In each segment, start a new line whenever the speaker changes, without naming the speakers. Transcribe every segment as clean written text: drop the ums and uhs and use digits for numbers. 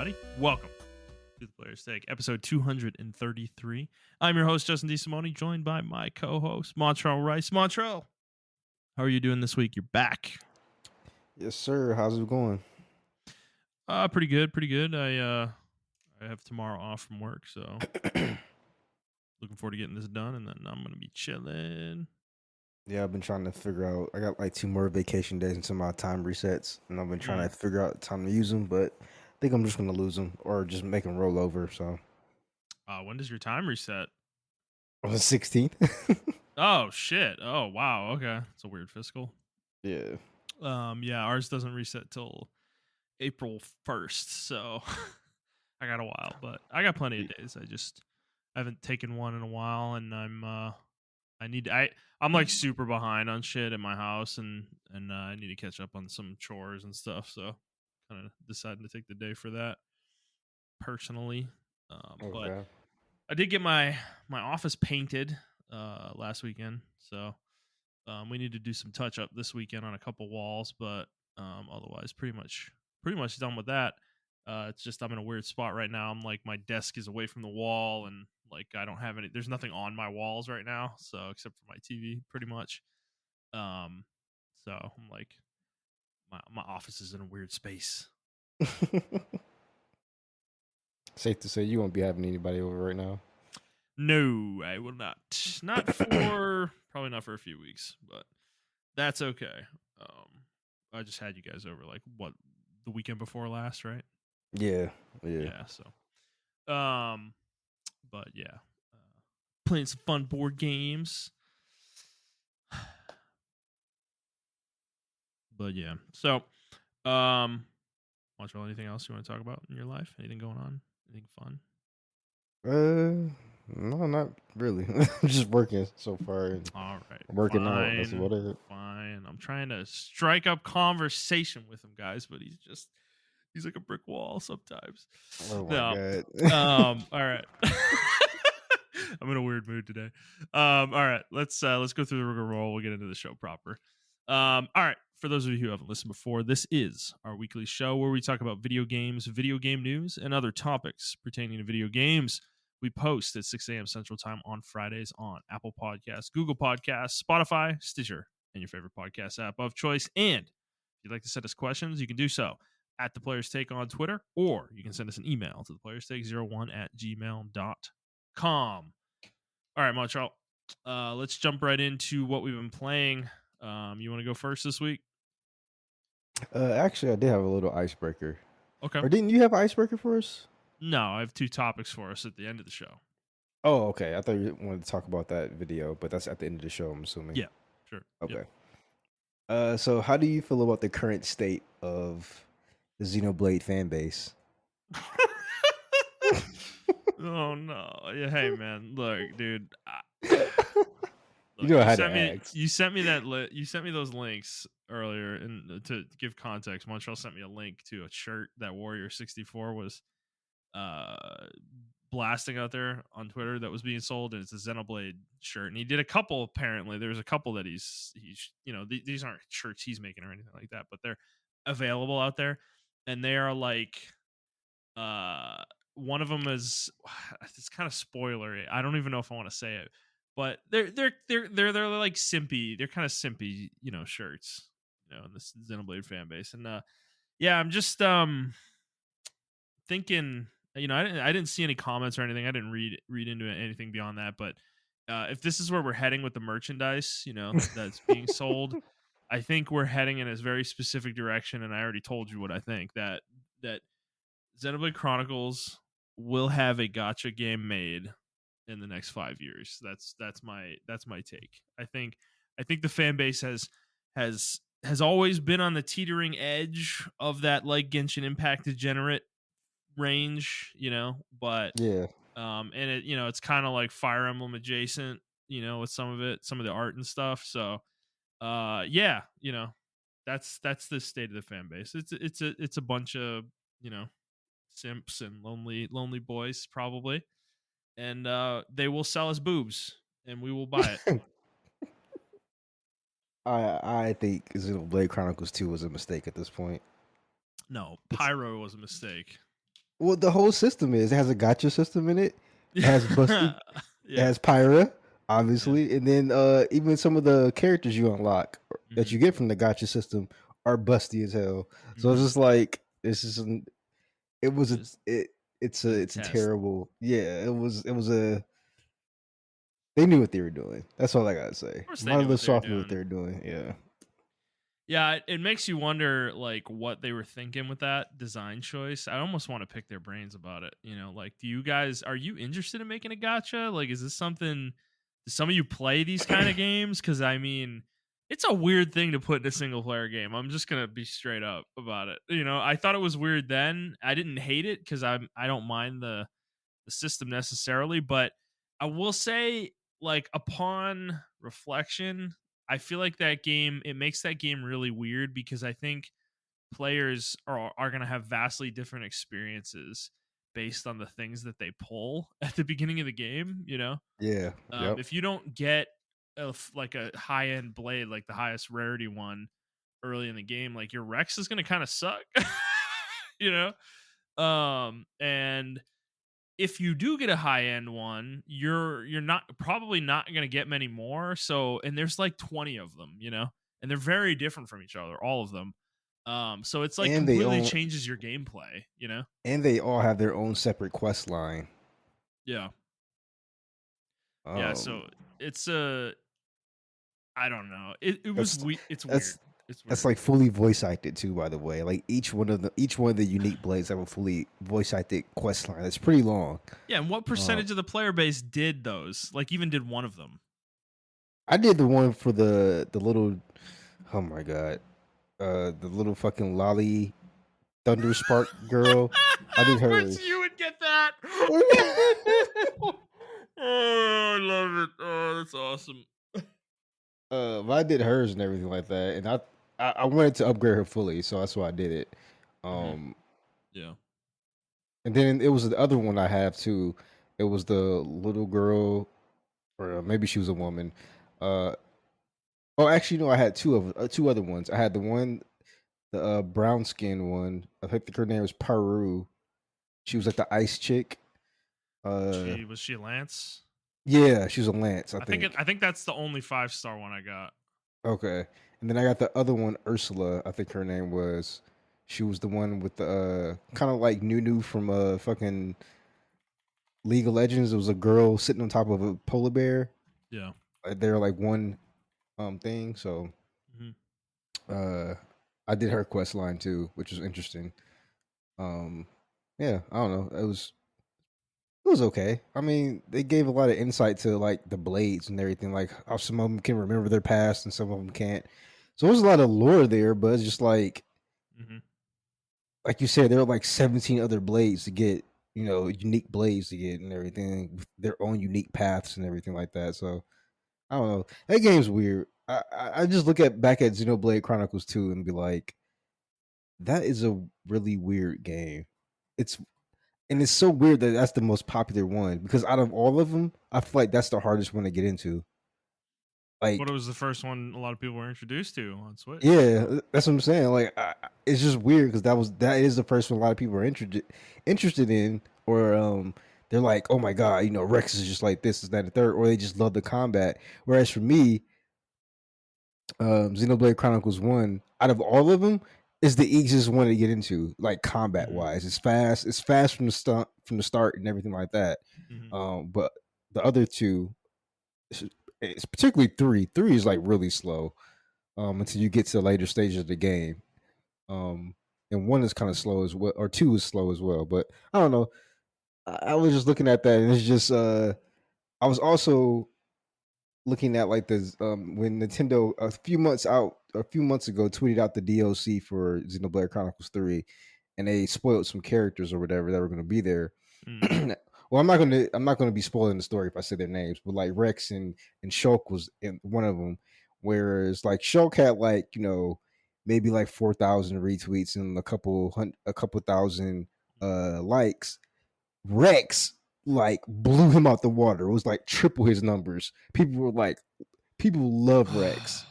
everybody. Welcome to the Player's Take, episode 233. I'm your host, Justin DeSimone, joined by my co-host, Montrell Rice. Montrell, how are you doing this week? You're back.
Yes, sir. How's it going?
Pretty good, pretty good. I have tomorrow off from work, so looking forward to getting this done, and then I'm gonna be chilling.
Yeah, I've been trying to figure out. I got like 2 more vacation days until my time resets, and I've been trying to figure out time to use them, but I think I'm just gonna lose them or just make them roll over. So
When does your time reset?
on the 16th.
Oh shit! Oh wow. Okay, it's a weird fiscal.
Yeah.
Yeah, ours doesn't reset till April 1st, so I got a while, but I got plenty of days. I haven't taken one in a while, and I'm like super behind on shit at my house, and I need to catch up on some chores and stuff. So kind of deciding to take the day for that personally. But
Okay.
I did get my office painted last weekend, so we need to do some touch up this weekend on a couple walls, but otherwise pretty much done with that. It's just I'm in a weird spot right now. I'm like, my desk is away from the wall, and like I don't have there's nothing on my walls right now, so except for my TV pretty much. So I'm like, my office is in a weird space.
Safe to say you won't be having anybody over right now.
No, I will not. Not for probably not for a few weeks, but that's okay. I just had you guys over like the weekend before last, right?
Yeah.
So but yeah, playing some fun board games. But yeah, so Montreal, anything else you want to talk about in your life? Anything going on? Anything fun?
No, not really. I'm just working so far.
All right,
Working out. That's about it.
Fine. I'm trying to strike up conversation with him, guys, but he's like a brick wall sometimes.
Oh my
God.
God.
All right. I'm in a weird mood today. All right, let's go through the rigmarole. We'll get into the show proper. All right, for those of you who haven't listened before, this is our weekly show where we talk about video games, video game news, and other topics pertaining to video games. We post at 6 a.m. Central Time on Fridays on Apple Podcasts, Google Podcasts, Spotify, Stitcher, and your favorite podcast app of choice. And if you'd like to send us questions, you can do so at The Player's Take on Twitter, or you can send us an email to theplayerstake01@gmail.com. All right, Montreal, let's jump right into what we've been playing. You want to go first this week?
Actually, I did have a little icebreaker.
Okay.
Or didn't you have an icebreaker for us?
No, I have 2 topics for us at the end of the show.
Oh, okay. I thought you wanted to talk about that video, but that's at the end of the show, I'm assuming.
Yeah, sure.
Okay.
Yep.
So how do you feel about the current state of the Xenoblade fan base?
Oh no! Yeah, hey man, look, dude.
You know I had to ask.
You sent me that. You sent me those links earlier, and to give context, Montreal sent me a link to a shirt that Warrior 64 was blasting out there on Twitter that was being sold, and it's a Xenoblade shirt. And he did a couple. Apparently, there's a couple that he's these aren't shirts he's making or anything like that, but they're available out there, and they are like one of them is, it's kind of spoilery. I don't even know if I want to say it, but they're like simpy. They're kind of simpy, shirts, in this Xenoblade fan base. And yeah, I'm just thinking, I didn't see any comments or anything. I didn't read into anything beyond that. But if this is where we're heading with the merchandise, that's being sold, I think we're heading in a very specific direction. And I already told you what I think, that Xenoblade Chronicles will have a gacha game made in the next 5 years. That's my take. I think the fan base has always been on the teetering edge of that like Genshin Impact degenerate range, but
yeah.
And it, it's kind of like Fire Emblem adjacent, with some of the art and stuff. So yeah, that's the state of the fan base. It's a bunch of, simps and lonely boys probably, and they will sell us boobs and we will buy it.
I think Xenoblade Chronicles 2 was a mistake at this point.
No, Pyro was a mistake.
Well, the whole system is it has a gotcha system in it. It has busted. It
Yeah,
has Pyra,
yeah.
obviously, and then even some of the characters you unlock that
Mhm,
you get from the gotcha system are busty as hell. So it's
mhm.
just like this is it was a
Just
it
was a
it's a
test.
terrible yeah it was a they knew what they were doing. That's all I gotta
Of
say.
course they knew what they were
Microsoft knew what
doing.
they were doing. Yeah,
Yeah, it makes you wonder like what they were thinking with that design choice. I almost want to pick their brains about it. Like do you guys are you interested in making a gotcha? Like is this something do some of you play these kind of games? Cause I mean, it's a weird thing to put in a single player game. I'm just gonna be straight up about it. I thought it was weird then. I didn't hate it because I don't mind the system necessarily, but I will say, like, upon reflection, I feel like that game it makes that game really weird because I think players are going to have vastly different experiences based on the things that they pull at the beginning of the game.
yeah, yep.
If you don't get like a high end blade, like the highest rarity one early in the game, like your Rex is going to kind of suck. you know and if you do get a high end one, you're not probably not going to get many more. So, and there's like 20 of them, and they're very different from each other, all of them. So it's like
And they
completely
own
changes your gameplay.
and they all have their own separate quest line.
Yeah, yeah.
Um,
So it's I don't know. It was
that's
it's weird.
that's
It's
that's
weird.
like fully voice acted too. By the way, like each one of the unique blades have a fully voice acted quest line. It's pretty long.
Yeah, and what
Um,
percentage of the player base did those? Like even did one of them?
I did the one for the little. Oh my god, the little fucking lolly thunder spark girl. I did
Of course
hers.
you would get that. Oh, I love it. Oh, that's awesome.
But I did hers and everything like that, and I wanted to upgrade her fully, so that's why I did it.
Hmm.
Um,
Yeah.
and then it was the other one I have too. It was the little girl, or maybe she was a woman. Uh, oh, actually, no, I had two other ones. I had the brown skin one. I think her name was Paru. She was like the ice chick. Uh,
Was she Lance?
yeah, she was a lance, I think.
I think that's the only 5-star one I got.
Okay, and then I got the other one, Ursula. I think her name was. She was the one with the kind of like Nunu from fucking League of Legends. It was a girl sitting on top of a polar bear.
Yeah.
They're like one thing. So
Hmm.
uh, I did her quest line too, which was interesting. Um, yeah, I don't know. It was okay. I mean, they gave a lot of insight to like the blades and everything, like how some of them can remember their past and some of them can't. So there's a lot of lore there, but it's just
Hmm.
like you said, there are like 17 other blades to get, unique blades to get and everything with their own unique paths and everything like that. So I don't know. That game's weird. I just look at back at Xenoblade Chronicles 2 and be like, that is a really weird game. It's and it's so weird that that's the most popular one because out of all of them, I feel like that's the hardest one to get into.
What
Like,
was the first one a lot of people were introduced to on Switch?
yeah, that's what I'm saying. Like, it's just weird because that is the first one a lot of people are interested in, or they're like, oh my god, Rex is just like this, is that, the third, or they just love the combat. Whereas for me, Xenoblade Chronicles One, out of all of them, is the easiest one to get into, like combat
Hmm.
wise. It's fast. It's fast from the start and everything like that.
Hmm.
But the other two, it's particularly three. Three is like really slow until you get to the later stages of the game. Um, and one is kind of slow as well, or two is slow as well. But I don't know. I was just looking at that, and it's just I was also looking at like this when Nintendo a few months ago tweeted out the DLC for Xenoblade Chronicles 3, and they spoiled some characters or whatever that were going to be there.
Hmm.
Well, I'm not gonna be spoiling the story if I say their names, but like Rex and Shulk was in one of them. Whereas like Shulk had like maybe like 4,000 retweets and a couple thousand likes. Rex like blew him out the water. It was like triple his numbers. People love Rex.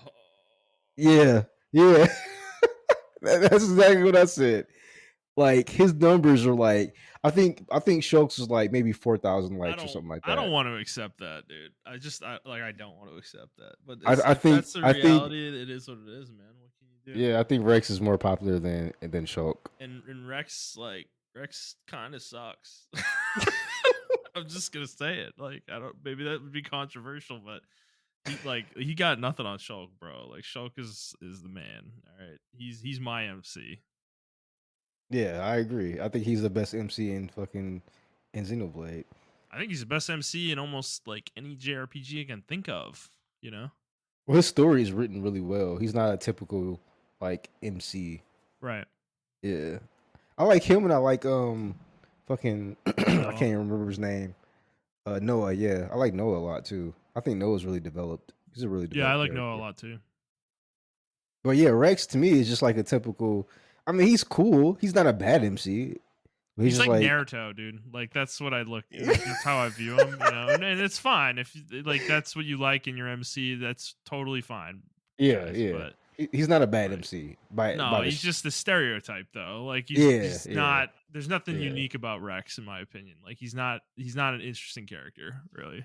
Yeah, yeah. That's exactly what I said. Like his numbers are like I think Schultz is like maybe 4,000 likes or something like
I don't
that.
want to accept that, dude. I don't want to accept that. But
I
it's
I
if
think
that's the
I think
reality, it is what it is, man. What can you do?
yeah, I think Rex is more popular than Schultz.
And Rex kind of sucks. I'm just gonna say it. Like I don't. Maybe that would be controversial, but he got nothing on Shulk, bro. Like Shulk is the man. All right, he's my MC.
Yeah, I agree. I think he's the best MC in Xenoblade.
I think he's the best MC in almost like any JRPG I can think of. You know,
Well, his story is written really well. He's not a typical like MC.
right?
Yeah, I like him, and I like fucking I can't
No,
even remember his name. Noah. Yeah, I like Noah a lot too. I think Noah's really developed. He's a really
yeah, I
developed
like Noah a
character.
lot too.
But yeah, Rex to me is just like a typical. I mean, he's cool. He's not a bad MC. But he's
He's
just
like
like,
Naruto, dude. Like that's what I look. Like that's how I view him. You know, and it's fine if like that's what you like in your MC. That's totally fine,
yeah,
guys.
yeah.
But
He's not a bad
like,
MC by
no,
the.
he's just the stereotype though. Like
Yeah,
he's
yeah,
not. There's nothing
yeah,
unique about Rex in my opinion. Like he's not an interesting character really.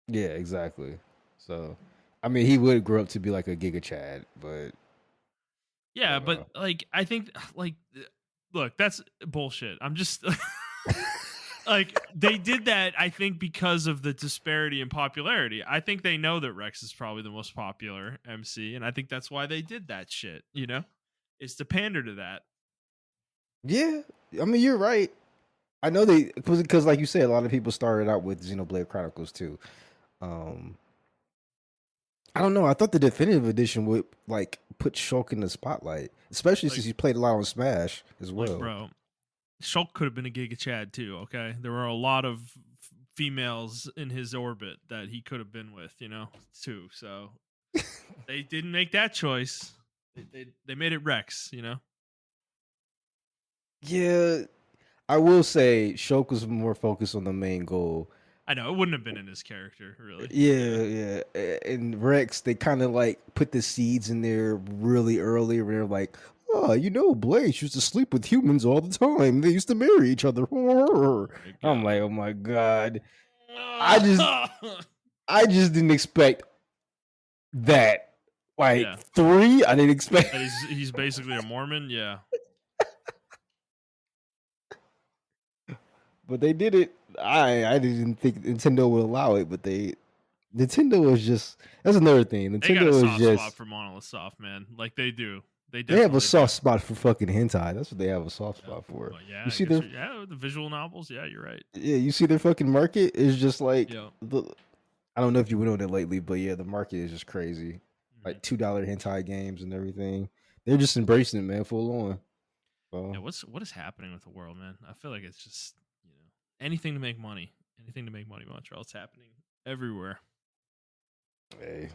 yeah. Exactly. So, I mean, he would grow up to be like a Giga Chad, but I
Yeah,
don't
but
know.
like I think like look, that's bullshit. I'm just like they did that I think because of the disparity in popularity. I think they know that Rex is probably the most popular MC and I think that's why they did that shit, you know? It's to pander to that.
Yeah, I mean, you're right. I know they because like you said, a lot of people started out with Xenoblade Chronicles too. Um, I don't know. I thought the definitive edition would like put Shulk in the spotlight, especially
Like
since he played a lot on Smash as
like
well.
bro, Shulk could have been a Giga Chad too, okay? There were a lot of females in his orbit that he could have been with, you know, too. So they didn't make that choice. They made it Rex, you know?
Yeah, I will say Shulk was more focused on the main goal.
I know it wouldn't have been in his character, really. Yeah.
Yeah, yeah. And Rex, they kind of like put the seeds in there really early where they're like, oh, Blaze used to sleep with humans all the time. They used to marry each other.
Oh my
I'm like,
god.
oh my God. I just I just didn't expect that. Like
Yeah.
three, I didn't expect.
That he's basically a Mormon. Yeah.
But they did it. I didn't think Nintendo would allow it, but Nintendo is just that's another thing.
They got a
Nintendo is
soft spot
just
for Monolith Soft, man. Like they do. They
they have a
definitely do.
soft spot for fucking hentai. That's what they have a soft
Yeah.
spot for.
Well, yeah,
You
I
see
guess
their
yeah, the visual novels, yeah, you're right.
yeah, you see their fucking market is just like
Yeah.
I don't know if you went on it lately, but yeah, the market is just crazy.
Hmm.
Like $2 hentai games and everything. They're just embracing it, man, full on.
Yeah,
So
what is happening with the world, man? I feel like it's just, anything to make money. Anything to make money, Montreal. It's happening everywhere.
hey,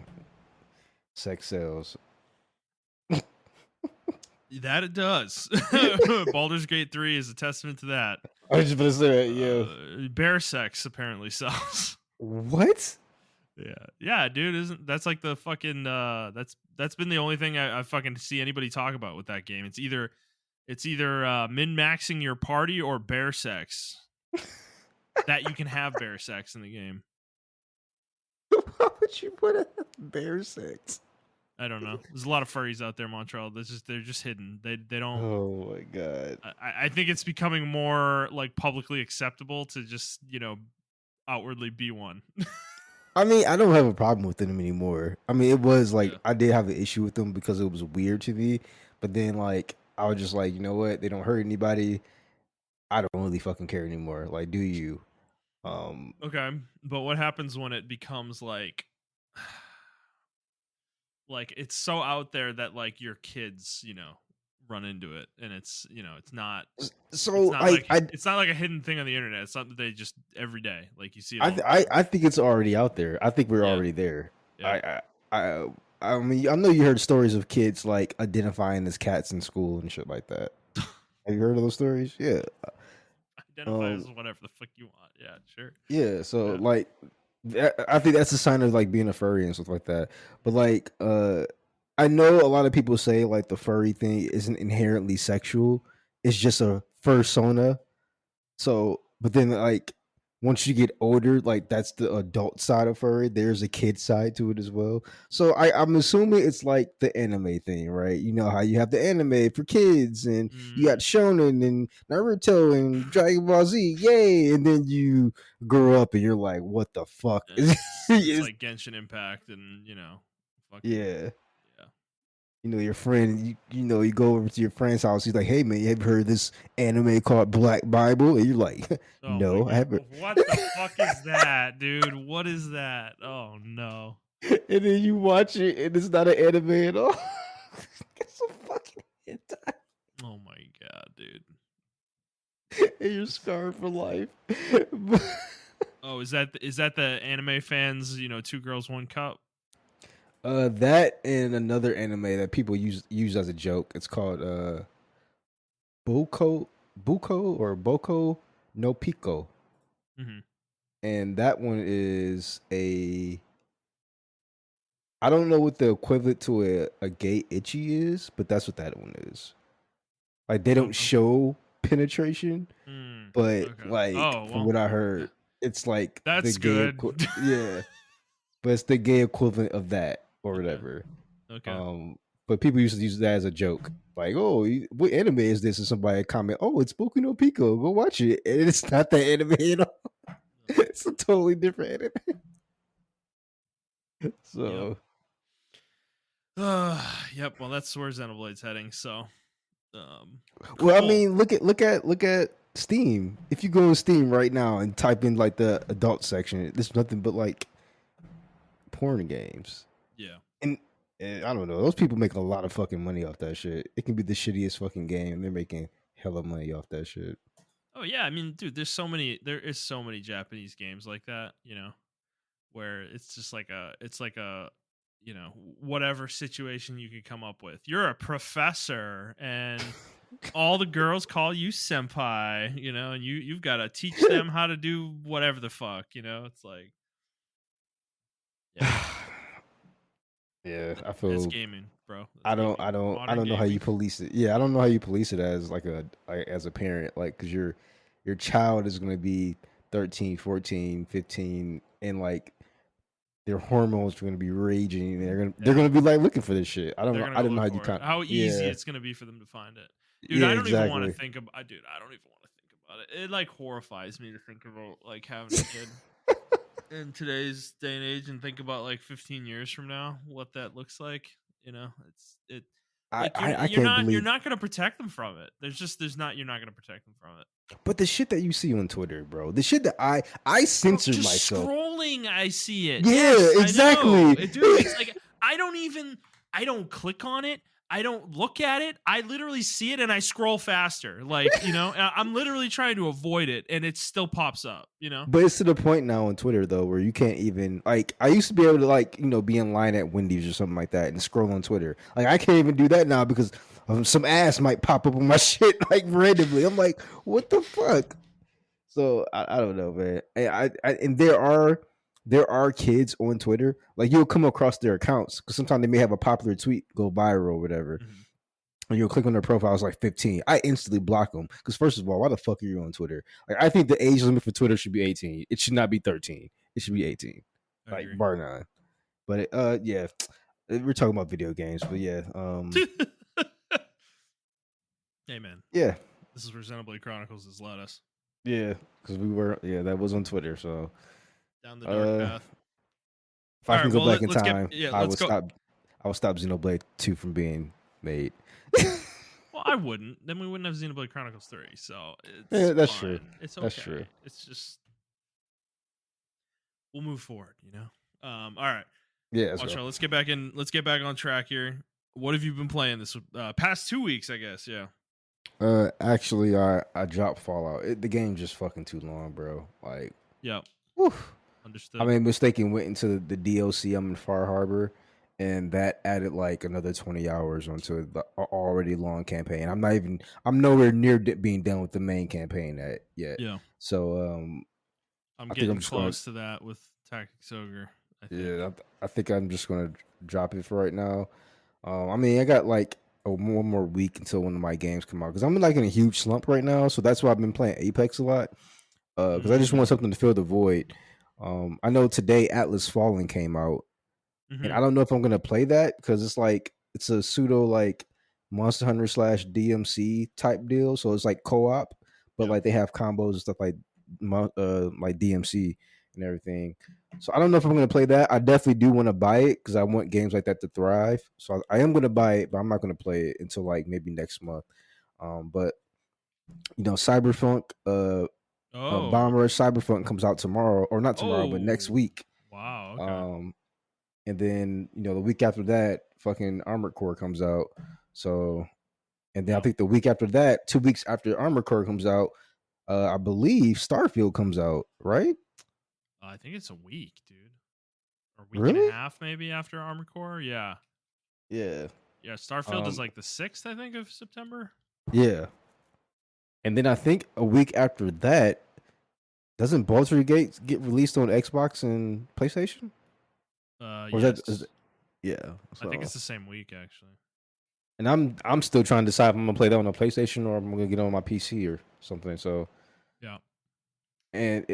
sex sells.
That it does. Baldur's Gate 3 is a testament to that.
I was just gonna say that, yeah.
Bear sex apparently sells.
What?
Yeah, dude. Isn't that's like the fucking that's been the only thing I fucking see anybody talk about with that game. It's either min maxing your party or bear sex. That you can have bear sex in the game.
Why would you put a bear sex?
I don't know. There's a lot of furries out there, Montreal. They're just hidden. They don't.
Oh my god.
I think it's becoming more like publicly acceptable to just outwardly be one.
I mean, I don't have a problem with them anymore. I mean, it was like
Yeah.
I did have an issue with them because it was weird to me, but then like I was just like, you know what? They don't hurt anybody. I don't really fucking care anymore. Like, do you? Um,
Okay, but what happens when it becomes like it's so out there that like your kids, run into it, and it's not it's
so
not
I
like
I
it's not like a hidden thing on the internet. It's something they just every day, like you see it
I
all
th-
the time.
I think it's already out there. I think we're
Yeah,
already there.
yeah.
I I I, I mean, I know you heard stories of kids like identifying as cats in school and shit like that. Have you heard of those stories? Yeah.
Identify as
Um.
whatever the fuck you want. Yeah, sure.
Yeah. So
Yeah.
like, I think that's a sign of like being a furry and stuff like that. But like, I know a lot of people say like the furry thing isn't inherently sexual. it's just a fursona. So, but then like once you get older, like that's the adult side of her. There's a kid side to it as well. So I'm assuming it's like the anime thing, right? You know how you have the anime for kids, and you got
Mm.
Shonen and Naruto and Dragon Ball Z, yay! And then you grow up and you're like, what the fuck
And
is?
it's
is
like Genshin Impact, and fucking
yeah.
yeah.
You know, your friend, you go over to your friend's house. He's like, "Hey, man, have you heard of this anime called Black Bible?" And you're like,
Oh my
"No, I
god,
haven't."
what the fuck is that, dude? What is that? Oh no.
And then you watch it, and it's not an anime at all. It's a fucking hentai,
Oh my god, dude.
and you're scarred for life.
Oh, is that the anime fans? Two girls, one cup.
That and another anime that people use as a joke. It's called Buko or Boko no Pico,
Hmm.
and that one is a I don't know what the equivalent to a gay itchy is, but that's what that one is. Like they don't
Okay.
show penetration, but
Okay.
like
Oh
from
well,
what I heard, it's like the
that's
gay
good.
yeah, but it's the gay equivalent of that or
Okay.
whatever.
Okay.
Um, but people used to use that as a joke, like, "Oh, what anime is this?" And somebody comment, "Oh, it's Boku no Pico. Go watch it." And it's not that anime at all.
Oh
It's a totally different anime.
my. Yep.
So,
Yep. Well, that's where Xenoblade's heading. So,
well, I
cool.
mean, look at Steam. If you go to Steam right now and type in like the adult section, there's nothing but like porn games.
Yeah.
And I don't know, those people make a lot of fucking money off that shit. It can be the shittiest fucking game, and they're making hella money off that shit.
Oh yeah. I mean, dude, there is so many Japanese games like that. Where it's just it's like a whatever situation you could come up with. You're a professor, and all the girls call you senpai, and you've got to teach them how to do whatever the fuck. It's like, yeah,
Yeah, I
that's
feel
gaming, bro. That's
I don't
gaming.
I don't I
Modern
don't know how you
gaming.
police it. Yeah, I don't know how you police it as as a parent, like because your child is going to be 13, 14, 15, and like their hormones are going to be raging. And they're
Yeah,
going to be like looking for this shit. I don't
they're
know.
gonna
I
go
don't know
look
how you
for it.
can't.
How easy
Yeah,
it's gonna be for them to find it, dude.
yeah,
I don't even want to
exactly.
think about. Dude, I don't even want to think about it. It like horrifies me to think about like having a kid in today's day and age, and think about like 15 years from now what that looks like. It's it
I,
like you're
I I
you're
can't
not you're
believe.
not going to protect them from it. There's not You're not going to protect them from it.
But the shit that you see on Twitter, bro, the shit that I
Bro,
censored
just
myself.
scrolling, I see it.
Yeah,
Yes, I know.
exactly.
Dude, it's like I don't click on it. I don't look at it. I literally see it and I scroll faster. Like, I'm literally trying to avoid it and it still pops up.
But it's to the point now on Twitter though where you can't even like I used to be able to like be in line at Wendy's or something like that and scroll on Twitter. Like I can't even do that now because some ass might pop up on my shit like randomly. I'm like, what the fuck? So I don't know, man. And there are kids on Twitter like you'll come across their accounts because sometimes they may have a popular tweet go viral or whatever.
Mhm.
And you'll click on their profile, it's like 15. I instantly block them because first of all, why the fuck are you on Twitter? Like I think the age limit for Twitter should be 18. It should not be 13. It should be 18,
I
like
agree.
bar none. But yeah, we're talking about video games, but yeah,
Hey man,
yeah,
this is where Xenoblade Chronicles has led us
yeah, because that was on Twitter. So
down the dark
uh,
path.
if
All
I
right,
can go
well
back in
let's get
time,
yeah,
I
let's
would
go.
stop. I would stop Xenoblade 2 from being made.
Well, I wouldn't. Then we wouldn't have Xenoblade Chronicles 3. So
Yeah,
it's
that's true.
fine. It's
That's true.
okay. It's just we'll move forward. All right.
Yeah, let's go.
Montrell, let's get back on track here. What have you been playing this past 2 weeks, I guess? Yeah.
Actually, I dropped Fallout. The game just fucking too long, bro. Like,
Yep.
whew. I
Understood.
made a mistake and went into the DLC. I'm in Far Harbor, and that added like another 20 hours onto the already long campaign. I'm nowhere near being done with the main campaign yet.
Yeah.
So,
I'm
I think I'm
getting
just gonna,
close to that with Tactics Ogre, I think.
yeah, I think I'm just gonna drop it for right now. I mean, I got like one more week until one of my games come out because I'm like in a huge slump right now. So that's why I've been playing Apex a lot. Because I just want
Mm.
something to fill the void. I know today Atlas Fallen came out, and
Mm-hmm.
I don't know if I'm gonna play that because it's like it's a pseudo like Monster Hunter slash DMC type deal. So it's like co-op, but
Yep.
like they have combos and stuff like DMC and everything. So I don't know if I'm gonna play that. I definitely do want to buy it because I want games like that to thrive. So I am gonna buy it, but I'm not gonna play it until like maybe next month. But Cyberpunk,
Oh.
Bomb Rush Cyberpunk comes out tomorrow, or not tomorrow, but next
Oh.
week.
Wow. Okay.
Um, and then the week after that, fucking Armored Core comes out. So, and then I
Yep.
think the week after that, 2 weeks after Armored Core comes out, I believe Starfield comes out, right?
I think it's a week, dude, or a week and a
Really?
half maybe after Armored Core. Yeah.
Yeah.
Yeah. Starfield is
Um,
like the 6th, I think, of September.
yeah. And then I think a week after that, doesn't Baldur's Gate get released on Xbox and PlayStation? Or
Yes.
yeah.
I think
So,
it's the same week actually.
and I'm still trying to decide if I'm gonna play that on a PlayStation or I'm gonna get on my PC or something. So,
Yeah.
and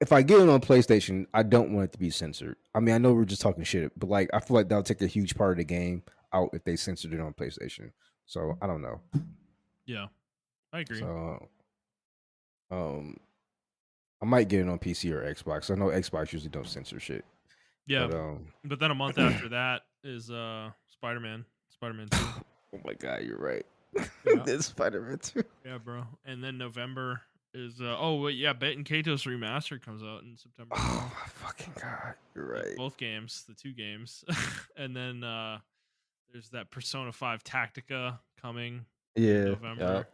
if I get it on PlayStation, I don't want it to be censored. I mean, I know we're just talking shit, but like I feel like that'll take a huge part of the game out if they censored it on PlayStation. So I don't know.
Yeah. I agree.
So um, I might get it on PC or Xbox. I know Xbox usually don't censor shit,
Yeah.
but
But then a month after that is Spider-Man. Spider-Man 2.
oh my god, you're right.
Yeah.
It's Spider-Man 2.
Yeah, bro. And then November is oh wait, yeah, Bet and Kato's remastered comes out in September as
Oh
well.
my fucking god, you're
Yep,
right.
both games, the two games. And then there's that Persona 5 Tactica coming in
Yeah, yeah,
November.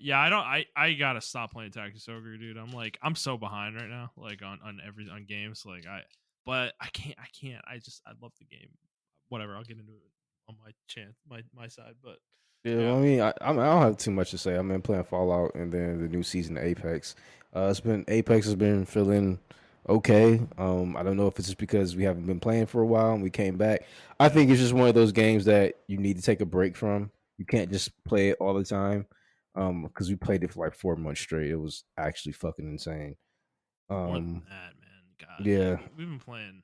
Yeah, I gotta stop playing Tactics Ogre, dude. I'm so behind right now, like on games. Like but I can't. I love the game. Whatever, I'll get into it on my chance, my side. But
yeah.
yeah,
Well, I mean, I don't have too much to say. I've been playing Fallout and then the new season of Apex. It's been Apex has been feeling okay. I don't know if it's just because we haven't been playing for a while and we came back. I
yeah,
think it's just one of those games that you need to take a break from. You can't just play it all the time. Because we played it for like 4 months straight. It was actually fucking insane.
more than
Um,
that, man. God, yeah,
yeah,
we've been playing.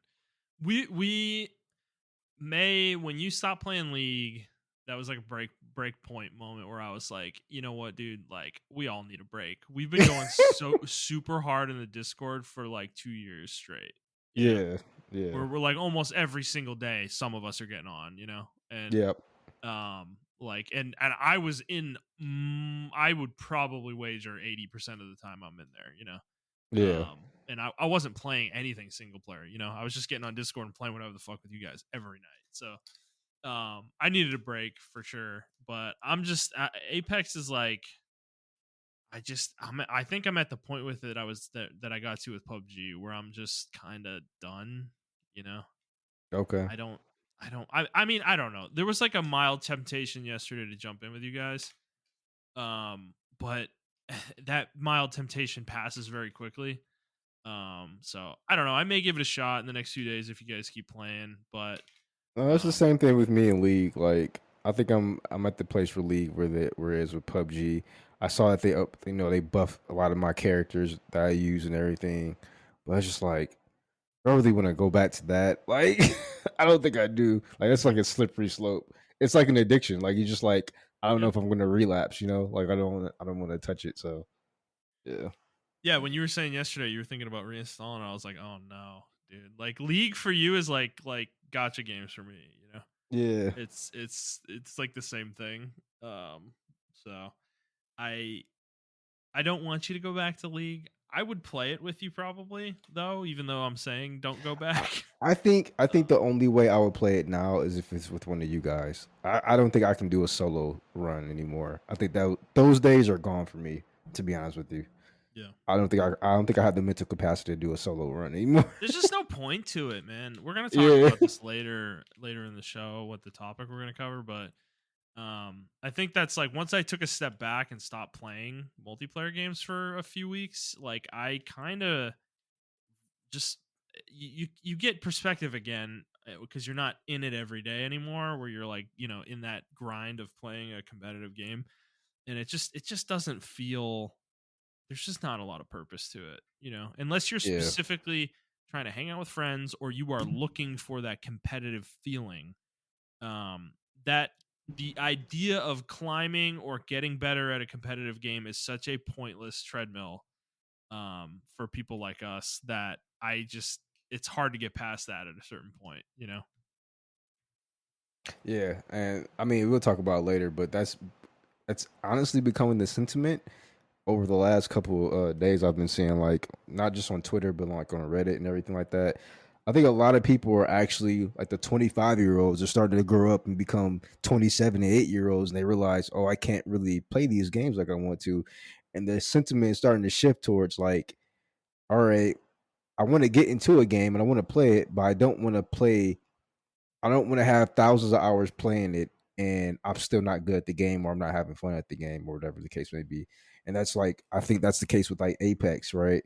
We May, when you stopped playing League, that was like a break point moment where I was like, you know what, dude, like we all need a break. We've been going so super hard in the Discord for like 2 years straight. You know,
yeah, yeah,
we're like almost every single day. Some of us are getting on. And
yep,
like and I was in. I would probably wager 80% of the time I'm in there.
yeah.
And I wasn't playing anything single player. I was just getting on Discord and playing whatever the fuck with you guys every night. So I needed a break for sure. But I'm just Apex is like I think I'm at the point with it that I got to with PUBG where I'm just kind of done. You know,
Okay.
I don't. I mean, I don't know. There was like a mild temptation yesterday to jump in with you guys. But that mild temptation passes very quickly. So I don't know. I may give it a shot in the next few days if you guys keep playing. But
No, it's the
um,
same thing with me in League. Like I think I'm at the place for League where it is with PUBG. I saw that they buffed a lot of my characters that I use and everything, but it's just like I don't really want to go back to that. Like I don't think I do. Like it's like a slippery slope. It's like an addiction. Like you just like I don't know
yep.
if I'm going to relapse. Like I don't want to touch it. So yeah,
Yeah, when you were saying yesterday you were thinking about reinstalling, I was like, oh no, dude. Like League for you is like gotcha games for me.
yeah.
It's like the same thing. So I I don't want you to go back to League. I would play it with you probably though, even though I'm saying don't go
I,
back.
I think the
Um,
only way I would play it now is if it's with one of you guys. I don't think I can do a solo run anymore. I think that those days are gone for me. To be honest with you,
yeah.
I don't think I have the mental capacity to do a solo run anymore.
There's just no point to it, man. We're gonna talk
Yeah.
about this later in the show, what the topic we're gonna cover, but I think that's like once I took a step back and stopped playing multiplayer games for a few weeks, like I kind of just you get perspective again because you're not in it every day anymore, where you're like, in that grind of playing a competitive game, and it just doesn't feel. There's just not a lot of purpose to it, unless you're
Yeah.
specifically trying to hang out with friends or you are looking for that competitive feeling. um that the idea of climbing or getting better at a competitive game is such a pointless treadmill, for people like us, that it's hard to get past that at a certain point.
Yeah, and I mean we'll talk about it later, but that's honestly becoming the sentiment over the last couple days. I've been seeing, like, not just on Twitter but like on Reddit and everything like that. I think a lot of people are actually like the 25-year-olds are starting to grow up and become 27 and 8-year-olds, and they realize, oh, I can't really play these games like I want to, and the sentiment is starting to shift towards like, all right, I want to get into a game and I want to play it, but I don't want to have thousands of hours playing it and I'm still not good at the game, or I'm not having fun at the game, or whatever the case may be. And that's like, I think that's the case with like Apex, right?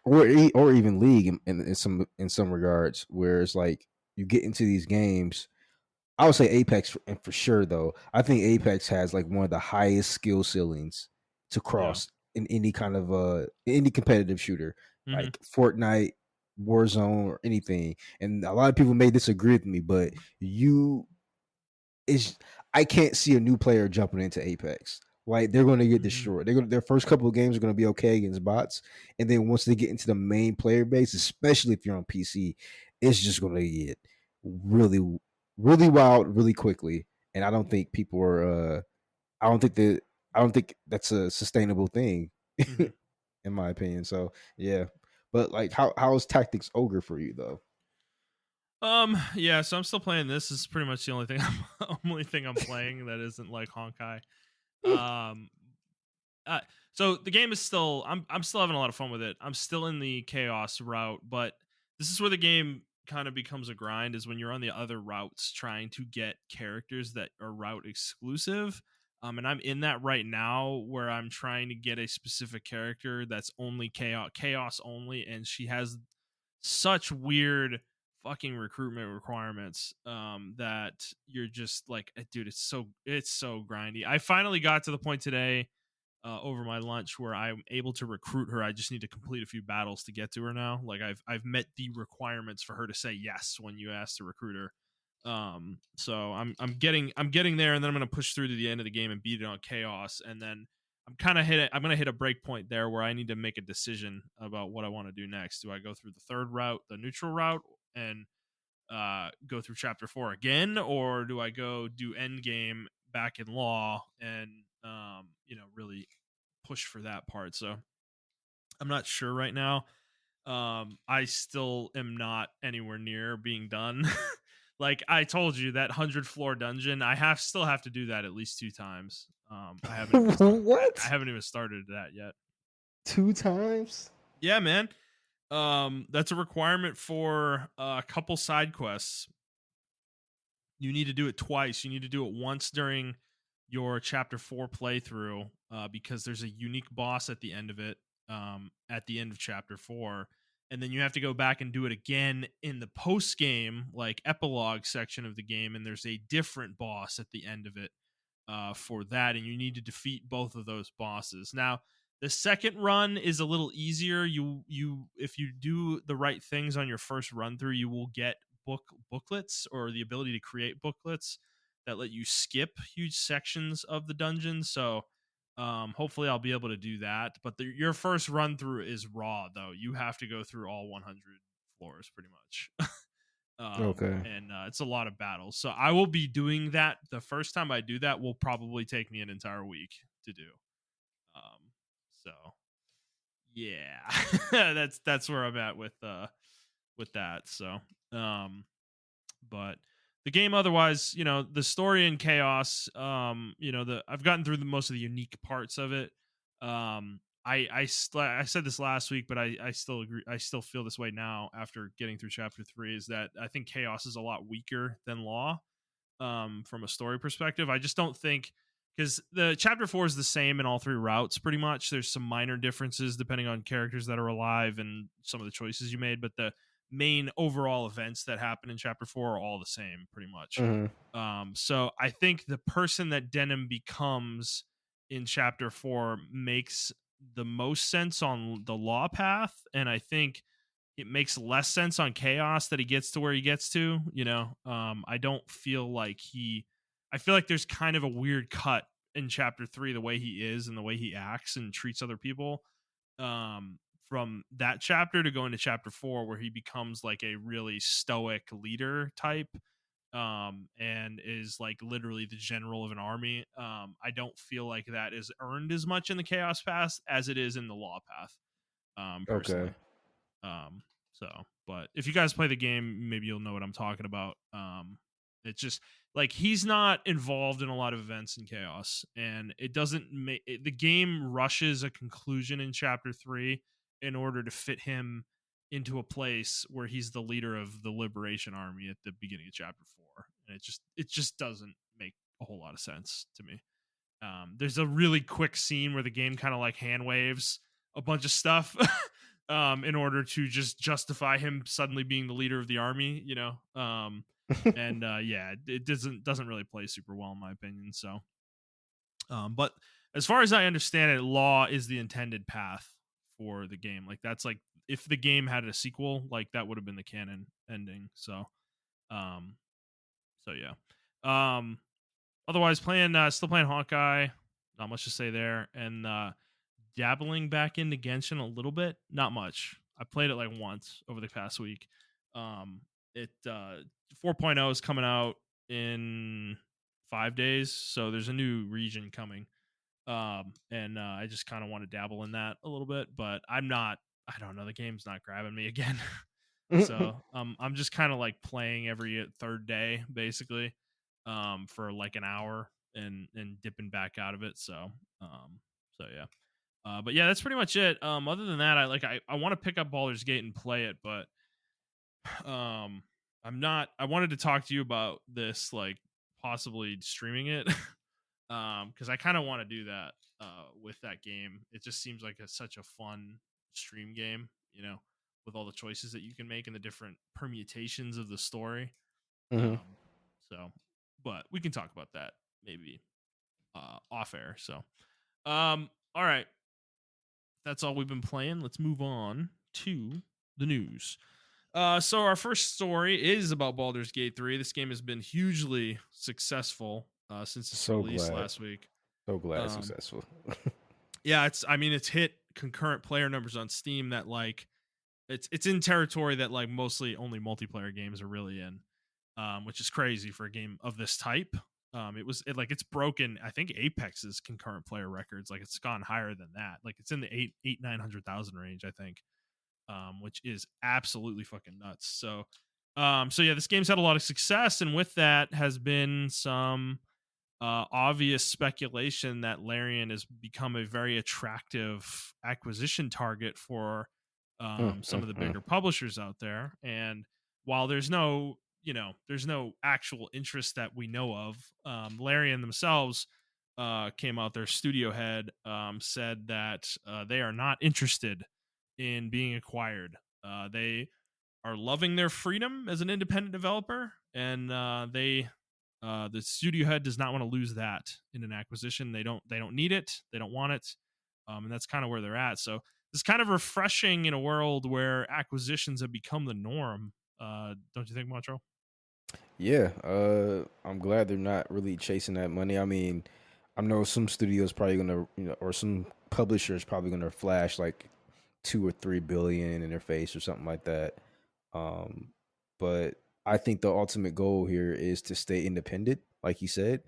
Or even League in some regards, where it's like you get into these games. I would say Apex for sure, though. I think Apex has like one of the highest skill ceilings to
Yeah.
cross in any kind of any competitive shooter,
Hmm.
like Fortnite, Warzone, or anything. And a lot of people may disagree with me, but you is I can't see a new player jumping into Apex. Like, they're going to get
Hmm.
destroyed. Their first couple of games are going to be okay against bots, and then once they get into the main player base, especially if you're on PC, it's just going to get really, really wild really quickly. And I don't think people are. I don't think that. I don't think that's a sustainable thing,
Hmm.
in my opinion. So yeah, but like, how's Tactics Ogre for you though?
Yeah, so I'm still playing this. This is pretty much the only thing only thing I'm playing that isn't like Honkai. Um Uh, so the game is still I'm still having a lot of fun with it. I'm still in the chaos route, but this is where the game kind of becomes a grind, is when you're on the other routes trying to get characters that are route exclusive. And I'm in that right now, where I'm trying to get a specific character that's only chaos only, and she has such weird fucking recruitment requirements, that you're just like, dude, it's so grindy. I finally got to the point today, over my lunch, where I'm able to recruit her. I just need to complete a few battles to get to her now. Like, I've met the requirements for her to say yes when you ask to recruit her. So I'm getting there, and then I'm gonna push through to the end of the game and beat it on chaos, and then I'm gonna hit a break point there where I need to make a decision about what I want to do next. Do I go through the third route, the neutral route, and go through chapter 4 again, or do I go do end game back in law and really push for that part? So I'm not sure right now. I still am not anywhere near being done. Like I told you, that 100 floor dungeon, still have to do that at least 2 times. I
What?
haven't even started that yet.
2 times?
Yeah, man. That's a requirement for a couple side quests. You need to do it twice. You need to do it once during your chapter 4 playthrough, because there's a unique boss at the end of it, at the end of chapter 4, and then you have to go back and do it again in the post game, like epilogue section of the game, and there's a different boss at the end of it, for that, and you need to defeat both of those bosses. Now, the second run is a little easier. You If you do the right things on your first run through, you will get booklets, or the ability to create booklets that let you skip huge sections of the dungeon. So hopefully I'll be able to do that. But your first run through is raw, though. You have to go through all 100 floors pretty much.
Okay.
And it's a lot of battles. So I will be doing that. The first time I do that will probably take me an entire week to do. So yeah, that's where I'm at with that. So but the game otherwise, the story and chaos, I've gotten through most of the unique parts of it. I said this last week, but I still agree. I still feel this way now after getting through chapter 3, is that I think chaos is a lot weaker than law, from a story perspective. I just don't think, because the chapter 4 is the same in all 3 routes pretty much. There's some minor differences depending on characters that are alive and some of the choices you made, but the main overall events that happen in chapter 4 are all the same pretty much.
Hmm.
So I think the person that Denim becomes in chapter 4 makes the most sense on the law path, and I think it makes less sense on chaos that he gets to where he gets to. I don't feel like I feel like there's kind of a weird cut in chapter 3, the way he is and the way he acts and treats other people, from that chapter to go into chapter 4 where he becomes like a really stoic leader type, and is like literally the general of an army. I don't feel like that is earned as much in the chaos path as it is in the law path,
Okay.
personally. um so, but if you guys play the game, maybe you'll know what I'm talking about. It's just like he's not involved in a lot of events in chaos, and it doesn't make the game rushes a conclusion in chapter 3 in order to fit him into a place where he's the leader of the liberation army at the beginning of chapter 4, and it just doesn't make a whole lot of sense to me. There's a really quick scene where the game kind of like hand waves a bunch of stuff in order to just justify him suddenly being the leader of the army, and yeah, it doesn't really play super well in my opinion. So, but as far as I understand it, law is the intended path for the game. Like that's like if the game had a sequel, like that would have been the canon ending. Um, so yeah. Um, Otherwise, still playing Hawkeye. Not much to say there, and dabbling back into Genshin a little bit. Not much. I played it like once over the past week. It 4.0 is coming out in 5 days, so there's a new region coming. And I just kind of want to dabble in that a little bit, but I'm not. I don't know. The game's not grabbing me again. So I'm just kind of like playing every third day basically, for like an hour and dipping back out of it. So yeah. But yeah, that's pretty much it. Other than that, I want to pick up Baldur's Gate and play it, but um I'm not. I wanted to talk to you about this, like possibly streaming it. Because I kind of want to do that with that game. It just seems like such a fun stream game, with all the choices that you can make and the different permutations of the story.
Hmm.
So, but we can talk about that maybe off air. So, all right, that's all we've been playing. Let's move on to the news. So our first story is about Baldur's Gate 3. This game has been hugely successful since its
So
release
glad.
last week.
So glad it's
Um,
successful.
yeah, it's hit concurrent player numbers on Steam that like it's in territory that like mostly only multiplayer games are really in, which is crazy for a game of this type. It's broken. I think Apex's concurrent player records, like it's gone higher than that. Like it's in the 900,000 range, I think, which is absolutely fucking nuts. So yeah, this game's had a lot of success, and with that has been some obvious speculation that Larian has become a very attractive acquisition target for some of the
Mm.
bigger publishers out there. And while there's no actual interest that we know of, Larian themselves came out. Their studio head said that they are not interested in being acquired. They are loving their freedom as an independent developer, and the studio head does not want to lose that in an acquisition. They don't need it. They don't want it, and that's kind of where they're at. So it's kind of refreshing in a world where acquisitions have become the norm. Don't you think, Montrell?
Yeah, I'm glad they're not really chasing that money. I mean, I know some studios probably gonna, or some publishers probably gonna flash like 2 or 3 billion in their face or something like that. Um, but I think the ultimate goal here is to stay independent, like you said,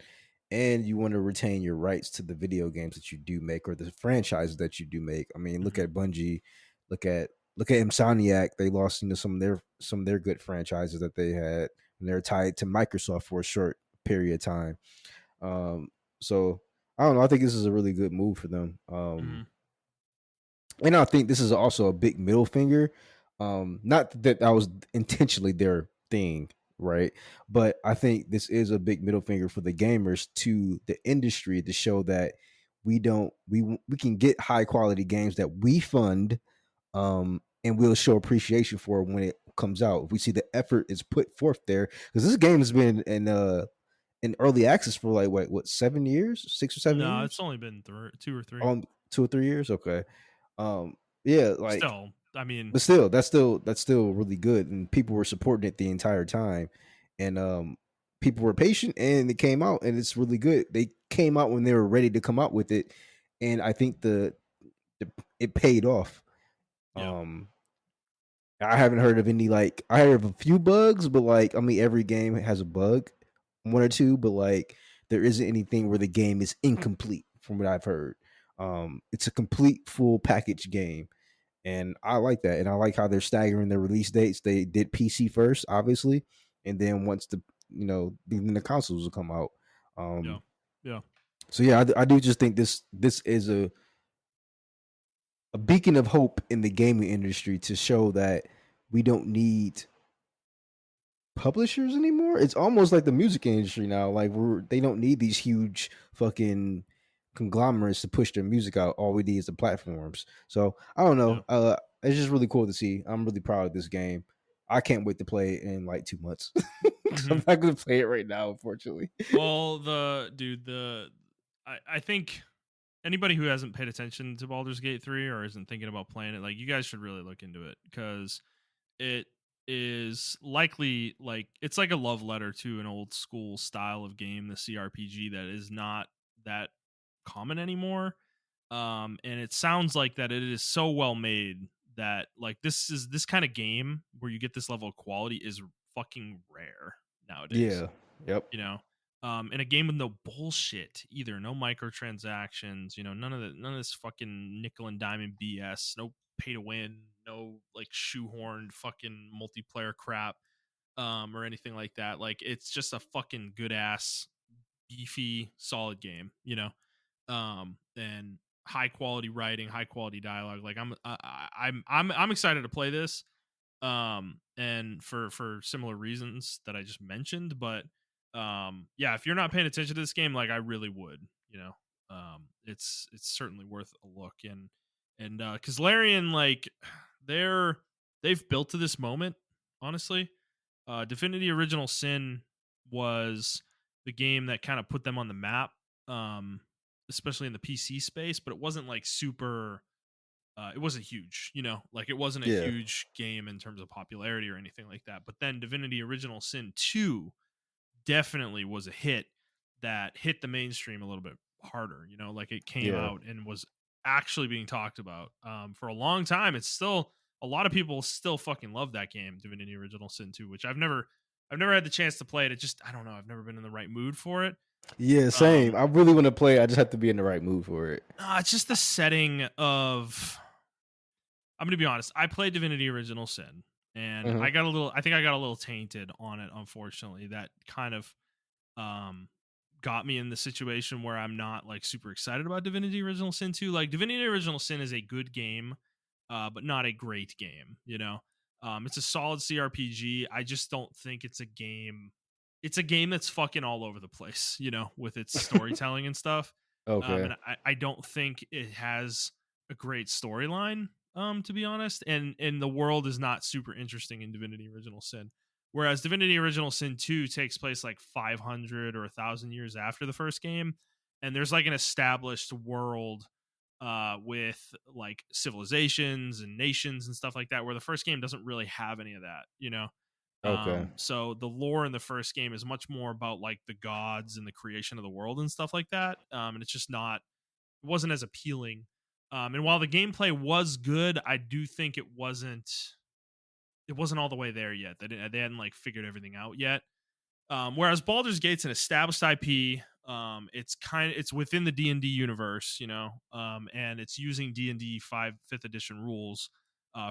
and you want to retain your rights to the video games that you do make or the franchises that you do make. I mean, look
Mm-hmm.
at Bungie, look at Insomniac. They lost some of their good franchises that they had, and they're tied to Microsoft for a short period of time. Um, so I don't know. I think this is a really good move for them.
Mm-hmm.
And I think this is also a big middle finger. Not that that was intentionally their thing, right? But I think this is a big middle finger for the gamers to the industry to show that we can get high quality games that we fund, and we'll show appreciation for comes out, if we see the effort is put forth there, because this game has been in early access for like what 7 years, 6 or 7
No, it's
years,
only been 2 or 3.
on 2 or 3 years. Okay, yeah, like,
Still, I mean,
but still, that's still really good, and people were supporting it the entire time, and people were patient, and it came out, and it's really good. They came out when they were ready to come out with it, and I think the it paid off.
yeah,
Um, I haven't heard of any, like, I heard of a few bugs, but like, I mean, every game has a bug, one or two, but like, there isn't anything where the game is incomplete from what I've heard. It's a complete full package game, and I like that, and I like how they're staggering their release dates. They did PC first, obviously, and then once then the consoles will come out.
yeah,
Um,
yeah.
so yeah, I do just think this is a beacon of hope in the gaming industry to show that we don't need publishers anymore. It's almost like the music industry now. Like, they don't need these huge fucking conglomerates to push their music out. All we need is the platforms. So I don't
Yeah.
know. It's just really cool to see. I'm really proud of this game. I can't wait to play it in like 2 months.
Hmm.
I'm not gonna play it right now, unfortunately.
Well, I think anybody who hasn't paid attention to Baldur's Gate 3 or isn't thinking about playing it, like, you guys should really look into it, because it is likely, like, it's like a love letter to an old school style of game, the CRPG, that is not that common anymore. And it sounds like that it is so well made that, like, this kind of game where you get this level of quality is fucking rare nowadays,
Yeah. Yep.
you know. In a game with no bullshit either, no microtransactions, none of this fucking nickel and diamond BS, no pay to win, no like shoehorned fucking multiplayer crap, or anything like that. Like, it's just a fucking good ass, beefy, solid game, and high quality writing, high quality dialogue. Like, I'm excited to play this, and for similar reasons that I just mentioned. But yeah, if you're not paying attention to this game, like, I really would, it's certainly worth a look. And because Larian, like, they're they've built to this moment, honestly. Divinity Original Sin was the game that kind of put them on the map, um especially in the PC space, but it wasn't like super, it wasn't huge, like, it wasn't a
Yeah.
huge game in terms of popularity or anything like that. But then Divinity Original Sin 2 definitely was a hit that hit the mainstream a little bit harder, like, it came
Yeah.
out and was actually being talked about, for a long time. It's still, a lot of people still fucking love that game, Divinity Original Sin 2, which I've never had the chance to play it. It just, I don't know, I've never been in the right mood for it.
Yeah. Same.
um
I really want to play. I just have to be in the right mood for it.
it's just the setting of, I'm gonna be honest. I played Divinity Original Sin, and
Hmm.
I think I got a little tainted on it. Unfortunately, that kind of um got me in the situation where I'm not like super excited about Divinity Original Sin 2. Like, Divinity Original Sin is a good game, but not a great game. It's a solid CRPG. I just don't think it's a game. It's a game that's fucking all over the place, with its storytelling and stuff.
Okay.
And I don't think it has a great storyline, to be honest. And the world is not super interesting in Divinity Original Sin. Whereas Divinity Original Sin 2 takes place like 500 or 1,000 years after the first game. And there's like an established world, with like civilizations and nations and stuff like that, where the first game doesn't really have any of that,
Okay.
so the lore in the first game is much more about like the gods and the creation of the world and stuff like that. And it's just not, it wasn't as appealing. And while the gameplay was good, I do think it wasn't all the way there yet. They hadn't like figured everything out yet. Whereas Baldur's Gate's an established IP. It's within the D&D universe, and it's using D&D 5th edition rules,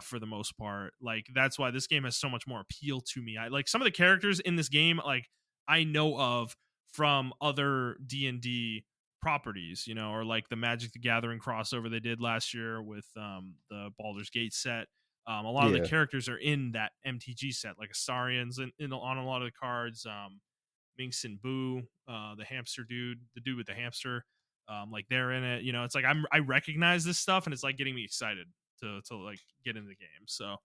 for the most part. Like, that's why this game has so much more appeal to me. I like some of the characters in this game, like, I know of from other D&D properties, or like the Magic the Gathering crossover they did last year with the Baldur's Gate set. A lot of the
Yeah.
characters are in that MTG set, like Astarian's on a lot of the cards. Minx and Boo, the hamster dude, the dude with the hamster, like, they're in it. It's like I recognize this stuff, and it's like getting me excited to like get in the game.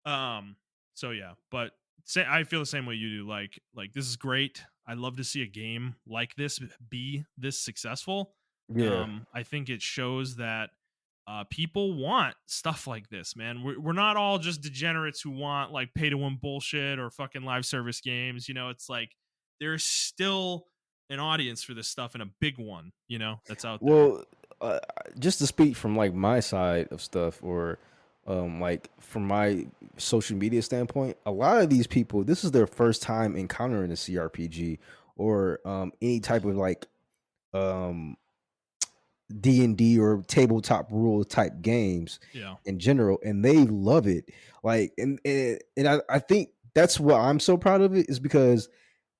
Um, So yeah, but I feel the same way you do. Like this is great. I love to see a game like this be this successful.
Yeah.
I think it shows that people want stuff like this, man. We're not all just degenerates who want like pay to win bullshit or fucking live service games. You know, it's like there's still an audience for this stuff and a big one, you know, that's out there.
Well, uh, just to speak from like my side of stuff, or like from my social media standpoint, a lot of these people, this is their first time encountering a CRPG or any type of like um D&D or tabletop rule type games
Yeah.
in general, and they love it. Like, and I think that's what I'm so proud of it, is because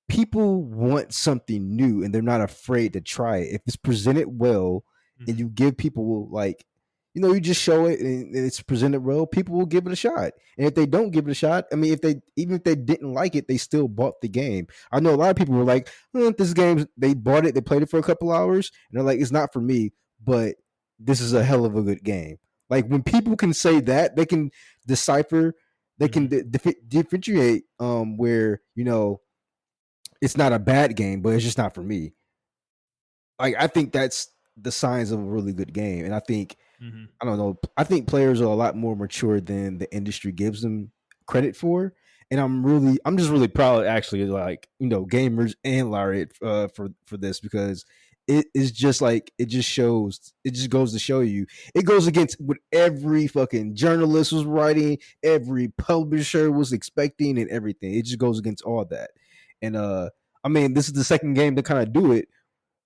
people want something new and they're not afraid to try it. If it's presented well and
Hmm.
you give people like, you just show it and it's presented well, people will give it a shot. And if they don't give it a shot, I mean, even if they didn't like it, they still bought the game. I know a lot of people were like, this game, they bought it, they played it for a couple hours, and they're like, it's not for me, but this is a hell of a good game. Like when people can say that, they can decipher, they can
Hmm.
differentiate where, it's not a bad game, but it's just not for me. Like I think that's the signs of a really good game, and
Hmm.
I don't know. I think players are a lot more mature than the industry gives them credit for, and I'm just really proud, actually, like gamers and Lariat for this, because it is just like it just goes to show you, it goes against what every fucking journalist was writing, every publisher was expecting, and everything. It just goes against all that, and I mean, this is the second game to kind of do it,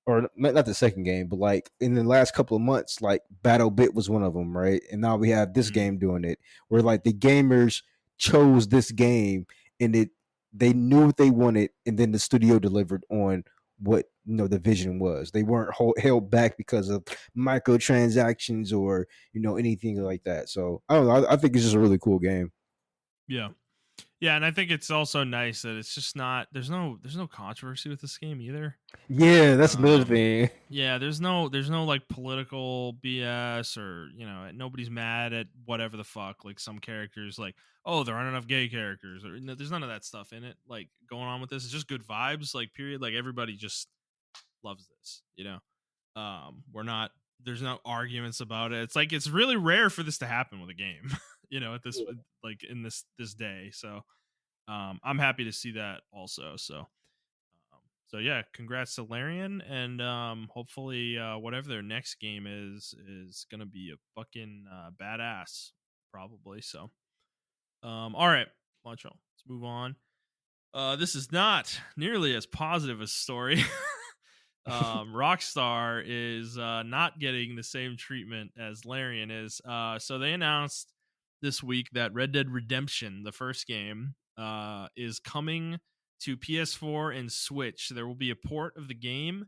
or not the second game, but like in the last couple of months, like Battle Bit was one of them, right? And now we have this
Hmm.
game doing it, where like the gamers chose this game, and they knew what they wanted, and then the studio delivered on what the vision was. They weren't held back because of microtransactions or anything like that. So I don't know. I think it's just a really cool game.
Yeah. Yeah, and I think it's also nice that it's just not there's no controversy with this game either.
Yeah, that's another
Um
thing.
yeah, there's no like political BS, or nobody's mad at whatever the fuck, like some characters like, oh, there aren't enough gay characters, or no, there's none of that stuff in it like going on with this. It's just good vibes, like period, like everybody just loves this, you know. We're not There's no arguments about it. It's like it's really rare for this to happen with a game, at this like in this day. So I'm happy to see that also. So yeah, congrats to Larian, and hopefully whatever their next game is gonna be a fucking badass, probably. So all right, Montrell, let's move on. This is not nearly as positive a story. Rockstar is not getting the same treatment as Larian is. So they announced this week that Red Dead Redemption, the first game, is coming to PS4 and Switch. There will be a port of the game,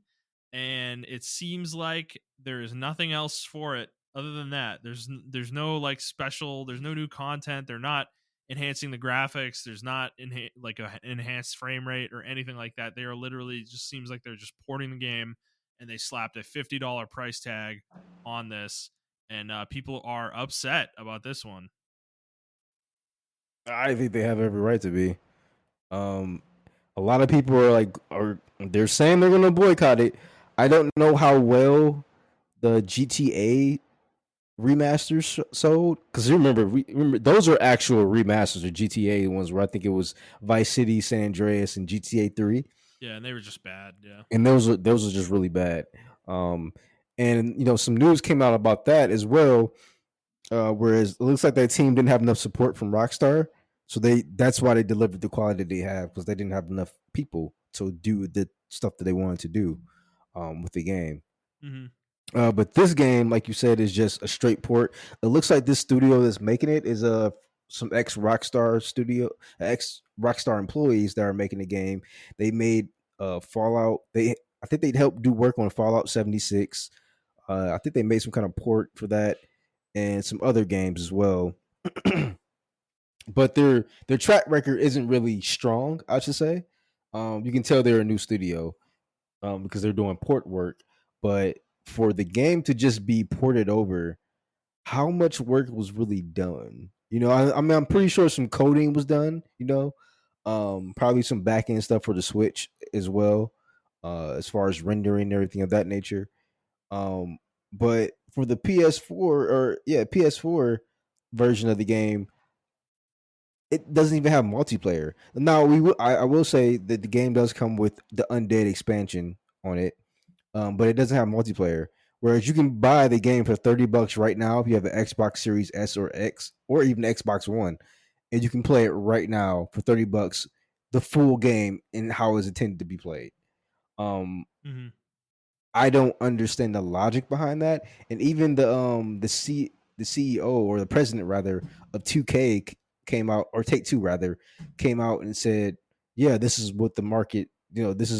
and it seems like there is nothing else for it other than that. There's no like special. There's no new content. They're not enhancing the graphics. There's not like a enhanced frame rate or anything like that. They are literally, just seems like they're just porting the game, and they slapped a $50 price tag on this, and people are upset about this one.
I think they have every right to be. Um, a lot of people are like, they're saying they're gonna boycott it. I don't know how well the GTA remasters sold, because remember those are actual remasters of GTA ones, where I think it was Vice City, San Andreas, and GTA 3,
Yeah, and they were just bad. Yeah.
and those are just really bad. Um, and some news came out about that as well. Whereas it looks like that team didn't have enough support from Rockstar, so that's why they delivered the quality they have, because they didn't have enough people to do the stuff that they wanted to do with the game.
Hmm.
But this game, like you said, is just a straight port. It looks like this studio that's making it is some ex Rockstar employees that are making the game. They made Fallout. I think they'd help do work on Fallout 76. I think they made some kind of port for that and some other games as well. But their track record isn't really strong, I should say. You can tell they're a new studio because they're doing port work. But for the game to just be ported over, how much work was really done? I mean, I'm pretty sure some coding was done. Probably some back end stuff for the Switch as well, as far as rendering and everything of that nature. Um, but for the PS4 version of the game, it doesn't even have multiplayer. Now I will say that the game does come with the Undead expansion on it, but it doesn't have multiplayer. Whereas you can buy the game for $30 right now if you have an Xbox Series S or X or even Xbox One, and you can play it right now for $30, the full game and how it's intended to be played. Um,
Hmm.
I don't understand the logic behind that, and even the CEO or the president rather of 2K came out, or Take Two rather came out and said, "Yeah, this is what the market, this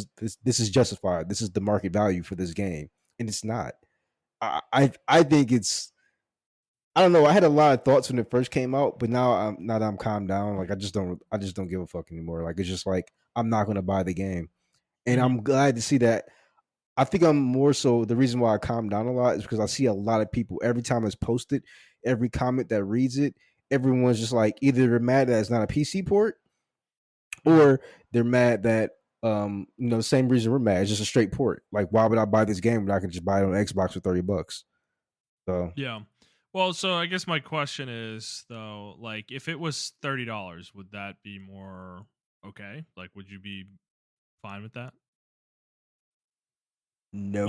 is justified. This is the market value for this game," and it's not. I think it's, I don't know. I had a lot of thoughts when it first came out, but now that I'm calmed down, like I just don't give a fuck anymore. Like it's just like I'm not gonna buy the game, and
Hmm.
I'm glad to see that. I think I'm more so, the reason why I calm down a lot is because I see a lot of people every time it's posted, every comment that reads it, everyone's just like either they're mad that it's not a PC port,
Hmm.
or they're mad that the same reason we're mad. It's just a straight port. Like why would I buy this game when I can just buy it on Xbox for $30? So
Yeah. Well, so I guess my question is though, like, if it was $30, would that be more okay? Like, would you be fine with that?
no,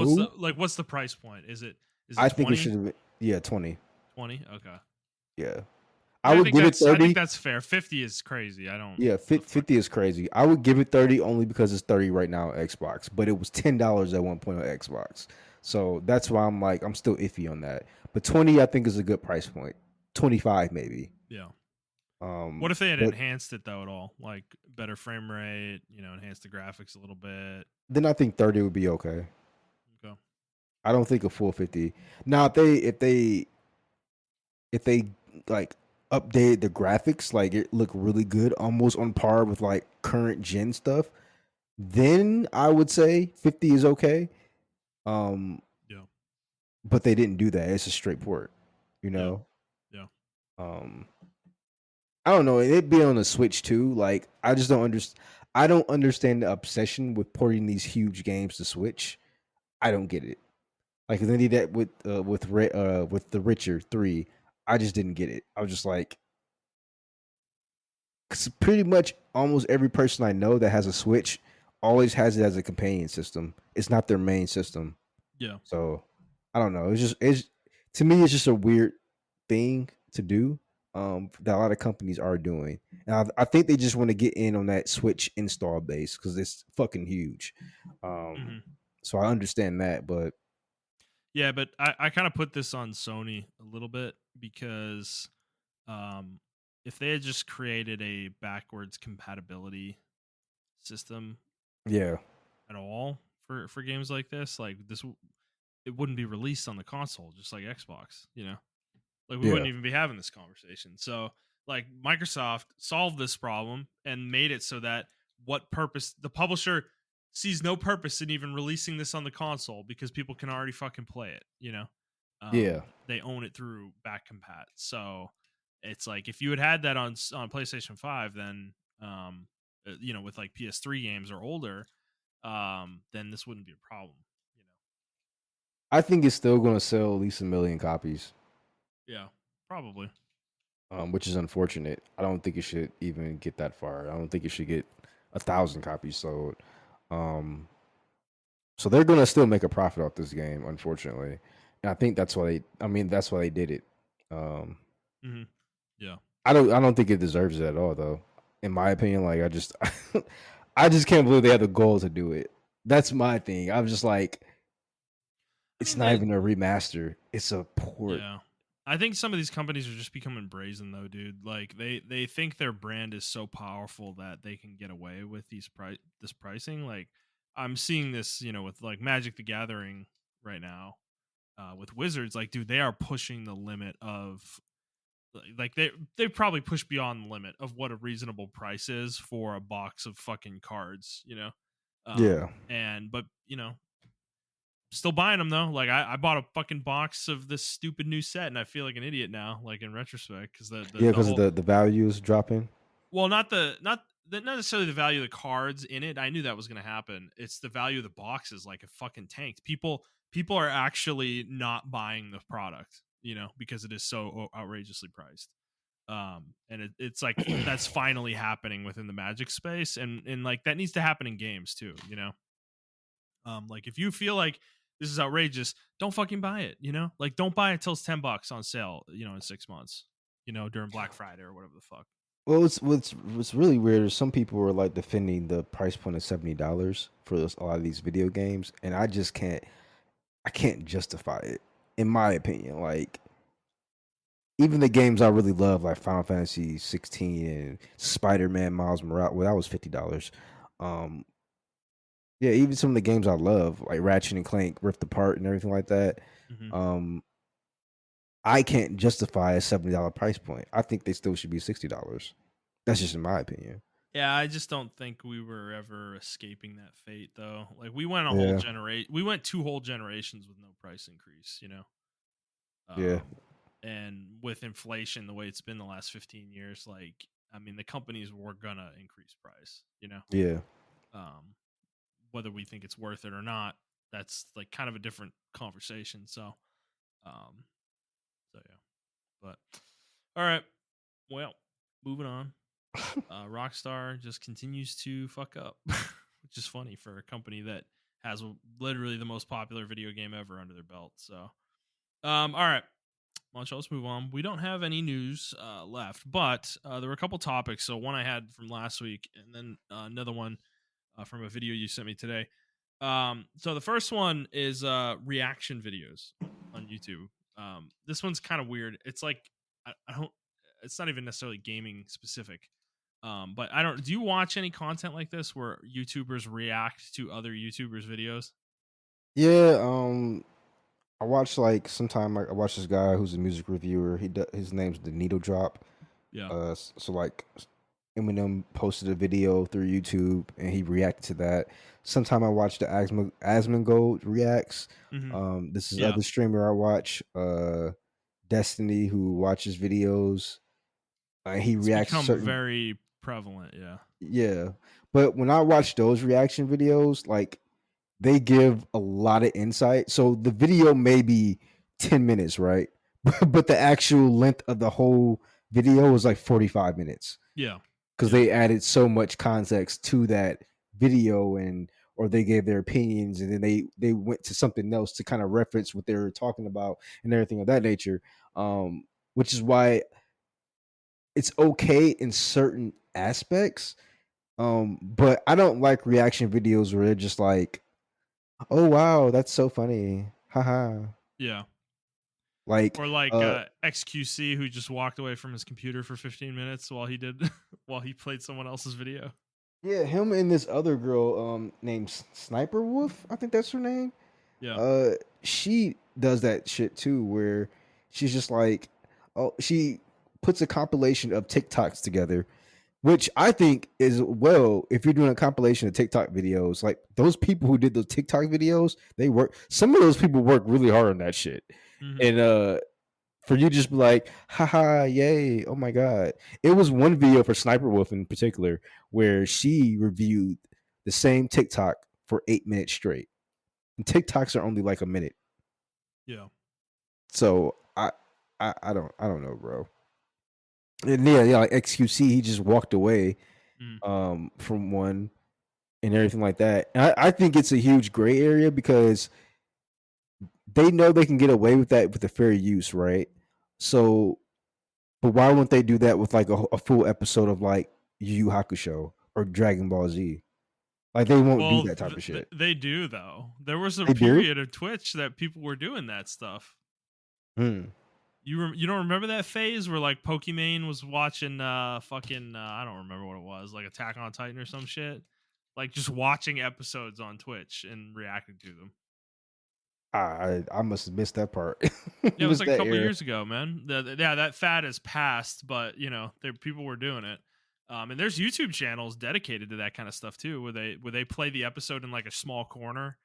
What's the price point? Is it
I think it
20?
should have been, yeah, 20.
20? Okay.
Yeah. I
Yeah,
would give it
I think
30.
that's fair. 50 is crazy. I don't
Yeah,
what the fuck.
50 is crazy. I would give it 30 only because it's 30 right now on Xbox, but it was $10 at one point on Xbox. So that's why I'm still iffy on that. But 20 I think is a good price point. 25 maybe.
Yeah. What if they had
But
enhanced it though at all? Like better frame rate, enhance the graphics a little bit.
then I think 30 would be okay.
Okay.
I don't think a full 50. Now if they like updated the graphics, like it looked really good, almost on par with like current gen stuff, then I would say 50 is okay. Um
Yeah.
but they didn't do that. It's a straight port, you
Yeah.
know.
Yeah.
Um, I don't know. It be on the Switch too. Like I just don't understand. I don't understand the obsession with porting these huge games to Switch. I don't get it. Like they did that with The Witcher 3. I just didn't get it. I was just like, 'cause pretty much almost every person I know that has a Switch always has it as a companion system. It's not their main system.
Yeah.
So I don't know. It's to me it's just a weird thing to do. That a lot of companies are doing, and I think they just want to get in on that Switch install base because it's fucking huge. Um,
Hmm.
so I understand that, but
Yeah, but I kind of put this on Sony a little bit because um if they had just created a backwards compatibility system
yeah,
at all for games like this, like it wouldn't be released on the console just like Xbox. Like we
yeah,
wouldn't even be having this conversation. So like Microsoft solved this problem and made it so that what purpose the publisher sees no purpose in even releasing this on the console because people can already fucking play it.
yeah.
They own it through back compat. So it's like if you had that on PlayStation 5, then with like PS3 games or older, then this wouldn't be a problem.
I think it's still going to sell at least 1 million copies,
Yeah, probably.
which is unfortunate. I don't think it should even get that far. I don't think it should get 1,000 copies sold. Um, So they're gonna still make a profit off this game, unfortunately. And I think that's why that's why they did it. Um,
Hmm. Yeah.
I don't think it deserves it at all, though. In my opinion, like I just can't believe they had the goal to do it. That's my thing. I'm just like,
I
it's
mean,
not even a remaster; it's a port.
yeah. I think some of these companies are just becoming brazen though, dude. Like they think their brand is so powerful that they can get away with this pricing. Like I'm seeing this, with like Magic the Gathering right now, with Wizards. Like, dude, they are pushing the limit of like they probably push beyond the limit of what a reasonable price is for a box of fucking cards.
Yeah,
And but Still buying them though. Like I bought a fucking box of this stupid new set, and I feel like an idiot now. Like in retrospect, because
Yeah,
the
because
whole
the value is dropping.
well, not necessarily the value of the cards in it. I knew that was going to happen. It's the value of the boxes. Like it fucking tanked. People are actually not buying the product, because it is so outrageously priced. And it's like that's finally happening within the Magic space, and like that needs to happen in games too. Like if you feel like this is outrageous, don't fucking buy it. Like don't buy it till it's $10 on sale. In 6 months. During Black Friday or whatever the fuck.
Well, what's really weird is some people were like defending the price point of $70 for a lot of these video games, and I just can't. I can't justify it, in my opinion. Like even the games I really love, like Final Fantasy 16 and Spider Man Miles Morales, well, that was $50. Um, yeah, even some of the games I love, like Ratchet and Clank, Rift Apart, and everything like that.
Hmm.
Um, I can't justify a $70 price point. I think they still should be $60. That's just in my opinion.
Yeah, I just don't think we were ever escaping that fate, though. Like
Yeah,
we went 2 whole generations with no price increase.
yeah,
Um, and with inflation the way it's been the last 15 years, like I mean, the companies were gonna increase price.
yeah.
Um, whether we think it's worth it or not, that's like kind of a different conversation. Um, so yeah, but all right, well, moving on. Rockstar just continues to fuck up, which is funny for a company that has literally the most popular video game ever under their belt. So, all right, Montrell, let's move on. We don't have any news left, but there were a couple topics. So one I had from last week, and then another one from a video you sent me today. So the first one is reaction videos on YouTube. This one's kind of weird. It's like I don't. It's not even necessarily gaming specific. But I don't. Do you watch any content like this where YouTubers react to other YouTubers' videos?
Yeah, I watch like sometime I watch this guy who's a music reviewer. His name's the Needle Drop.
Yeah.
So like Eminem posted a video through YouTube and he reacted to that. Sometime I watch the Asmongold reacts.
Hmm.
This is
Yeah.
other streamer I watch, Destiny, who watches videos. He
It's
reacts to
become
certain,
very prevalent. Yeah.
yeah. But when I watch those reaction videos, like they give a lot of insight. So the video may be 10 minutes, right? But the actual length of the whole video was like 45 minutes
Yeah.
because
Yeah.
they added so much context to that video, and or they gave their opinions, and then they went to something else to kind of reference what they were talking about and everything of that nature. Which is why it's okay in certain aspects. But I don't like reaction videos where they're just like, "Oh wow, that's so funny. Haha."
Yeah.
Like
Or like XQC who just walked away from his computer for 15 minutes while he did while he played someone else's video.
yeah, him and this other girl named Sniper Wolf, I think that's her name.
Yeah.
Uh she does that shit too where she's just like, oh, she puts a compilation of TikToks together, which I think is, well, if you're doing a compilation of TikTok videos, like those people who did those TikTok videos, they work, some of those people work really hard on that shit.
Hmm.
And for you to just be like, haha, yay, oh my god. It was one video for Sniper Wolf in particular where she reviewed the same TikTok for 8 minutes straight. And TikToks are only like a minute.
Yeah.
So I don't know, bro. And yeah, like XQC, he just walked away
Mm.
from one and everything like that. And I think it's a huge gray area because they know they can get away with that with the fair use, right? So, but why wouldn't they do that with like a full episode of like Yu Yu Hakusho or Dragon Ball Z? Like they won't do
Well,
that type of shit.
they do though. There was a
They do.
period of Twitch that people were doing that stuff.
Hmm.
You don't remember that phase where like Pokimane was watching fucking I don't remember what it was, like Attack on Titan or some shit, like just watching episodes on Twitch and reacting to them.
I must have missed that part.
Yeah, it was
Missed
like a
that
couple
era.
years ago, man. Yeah, that fad has passed, but people were doing it. And there's YouTube channels dedicated to that kind of stuff too, where they play the episode in like a small corner,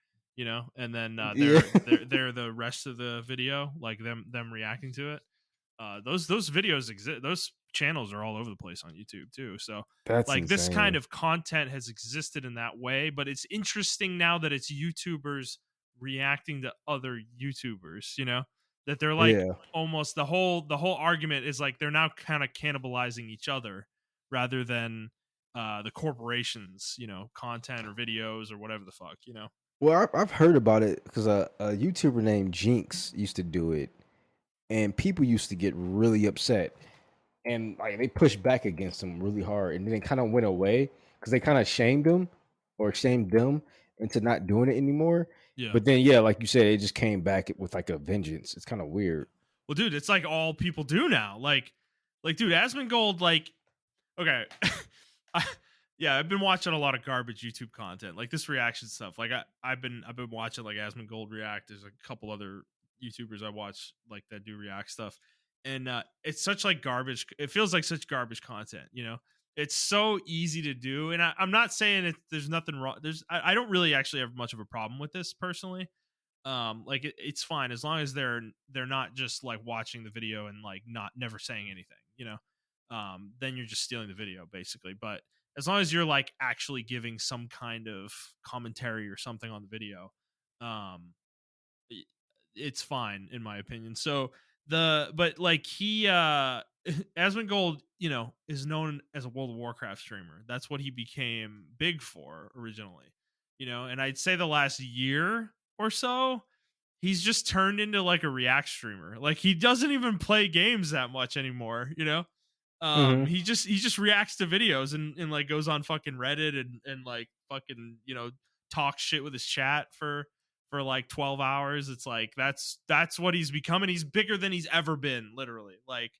and then
Yeah.
they're the rest of the video, like them reacting to it. Those videos exist. Those channels are all over the place on YouTube too. So
That's
like this kind
insane.
of content has existed in that way, but it's interesting now that it's YouTubers reacting to other YouTubers. That they're like
Yeah.
almost the whole argument is like they're now kind of cannibalizing each other rather than the corporations, content or videos or whatever the fuck.
Well, I've heard about it because a YouTuber named Jinx used to do it, and people used to get really upset, and like they pushed back against him really hard, and then it kind of went away because they kind of shamed him or shamed them into not doing it anymore.
Yeah.
But then, yeah, like you said, it just came back with like a vengeance. It's kind of weird.
Well, dude, it's like all people do now. Like, dude, Asmongold, like, okay, I, yeah, I've been watching a lot of garbage YouTube content, like this reaction stuff. Like, I've been watching like Asmongold react. There's a couple other YouTubers I watch like that do react stuff, and it's such like garbage. It feels like such garbage content. It's so easy to do, and I'm not saying there's nothing wrong. I don't really actually have much of a problem with this personally. Like it's fine as long as they're not just like watching the video and like not never saying anything. Then you're just stealing the video basically. But as long as you're like actually giving some kind of commentary or something on the video, um i- it's fine in my opinion. So but like he Asmongold, is known as a World of Warcraft streamer. That's what he became big for originally. And I'd say the last year or so, he's just turned into like a react streamer. Like he doesn't even play games that much anymore.
Hmm.
He just reacts to videos and like goes on fucking Reddit and like fucking, talks shit with his chat for like 12 hours. It's like that's what he's becoming. He's bigger than he's ever been, literally. Like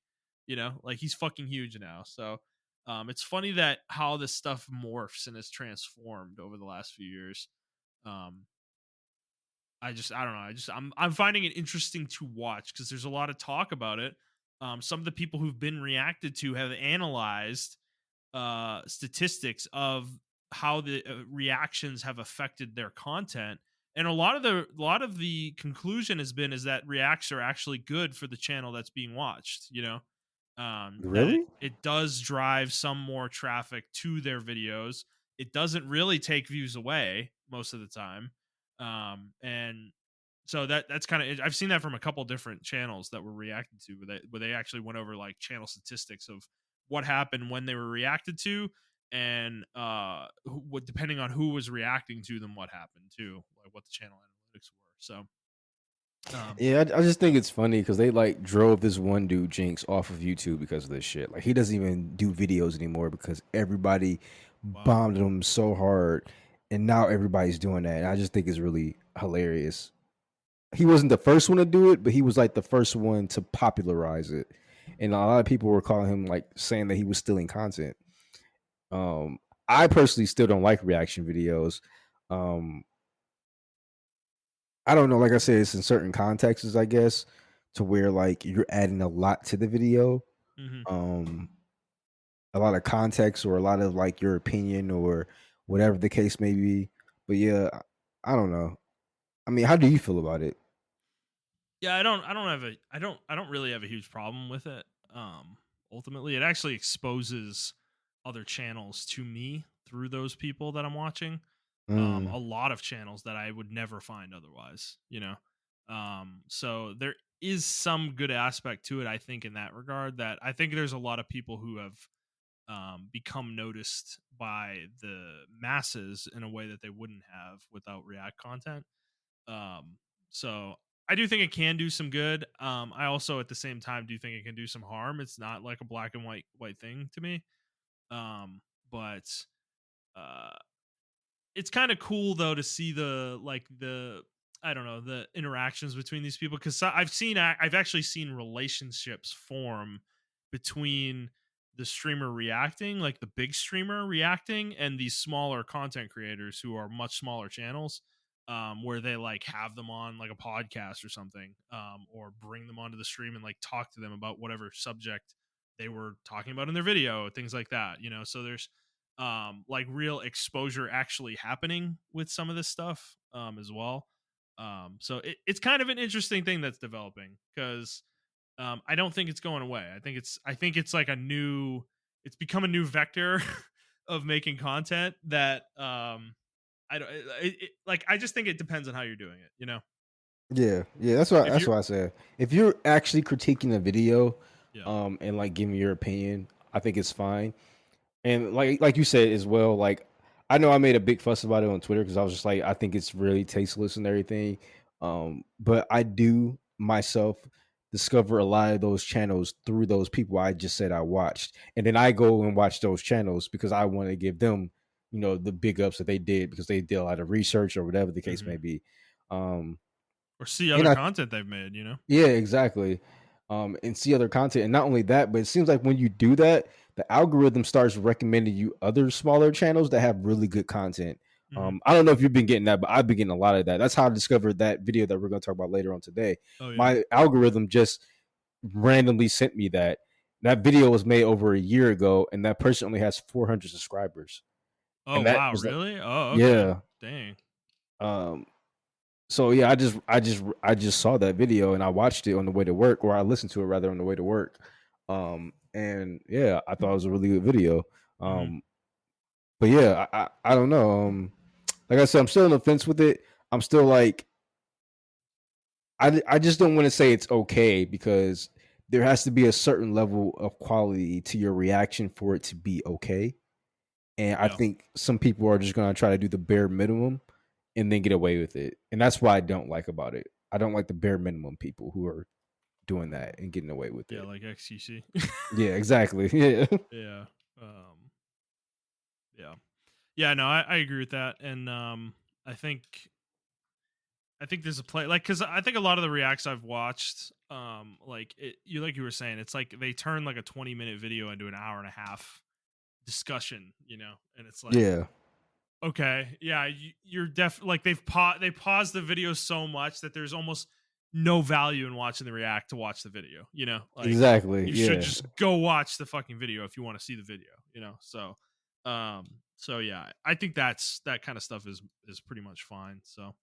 he's fucking huge now. So it's funny that how this stuff morphs and has transformed over the last few years. Um I don't know. I'm finding it interesting to watch because there's a lot of talk about it. Some of the people who've been reacted to have analyzed statistics of how the reactions have affected their content, and a lot of the conclusion has been is that reacts are actually good for the channel that's being watched. That it,
Really?
it does drive some more traffic to their videos. It doesn't really take views away most of the time. And so that's kind of, I've seen that from a couple different channels that were reacted to where they actually went over like channel statistics of what happened when they were reacted to, and what, depending on who was reacting to them, what happened too, like what the channel analytics were. So um
Yeah, I just think it's funny because they like drove this one dude Jinx off of YouTube because of this shit. Like he doesn't even do videos anymore because everybody
wow.
bombed him so hard, and now everybody's doing that. And I just think it's really hilarious. He wasn't the first one to do it, but he was like the first one to popularize it, and a lot of people were calling him like saying that he was stealing content. Um, I personally still don't like reaction videos. Um, I don't know. Like I said, it's in certain contexts, I guess, to where like you're adding a lot to the video,
Hmm.
um, a lot of context or a lot of like your opinion or whatever the case may be. But yeah, I don't know. I mean, how do you feel about it?
Yeah, I don't really have a huge problem with it. Ultimately, it actually exposes other channels to me through those people that I'm watching.
Mm,
A lot of channels that I would never find otherwise. So there is some good aspect to it, I think, in that regard. That I think there's a lot of people who have become noticed by the masses in a way that they wouldn't have without React content. So I do think it can do some good. I also at the same time do think it can do some harm. It's not like a black and white thing to me. But uh it's kind of cool though to see the I don't know, the interactions between these people, because I've actually seen relationships form between the streamer reacting, like the big streamer reacting, and these smaller content creators who are much smaller channels, where they like have them on like a podcast or something, or bring them onto the stream and like talk to them about whatever subject they were talking about in their video, things like that. So like real exposure actually happening with some of this stuff as well. So it's kind of an interesting thing that's developing because I don't think it's going away. I think it's like a new it's become a new vector of making content that I don't like I just think it depends on how you're doing it, you know.
Yeah, yeah,
If
that's
you're
what I said. If you're actually critiquing a video,
yeah.
and like giving your opinion, I think it's fine. And like you said as well, like I know I made a big fuss about it on Twitter because I was just like, I think it's really tasteless and everything. But I do myself discover a lot of those channels through those people I just said I watched. And then I go and watch those channels because I want to give them, the big ups that they did because they did a lot of research or whatever the case may
Mhm.
be. Um
Or see
and
other
I
content they've made, you know.
Yeah, exactly. And see other content. And not only that, but it seems like when you do that, the algorithm starts recommending you other smaller channels that have really good content.
Hmm.
I don't know if you've been getting that, but I've been getting a lot of that. That's how I discovered that video that we're going to talk about later on today.
Oh yeah.
My algorithm just randomly sent me that. That video was made over a year ago, and that person only has 400 subscribers.
Oh
And that
wow,
was like,
really? Oh okay.
yeah.
Dang.
Um, so yeah, I just saw that video and I watched it on the way to work, or I listened to it rather on the way to work. And yeah, I thought it was a really good video.
Hmm.
Um, but yeah, I don't know. Like I said, I'm still on the fence with it. I'm still like, I just don't want to say it's okay because there has to be a certain level of quality to your reaction for it to be okay. And I
Yeah.
think some people are just gonna try to do the bare minimum and then get away with it. And that's what I don't like about it. I don't like the bare minimum people who are doing that and getting away with
Yeah,
it.
like XQC.
Yeah, exactly. Yeah.
Yeah. Yeah. Yeah, no, I agree with that. And I think I think there's a play like because I think a lot of the reacts I've watched, like you were saying, it's like they turn like a 20-minute video into an hour and a half discussion, you know, and it's like,
Yeah.
okay, yeah, you're like they pause the video so much that there's almost no value in watching the react to watch the video, you know, like
Exactly.
you should
Yeah.
just go watch the fucking video if you want to see the video, you know. So yeah, I think that kind of stuff is pretty much fine. So,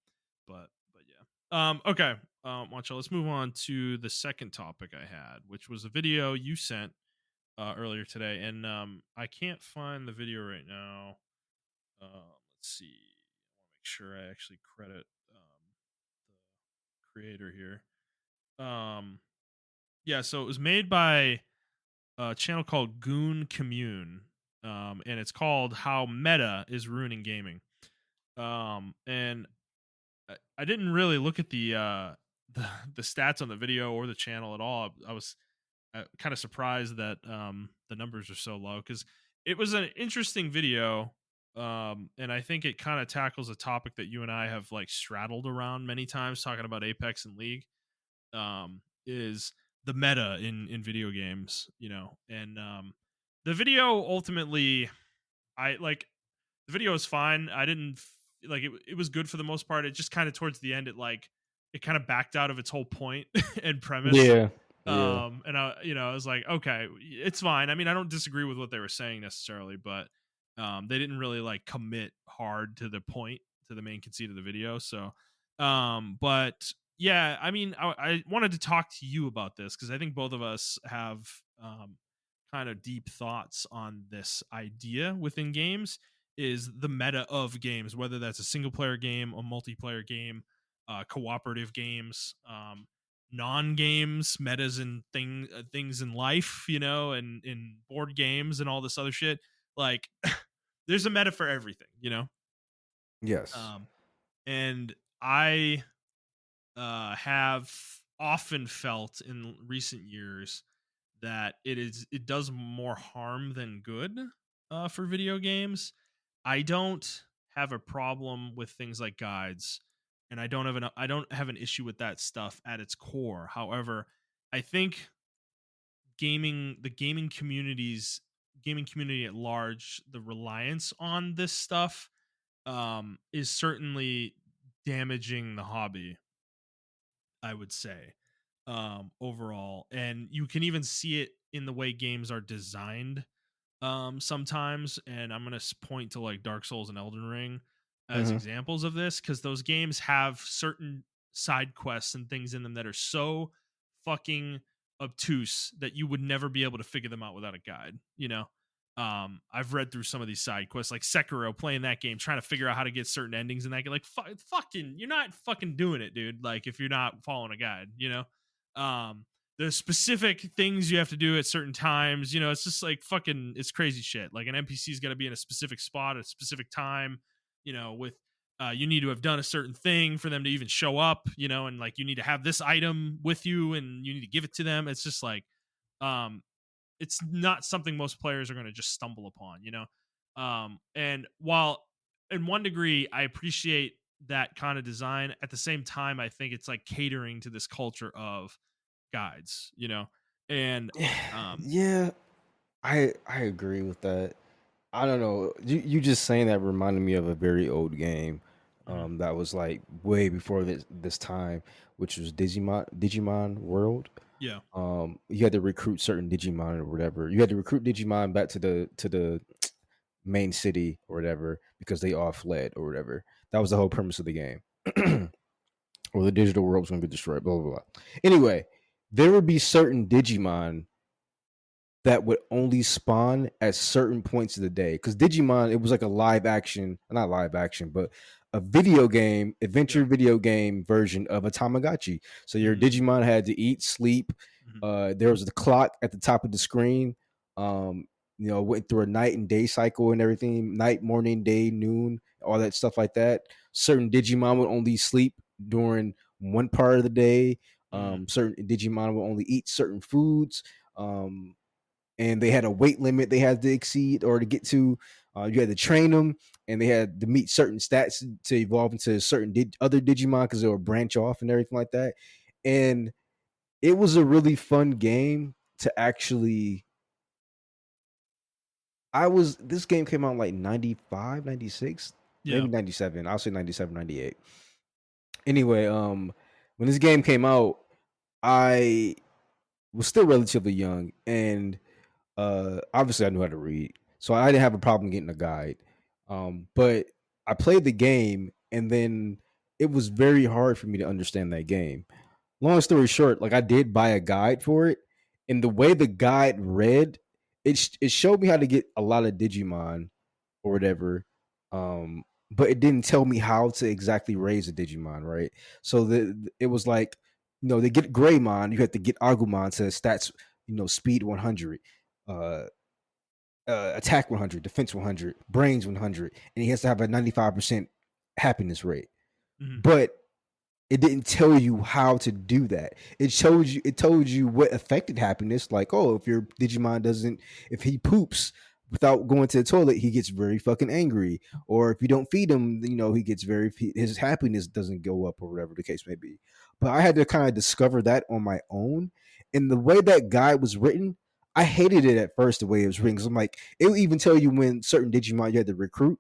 but yeah, okay, Moncho, let's move on to the second topic I had, which was a video you sent earlier today, and I can't find the video right now. Let's see. I want to make sure I actually credit the creator here. Um, yeah, so it was made by a channel called Goon Commune, and it's called "How Meta is Ruining Gaming." And I didn't really look at the stats on the video or the channel at all. I was kind of surprised that the numbers are so low because it was an interesting video, and I think it kind of tackles a topic that you and I have like straddled around many times, talking about Apex and League. Is the meta in video games, you know, and the video ultimately, I like the video is fine. I didn't like it. It was good for the most part. It just kind of towards the end, it kind of backed out of its whole point and premise.
Yeah. Yeah.
And I was like, okay, it's fine. I mean, I don't disagree with what they were saying necessarily, but they didn't really like commit hard to the point, to the main conceit of the video. So, but yeah, I mean, I wanted to talk to you about this because I think both of us have kind of deep thoughts on this idea within games, is the meta of games, whether that's a single player game, a multiplayer game, cooperative games, non games, metas and things in life, you know, and in board games and all this other shit. Like, there's a meta for everything, you know.
Yes.
Um, and I have often felt in recent years that it does more harm than good for video games. I don't have a problem with things like guides, and I don't have an issue with that stuff at its core. However, I think gaming community at large, the reliance on this stuff is certainly damaging the hobby, I would say, overall. And you can even see it in the way games are designed. sometimes, and I'm gonna point to like Dark Souls and Elden Ring as
Hmm.
examples of this because those games have certain side quests and things in them that are so fucking obtuse that you would never be able to figure them out without a guide. I've read through some of these side quests, like Sekiro, playing that game, trying to figure out how to get certain endings in that game. Like, fucking, you're not fucking doing it, dude. Like, if you're not following a guide, um, the specific things you have to do at certain times. It's just like fucking, it's crazy shit. Like an NPC's got to be in a specific spot at a specific time, with you need to have done a certain thing for them to even show up, and like you need to have this item with you and you need to give it to them. It's just like, um, it's not something most players are going to just stumble upon. And while in one degree I appreciate that kind of design, at the same time I think it's like catering to this culture of guides. And um
Yeah, I agree with that. I don't know. You just saying that reminded me of a very old game,
mhm,
that was like way before this time, which was Digimon World.
yeah.
You had to recruit certain Digimon or whatever. You had to recruit Digimon back to the main city or whatever because they all fled or whatever. That was the whole premise of the game. Or the digital world was going to be destroyed. Blah blah blah. Anyway, there would be certain Digimon that would only spawn at certain points of the day. Because Digimon, it was like a live action, not live action, but a video game,
Yeah.
adventure video game version of a Tamagotchi. So your
Mhm,
Digimon had to eat, sleep.
mhm,
There was the clock at the top of the screen. Um, went through a night and day cycle and everything, night, morning, day, noon, all that stuff like that. Certain Digimon would only sleep during one part of the day.
mhm,
Certain Digimon will only eat certain foods. And they had a weight limit they had to exceed or to get to. You had to train them, and they had to meet certain stats to evolve into certain other Digimon because they would branch off and everything like that. And it was a really fun game to actually. This game came out in like 95, 96,
yeah.
maybe 97. I'll say 97, 98. Anyway, when this game came out, I was still relatively young, and obviously I knew how to read, so I didn't have a problem getting a guide. But I played the game, and then it was very hard for me to understand that game. Long story short, like I did buy a guide for it, and the way the guide read, it showed me how to get a lot of Digimon or whatever. Um, but it didn't tell me how to exactly raise a Digimon, right? So it was like, they get Greymon, you have to get Agumon to stats, speed 100, uh, attack 100, defense 100, brains 100, and he has to have a 95% happiness rate.
Mhm,
But it didn't tell you how to do that. It told you what affected happiness. Like, oh, if your Digimon doesn't, if he poops without going to the toilet, he gets very fucking angry. Or if you don't feed him, he gets his happiness doesn't go up or whatever the case may be. But I had to kind of discover that on my own. And the way that guide was written, I hated it at first, the way it was written. Because I'm like, it would even tell you when certain Digimon you had to recruit.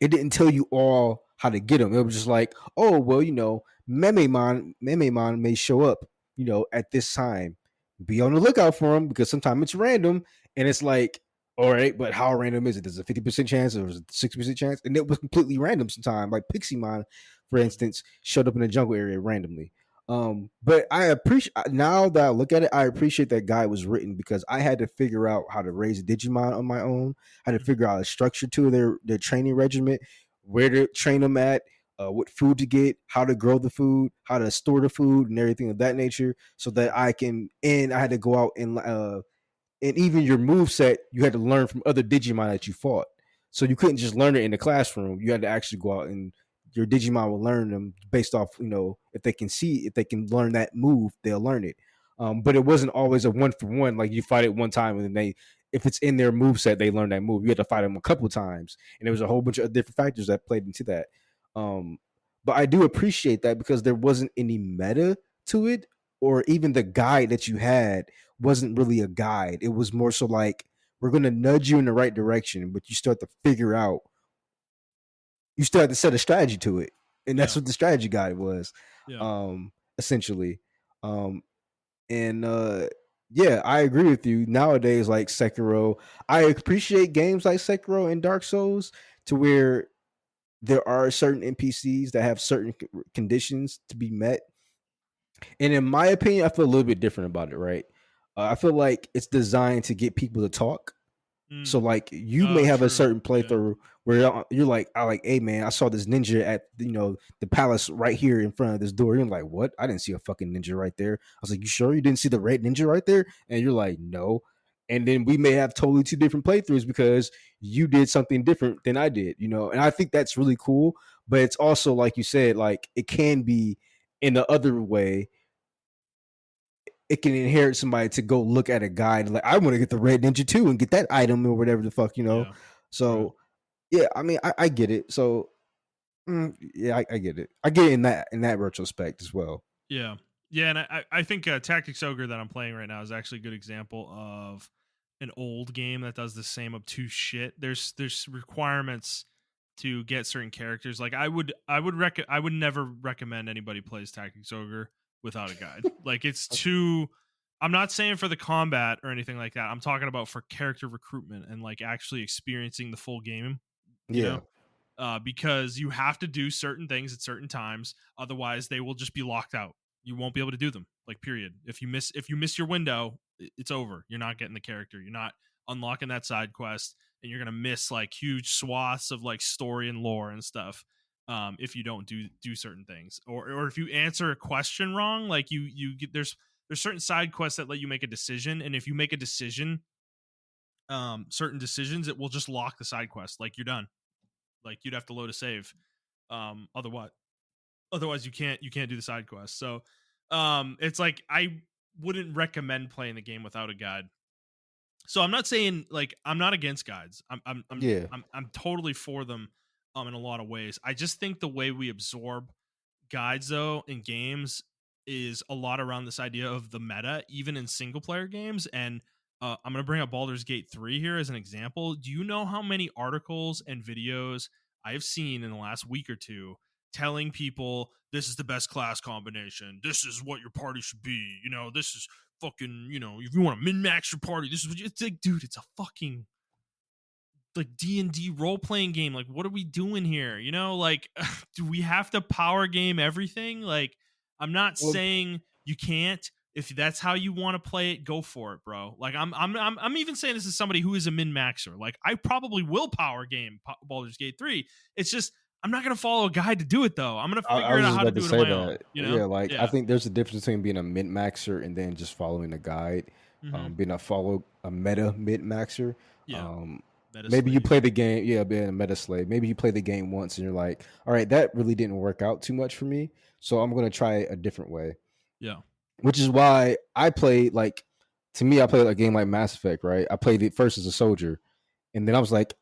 It didn't tell you all how to get them. It was just like, oh well, Mememon may show up, at this time. Be on the lookout for him because sometimes it's random, and it's like, all right, but how random is it? There's a 50% chance or a 60% chance, and it was completely random sometimes. Like Pixie for
yeah.
instance, showed up in the jungle area randomly. But I appreciate, now that I look at it, I appreciate that guy was written because I had to figure out how to raise a Digimon on my own. I had to
Mhm,
figure out a structure to their training regimen, where to train them at, what food to get, how to grow the food, how to store the food, and everything of that nature, so that
mhm,
I can. And I had to go out and even your move set you had to learn from other Digimon that you fought. So you couldn't just learn it in the classroom. You had to actually go out, and your Digimon will learn them based off, if they can see, if they can learn that move, they'll learn it. But it wasn't always a one for one. Like you fight it one time, and then if it's in their move set, they learn that move. You had to fight them a couple times, and there was a whole bunch of different factors that played into that. Um, but I do appreciate that because there wasn't any meta to it, or even the guide that you had wasn't really a guide. It was more so like, we're going to nudge you in the right direction, but you still have to figure out, you still have to set a strategy to it. And that's
yeah.
what the strategy guide was,
Yeah.
essentially. Um, and Yeah, I agree with you. Nowadays, like Sekiro, I appreciate games like Sekiro and Dark Souls to where there are certain NPCs that have certain conditions to be met. And in my opinion, I feel a little bit different about it, right? I feel like it's designed to get people to talk. So
Mm.
like you may
Oh,
have a
true.
certain
Yeah.
playthrough where you're like, I like, hey man, I saw this ninja at the palace right here in front of this door. You're like, what? I didn't see a fucking ninja right there. I was like, you sure you didn't see the red ninja right there? And you're like, no. And then we may have totally two different playthroughs because you did something different than I did, And I think that's really cool. But it's also like you said, like it can be in the other way it can inherit somebody to go look at a guide like I want to get the red ninja too and get that item or whatever the fuck.
Yeah. Right.
So yeah, I mean I get it. So yeah, I get it. I get it in that retrospect as well.
Yeah. Yeah, and I think Tactics Ogre that I'm playing right now is actually a good example of an old game that does the same obtuse shit. There's requirements to get certain characters. Like I would never recommend anybody plays Tactics Ogre without a guide. Like it's too. I'm not saying for the combat or anything like that. I'm talking about for character recruitment and like actually experiencing the full game. You
Yeah.
know, because you have to do certain things at certain times. Otherwise, they will just be locked out. You won't be able to do them. Like period. If you miss your window, it's over. You're not getting the character. You're not unlocking that side quest, and you're gonna miss like huge swaths of like story and lore and stuff. If you don't do certain things, or if you answer a question wrong, like you get there's certain side quests that let you make a decision, and if you make a decision, certain decisions, it will just lock the side quest. Like you're done. Like you'd have to load a save. Otherwise you can't do the side quest. So it's like I wouldn't recommend playing the game without a guide. So I'm not saying like I'm not against guides.
Yeah.
I'm totally for them in a lot of ways. I just think the way we absorb guides though in games is a lot around this idea of the meta, even in single player games. And I'm going to bring up Baldur's Gate 3 here as an example. Do you know how many articles and videos I have seen in the last week or two telling people this is the best class combination? This is what your party should be. This is fucking, if you want to min max your party, this is what it's like, dude, it's a fucking like D&D role playing game. Like what are we doing here? Like do we have to power game everything? Like I'm not
Well,
saying you can't. If that's how you want to play it, go for it, bro. Like I'm even saying this as somebody who is a min maxer. Like I probably will power game Baldur's Gate 3. It's just I'm not going to follow a guide to do it though. I'm going to
I
figure
was
out
just
how to
about to
do it on
say
my own,
that. Yeah, like I
Yeah.
think there's a difference between being a min maxer and then just following a guide.
Mhm.
Being a meta mid maxer.
Yeah.
Um,
Meta
maybe you
slave.
play the game, yeah, being a meta slave. Maybe you play the game once and you're like, all right, that really didn't work out too much for me, so I'm gonna try it a different way.
Yeah.
Which is why I played like, to me, I played a game like Mass Effect, right? I played it first as a soldier, and then I was like,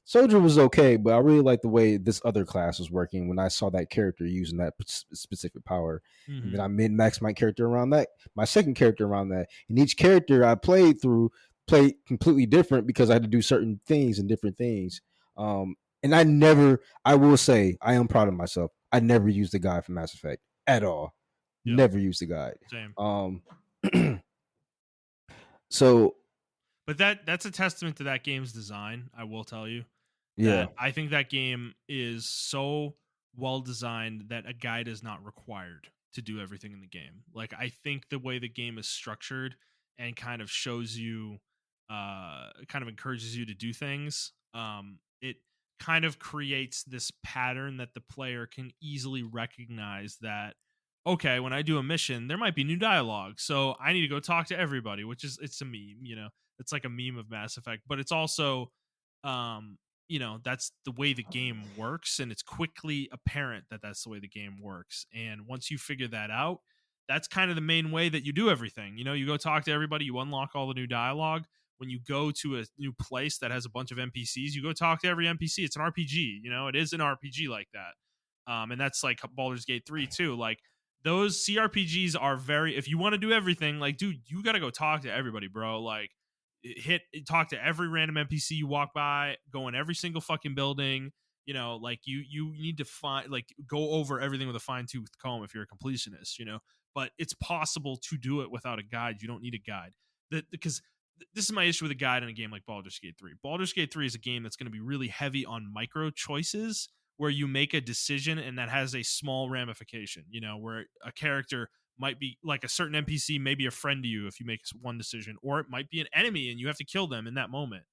Soldier was okay, but I really like the way this other class was working when I saw that character using that specific power. And then
Mhm.
I min maxed my character around that, my second character around that. And each character I played through played completely different because I had to do certain things and different things. And I will say, I am proud of myself. I never used the guide for Mass Effect at all.
Yeah.
Never used the guide.
Same.
Um, so
But that's a testament to that game's design, I will tell you.
yeah,
That I think that game is so well designed that a guide is not required to do everything in the game. Like I think the way the game is structured and kind of shows you kind of encourages you to do things, it kind of creates this pattern that the player can easily recognize that okay, when I do a mission, there might be new dialogue. So I need to go talk to everybody, which is it's a meme. It's like a meme of Mass Effect, but it's also that's the way the game works, and it's quickly apparent that that's the way the game works. And once you figure that out, that's kind of the main way that you do everything. You go talk to everybody, you unlock all the new dialogue. When you go to a new place that has a bunch of NPCs, you go talk to every NPC. It's an RPG. It is an RPG like that. And that's like Baldur's Gate 3 too. Like those CRPGs are very, if you want to do everything, like dude, you got to go talk to everybody, bro. Like talk to every random NPC you walk by, go in every single fucking building. Like you need to find, like, go over everything with a fine tooth comb if you're a completionist. but it's possible to do it without a guide. You don't need a guide. Because this is my issue with a guide in a game like Baldur's Gate 3. Baldur's Gate 3 is a game that's going to be really heavy on micro choices where you make a decision and that has a small ramification, where a character might be like a certain NPC, maybe a friend to you if you make one decision, or it might be an enemy and you have to kill them in that moment.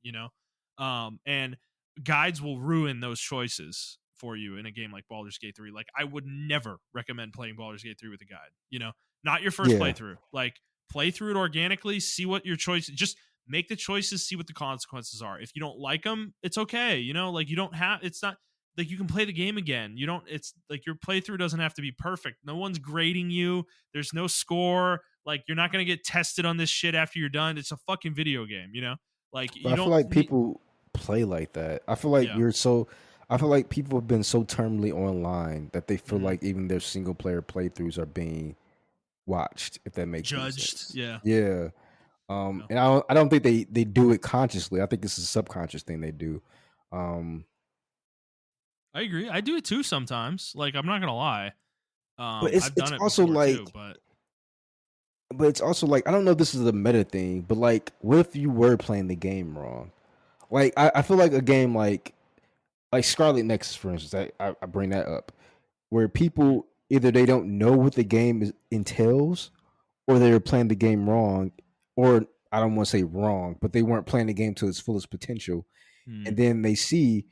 And guides will ruin those choices for you in a game like Baldur's Gate 3. Like, I would never recommend playing Baldur's Gate 3 with a guide, not your first
Yeah.
playthrough. Like, play through it organically, see what your choice, just make the choices, see what the consequences are. If you don't like them, it's okay. Like, you don't have, it's not like you can play the game again. It's like your playthrough doesn't have to be perfect. No one's grading you. There's no score. Like, you're not going to get tested on this shit after you're done. It's a fucking video game. Like,
But
you
I feel
don't
like
need,
people play like that. I feel like
yeah.
I feel like people have been so terminally online that they feel
Mhm.
like even their single player playthroughs are being watched, if that makes any
Judged.
sense.
Yeah.
Yeah.
Yeah.
And I don't think they do it consciously. I think it's a subconscious thing they do. Um,
I agree. I do it too sometimes. Like, I'm not going to lie.
but it's
I've
it's
done it
also
before
like
too, but
I don't know if this is a meta thing, but like what if you were playing the game wrong? Like I feel like a game like Scarlet Nexus, for instance, I bring that up, where
Mhm.
people either they don't know what the game entails, or they're playing the game wrong, or I don't want to say wrong, but they weren't playing the game to its fullest potential,
Mhm.
and then they see,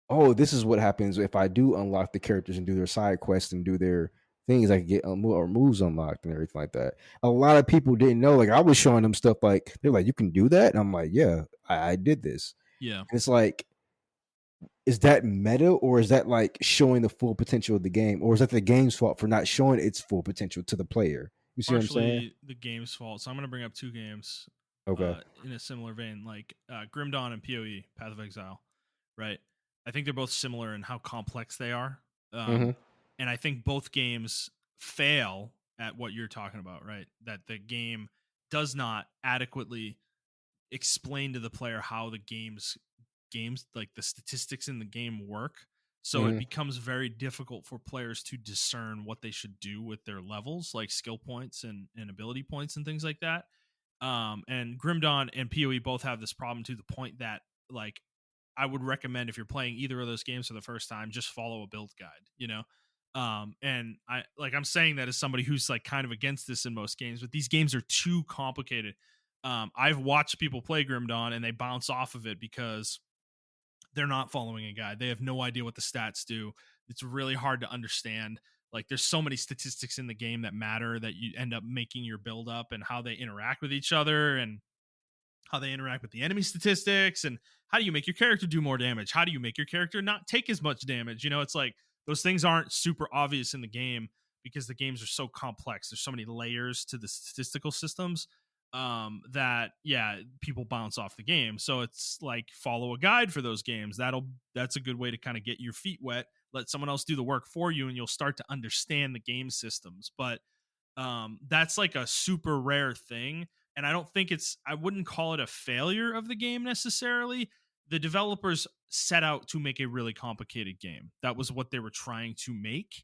oh, this is what happens if I do unlock the characters and do their side quests and do their things. I can get or moves unlocked and everything like that. A lot of people didn't know. Like, I was showing them stuff like they're like, you can do that, and I'm like, yeah, I did this.
Yeah.
And it's like, is that meta, or is that like showing the full potential of the game, or is that the game's fault for not showing its full potential to the player? You see what I'm saying?
Partially the game's fault. So I'm going to bring up two games
Okay.
in a similar vein, like Grim Dawn and PoE, Path of Exile, right? I think they're both similar in how complex they are.
Mm-hmm.
And I think both games fail at what you're talking about, right? That the game does not adequately explain to the player how the games like the statistics in the game work, so it
Mm-hmm.
becomes very difficult for players to discern what they should do with their levels, like skill points and ability points and things like that. And Grim Dawn and PoE both have this problem to the point that, like, I would recommend, if you're playing either of those games for the first time, just follow a build guide. And I'm saying that as somebody who's like kind of against this in most games, but these games are too complicated. I've watched people play Grim Dawn and they bounce off of it because they're not following a guide. They have no idea what the stats do. It's really hard to understand. Like, there's so many statistics in the game that matter that you end up making your build up, and how they interact with each other, and how they interact with the enemy statistics, and how do you make your character do more damage? How do you make your character not take as much damage? It's like those things aren't super obvious in the game because the games are so complex. There's so many layers to the statistical systems, that, yeah, people bounce off the game. So it's like, follow a guide for those games. That's a good way to kind of get your feet wet. Let someone else do the work for you, and you'll start to understand the game systems. But that's like a super rare thing, and I wouldn't call it a failure of the game necessarily. The developers set out to make a really complicated game. That was what they were trying to make.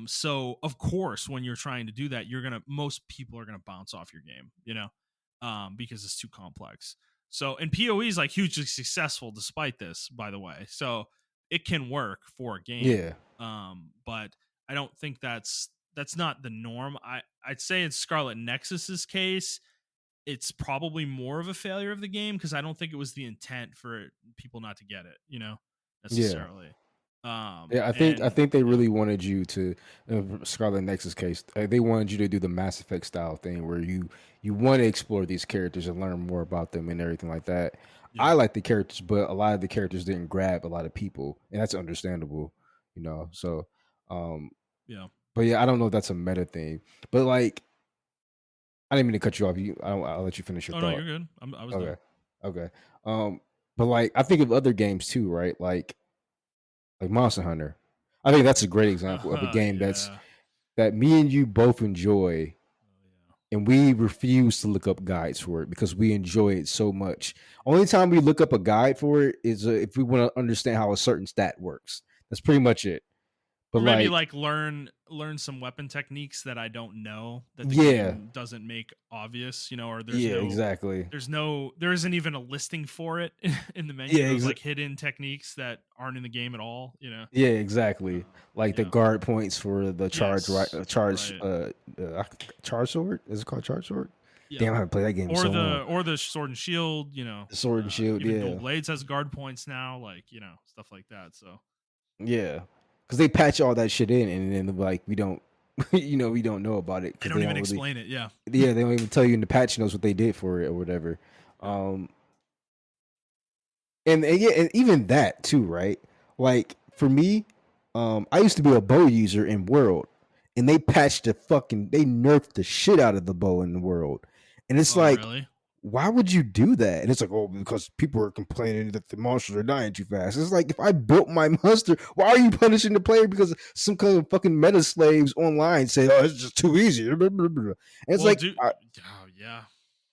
So of course, when you're trying to do that, most people are gonna bounce off your game, because it's too complex. So, and PoE is like hugely successful despite this, by the way. So it can work for a game.
Yeah.
But I don't think that's not the norm. I'd say in Scarlet Nexus's case, it's probably more of a failure of the game, because I don't think it was the intent for people not to get it,
Yeah.
necessarily.
Yeah, I
And
think they
yeah,
really wanted you to, Scarlet Nexus case. They wanted you to do the Mass Effect style thing where you want to explore these characters and learn more about them and everything like that.
yeah,
I like the characters, but a lot of the characters didn't grab a lot of people, and that's understandable, So, um,
yeah.
but yeah, I don't know if that's a meta thing, but like, I didn't mean to cut you off. I'll let you finish your
Oh no,
thought.
you're good. I was done.
Okay, okay. Um, but like, I think of other games too, right? Like Monster Hunter. I think that's a great example of a game
Yeah.
that me and you both enjoy,
Oh yeah.
and we refuse to look up guides for it because we enjoy it so much. Only time we look up a guide for it is if we want to understand how a certain stat works. That's pretty much it. But
Or maybe
like,
like learn some weapon techniques that I don't know that the
yeah,
game doesn't make obvious, or
yeah, exactly.
there isn't even a listing for it in the menu.
Yeah,
Those like hidden techniques that aren't in the game at all.
yeah, exactly. Like the
Yeah.
guard points for the charge, right?
Yes.
Charge,
Right.
charge sword. Is it called charge sword?
Yeah.
Damn, I haven't played that game in so long.
Or the sword and shield,
The sword and shield,
even dual
yeah,
blades has guard points now, like, stuff like that. So
yeah. Because they patch all that shit in, and then like we don't, we don't know about it
they
because
don't
they
even
don't really,
explain it. Yeah.
yeah, they don't even tell you in the patch notes what they did for it or whatever.
Yeah.
Um, and yeah, and even that too, right? Like for me, I used to be a bow user in World, and they nerfed the shit out of the bow in the World, and it's
Oh,
like,
really?
why would you do that? And it's like, oh, because people are complaining that the monsters are dying too fast. It's like, if I built my monster, why are you punishing the player because some kind of fucking meta slaves online say, oh, it's just too easy? And it's
Well,
like,
do oh, yeah.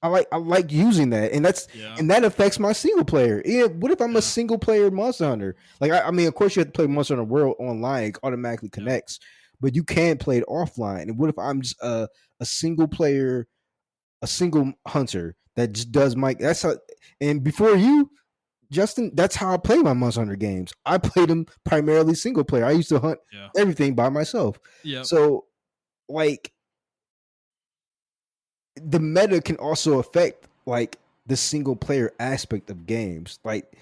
I like using that, and
Yeah.
that affects my single player. Yeah, what if I'm a
Yeah.
single player Monster Hunter? Like, I mean, of course you have to play Monster Hunter World online; it automatically
Yeah.
connects, but you can play it offline. And what if I'm just a single player, a single hunter that just does my that's how. And before you, Justin, that's how I play my Monster Hunter games. I play them primarily single player. I used to hunt
Yeah.
everything by myself.
Yep.
So, like, the meta can also affect like the single player aspect of games. Like,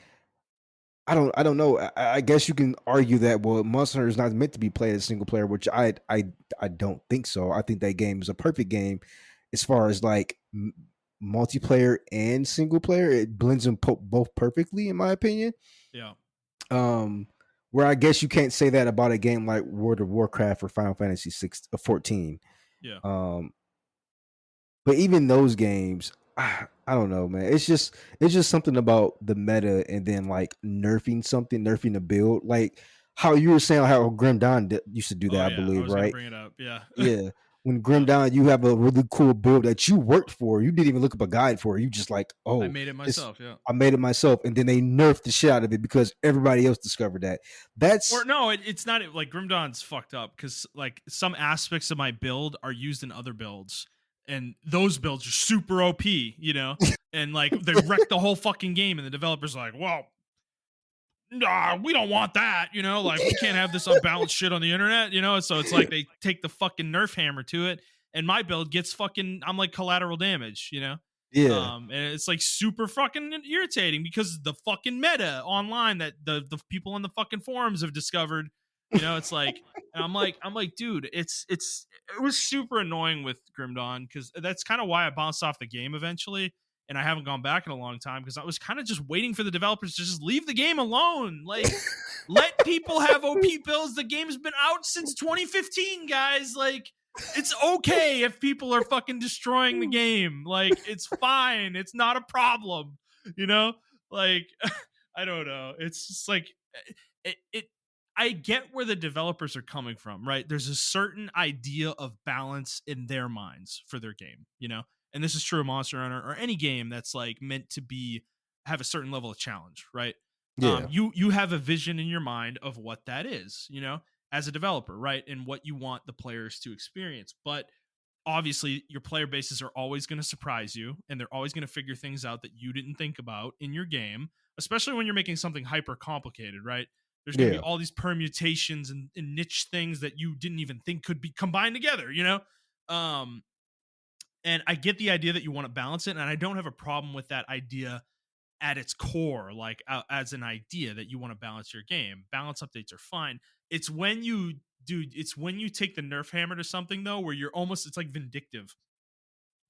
I don't know. I guess you can argue that, well, Monster Hunter is not meant to be played as single player, which I don't think so. I think that game is a perfect game as far as like multiplayer and single player. It blends them both perfectly, in my opinion.
Yeah.
Um, where I guess you can't say that about a game like World of Warcraft or Final Fantasy 14.
Yeah.
Um, but even those games, I don't know, man. It's just something about the meta and then like nerfing a build, like how you were saying how Grim Dawn used to do
Oh,
that, I
yeah. I
believe,
was gonna
right?
bring it up. Yeah.
Yeah. When Grim
Yep.
Dawn, you have a really cool build that you worked for. You didn't even look up a guide for it. You just like,
I
oh,
made it
this
myself. Yeah.
I made it myself, and then they nerfed the shit out of it because everybody else discovered that.
Or
That's
no, it's not like Grim Dawn's fucked up because like some aspects of my build are used in other builds, and those builds are super OP. And like they wreck the whole fucking game, and the developers are like, well, nah, we don't want that. Like we can't have this unbalanced shit on the internet. So it's like they take the fucking nerf hammer to it, and my build gets fucking, I'm like collateral damage.
yeah,
And it's like super fucking irritating because the fucking meta online that the people on the fucking forums have discovered. It's like, and I'm like, dude, it was super annoying with Grim Dawn because that's kind of why I bounced off the game eventually, and I haven't gone back in a long time because I was kind of just waiting for the developers to just leave the game alone. Like, let people have OP builds. The game's been out since 2015, guys. Like, it's okay if people are fucking destroying the game. Like, it's fine. It's not a problem. You know? Like, I don't know. It's just like it I get where the developers are coming from, right? There's a certain idea of balance in their minds for their game. And this is true of Monster Hunter or any game that's like meant to be have a certain level of challenge, right?
yeah,
You have a vision in your mind of what that is, as a developer, right? And what you want the players to experience. But obviously, your player bases are always going to surprise you, and they're always going to figure things out that you didn't think about in your game, especially when you're making something hyper complicated, right? There's going to be
yeah,
all these permutations and niche things that you didn't even think could be combined together. Um, and I get the idea that you want to balance it, and I don't have a problem with that idea at its core, like as an idea that you want to balance your game. Balance updates are fine. It's when you, dude, it's when you take the nerf hammer to something though, where it's like vindictive.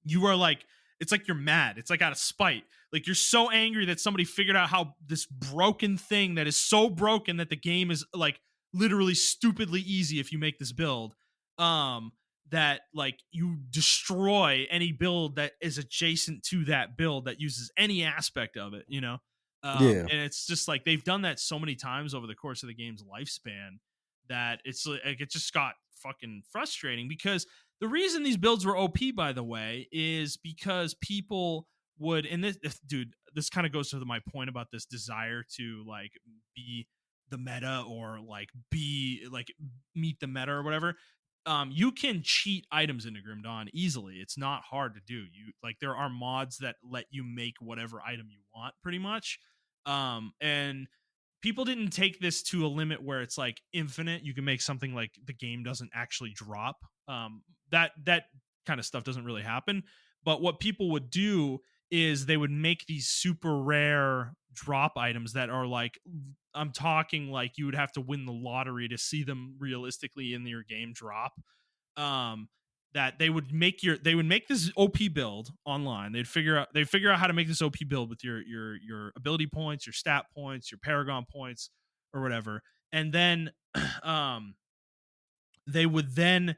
You are like, it's like you're mad. It's like out of spite. Like you're so angry that somebody figured out how this broken thing that is so broken that the game is like literally stupidly easy if you make this build. That like you destroy any build that is adjacent to that build that uses any aspect of it.
yeah,
And it's just like they've done that so many times over the course of the game's lifespan that it's like it just got fucking frustrating because the reason these builds were OP, by the way, is because people would, and this, dude, this kind of goes to my point about this desire to like be the meta or like be like meet the meta or whatever, you can cheat items into Grim Dawn easily. It's not hard to do. You like there are mods that let you make whatever item you want pretty much. And people didn't take this to a limit where it's like infinite. You can make something like the game doesn't actually drop. That kind of stuff doesn't really happen. But what people would do is they would make these super rare drop items that are like, I'm talking like you would have to win the lottery to see them realistically in your game drop. Um, that they would make this OP build online. They'd figure out how to make this OP build with your ability points, your stat points, your paragon points, or whatever. And then um they would then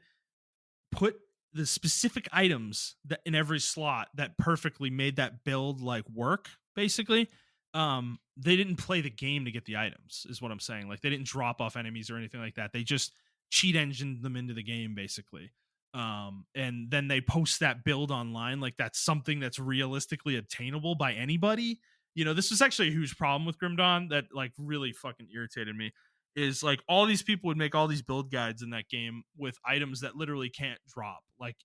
put the specific items that in every slot that perfectly made that build like work basically. They didn't play the game to get the items is what I'm saying. Like they didn't drop off enemies or anything like that. They just cheat engined them into the game basically. And then they post that build online like that's something that's realistically attainable by anybody. This was actually a huge problem with Grim Dawn that like really fucking irritated me, is like all these people would make all these build guides in that game with items that literally can't drop, like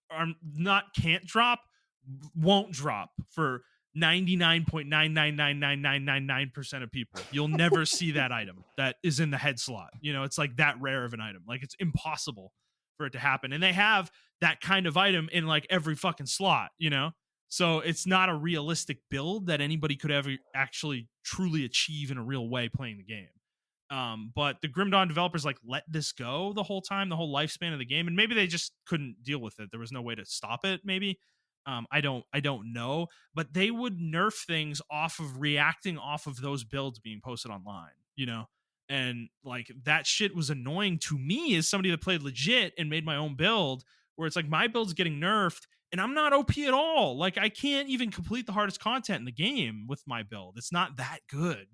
are not can't drop, won't drop for 99.9999999% of people. You'll never see that item that is in the head slot. It's like that rare of an item. Like it's impossible for it to happen. And they have that kind of item in like every fucking slot. So it's not a realistic build that anybody could ever actually truly achieve in a real way playing the game. But the Grim Dawn developers like let this go the whole time, the whole lifespan of the game, and maybe they just couldn't deal with it. There was no way to stop it. Maybe I don't know, but they would nerf things off of reacting off of those builds being posted online. And like that shit was annoying to me as somebody that played legit and made my own build, where it's like my build's getting nerfed and I'm not OP at all. Like I can't even complete the hardest content in the game with my build. It's not that good.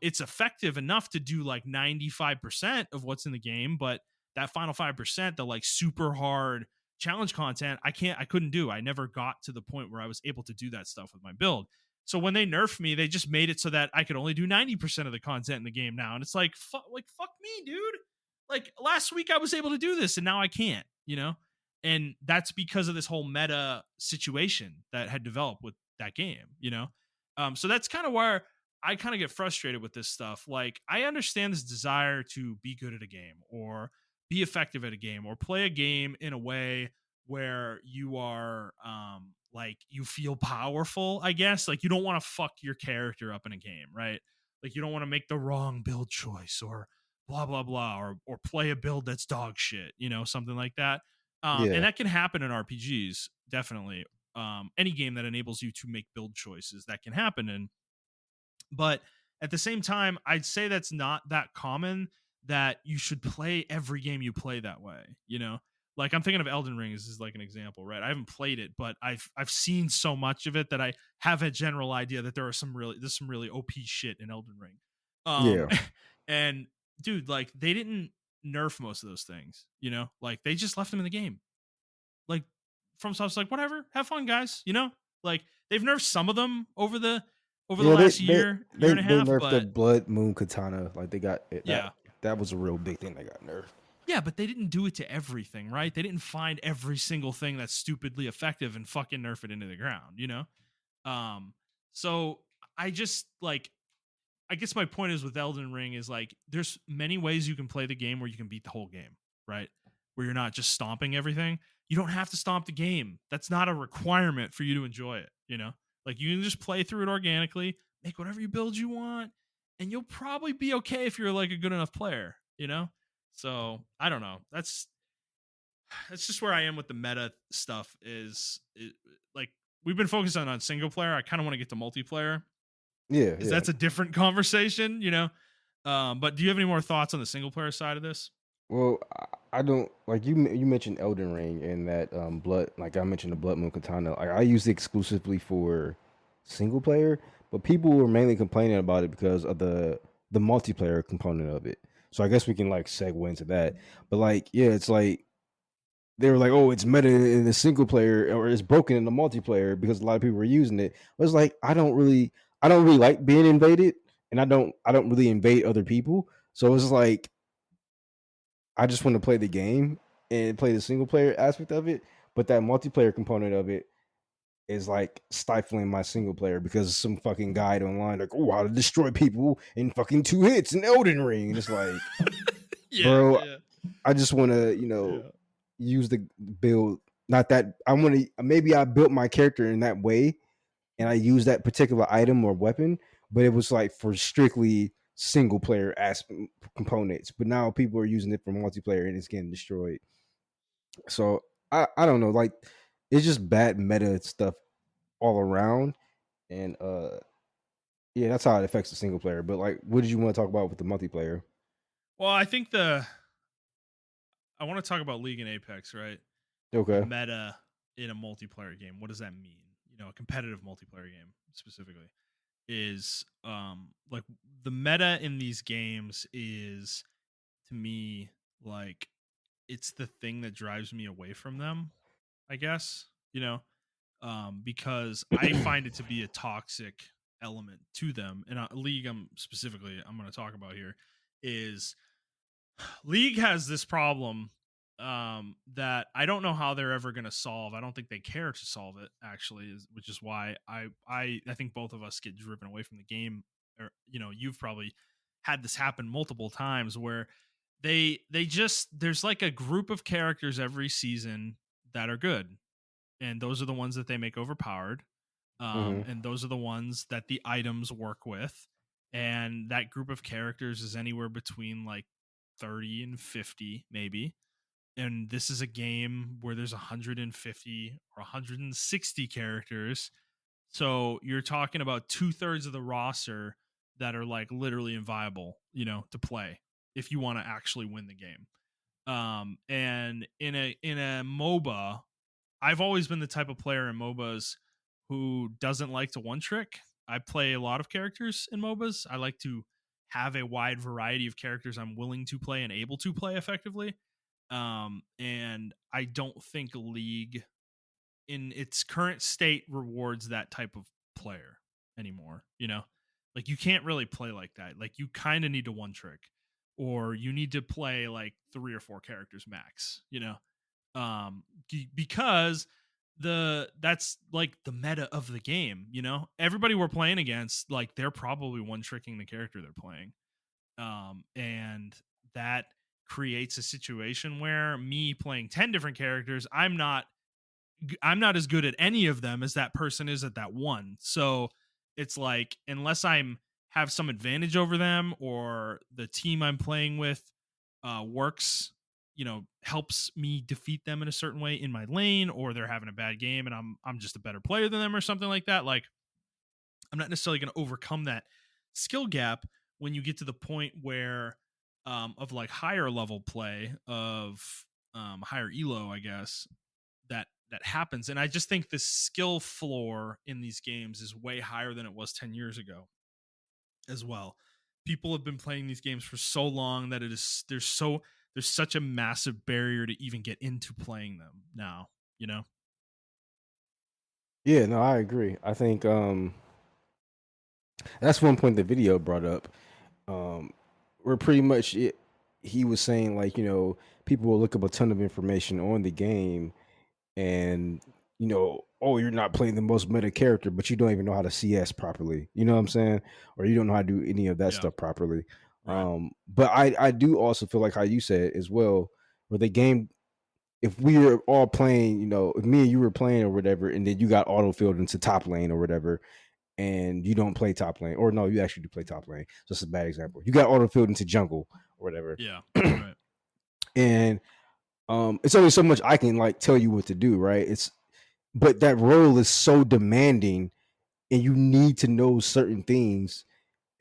It's effective enough to do like 95% of what's in the game, but that final 5%, the like super hard challenge content, I couldn't do. I never got to the point where I was able to do that stuff with my build. So when they nerfed me, they just made it so that I could only do 90% of the content in the game now. And it's like fuck me, dude. Like last week I was able to do this and now I can't. And that's because of this whole meta situation that had developed with that game. So that's kind of where I kind of get frustrated with this stuff. Like, I understand this desire to be good at a game or be effective at a game or play a game in a way where you are like you feel powerful, I guess. Like you don't want to fuck your character up in a game, right? Like you don't want to make the wrong build choice or blah blah blah or play a build that's dog shit, something like that. And
Yeah.
that can happen in RPGs, definitely. Any game that enables you to make build choices, that can happen. But at the same time, I'd say that's not that common that you should play every game you play that way. Like I'm thinking of Elden Ring as like an example, right? I haven't played it, but I've seen so much of it that I have a general idea that there's some really OP shit in Elden Ring. Um
Yeah.
and dude, like they didn't nerf most of those things. Like they just left them in the game. Like FromSoft's like, whatever, have fun, guys. Like they've nerfed some of them over the
Yeah, they
last
they
year
they
and a
they
half,
nerfed the
but
Blood Moon Katana. Like they got it, that
yeah.
that was a real big thing that got nerfed.
Yeah, but they didn't do it to everything, right? They didn't find every single thing that's stupidly effective and fucking nerf it into the ground. Um, so I just like I guess my point is with Elden Ring is like there's many ways you can play the game where you can beat the whole game, right? Where you're not just stomping everything. You don't have to stomp the game. That's not a requirement for you to enjoy it. Like you can just play through it organically, make whatever you build you want, and you'll probably be okay if you're like a good enough player. So I don't know. That's just where I am with the meta stuff. Like we've been focusing on single player. I kind of want to get to multiplayer
Yeah,
because
yeah.
that's a different conversation. But do you have any more thoughts on the single player side of this?
Well, I don't like you mentioned Elden Ring and that blood. Like I mentioned the Blood Moon Katana. Like I use it exclusively for single player, but people were mainly complaining about it because of the multiplayer component of it. So I guess we can like segue into that. But like, yeah, it's like they were like, "Oh, it's meta in the single player, or it's broken in the multiplayer because a lot of people were using it." I was like, I don't really like being invaded, and I don't really invade other people. So it's like I just want to play the game and play the single player aspect of it, but that multiplayer component of it is like stifling my single player because some fucking guide online like, oh, how to destroy people in fucking 2 hits in Elden Ring, and it's like,
Yeah,
bro,
yeah,
I just want to
yeah.
use the build. Not that I want to. Maybe I built my character in that way, and I use that particular item or weapon, but it was like for strictly single player as components. But now people are using it for multiplayer, and it's getting destroyed. So I don't know. Like it's just bad meta stuff all around, and yeah, that's how it affects the single player. But like, what did you want to talk about with the multiplayer?
Well, I think I want to talk about League and Apex, right? The
Okay.
meta in a multiplayer game. What does that mean? You know, a competitive multiplayer game specifically is like the meta in these games is to me like it's the thing that drives me away from them, I guess. You know, because I find it to be a toxic element to them. And League, I'm going to talk about here is League has this problem that I don't know how they're ever going to solve. I don't think they care to solve it actually, which is why I think both of us get driven away from the game. Or you know, you've probably had this happen multiple times where they just there's like a group of characters every season that are good, and those are the ones that they make overpowered,
Hmm.
and those are the ones that the items work with, and that group of characters is anywhere between like 30 and 50 maybe, and this is a game where there's 150 or 160 characters, so you're talking about two-thirds of the roster that are like literally inviable, you know, to play if you want to actually win the game. And in a MOBA, I've always been the type of player in MOBAs who doesn't like to one trick. I play a lot of characters in MOBAs. I like to have a wide variety of characters I'm willing to play and able to play effectively. And I don't think League in its current state rewards that type of player anymore. You know, like you can't really play like that. Like you kind of need to one trick, or you need to play like three or four characters max. You know, because that's like the meta of the game. You know, everybody we're playing against, like they're probably one tricking the character they're playing, and that creates a situation where me playing 10 different characters, I'm not as good at any of them as that person is at that one. So it's like unless I'm have some advantage over them, or the team I'm playing with works, you know, helps me defeat them in a certain way in my lane, or they're having a bad game and I'm just a better player than them or something like that. Like I'm not necessarily going to overcome that skill gap when you get to the point where of like higher level play of higher elo, I guess, that happens. And I just think the skill floor in these games is way higher than it was 10 years ago as well. People have been playing these games for so long that there's such a massive barrier to even get into playing them now, you know?
Yeah, no, I agree. I think that's one point the video brought up. Um, where pretty much he was saying like, people will look up a ton of information on the game, and oh, you're not playing the most meta character, but you don't even know how to CS properly. You know what I'm saying? Or you don't know how to do any of that
Yeah.
stuff properly.
Right.
But I do also feel like how you said as well, where the game, if we were all playing, if me and you were playing or whatever, and then you got auto filled into top lane or whatever, and you don't play top lane, or no, you actually do play top lane. So that's a bad example. You got auto filled into jungle or whatever,
Yeah. Right.
and it's only so much I can like tell you what to do, right? But that role is so demanding, and you need to know certain things.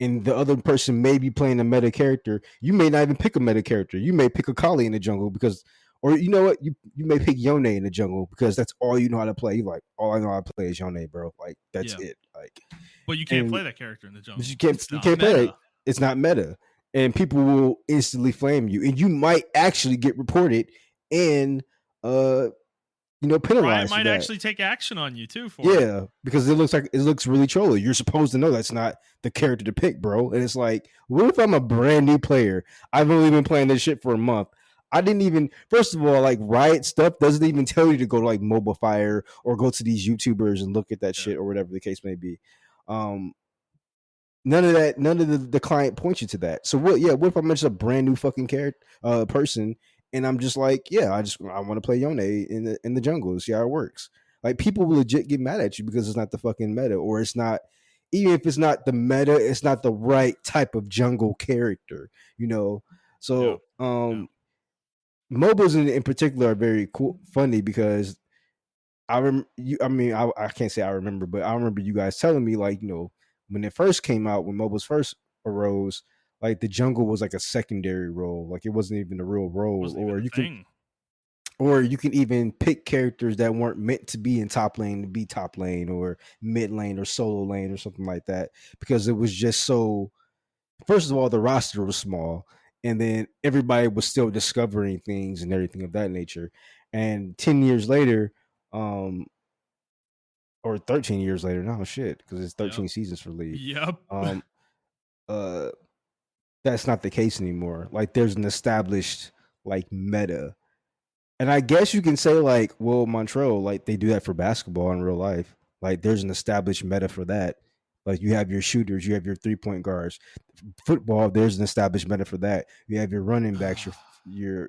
And the other person may be playing a meta character. You may not even pick a meta character. You may pick a Kali in the jungle because, or you know what, you may pick Yone in the jungle because that's all you know how to play. You're like, all I know how to play is Yone, bro. Like that's
Yeah.
it. Like,
But you can't
and
play that character in the
but you
jungle.
can't
It's
you
not
can't play it.
meta.
It's not meta, and people will instantly flame you, and you might actually get reported and
Riot
penalized for
might
that.
actually take action on you too for it.
Yeah, because it looks really trolly. You're supposed to know that's not the character to pick, bro. And it's like, what if I'm a brand new player? I've only been playing this shit for a month. I didn't even first of all, like Riot stuff doesn't even tell you to go to like Mobile Fire or go to these YouTubers and look at that
Yeah.
shit or whatever the case may be. Um, none of that, none of the client points you to that. So what? Yeah, what if I'm just a brand new fucking character person, and I'm just like, yeah, I want to play Yone in the jungle, see how it works. Like people will legit get mad at you because it's not the fucking meta, or it's not. Even if it's not the meta, it's not the right type of jungle character, you know.
Yeah.
So
Yeah.
MOBAs in particular are very cool, funny because I mean, I can't say I remember, but I remember you guys telling me like, when it first came out, when mobiles first arose, like the jungle was like a secondary role, like it wasn't even a real role,
Wasn't even a thing.
or you can even pick characters that weren't meant to be in top lane to be top lane or mid lane or solo lane or something like that because it was just so. First of all, the roster was small, and then everybody was still discovering things and everything of that nature. And 10 years later, um, or 13 years later. No shit, because it's
Yep.
13 seasons for League.
Yep.
Um, uh, that's not the case anymore. Like, there's an established like meta, and I guess you can say like, well, Montrell, like they do that for basketball in real life. Like, there's an established meta for that. Like, you have your shooters, you have your 3-point guards. Football, there's an established meta for that. You have your running backs, your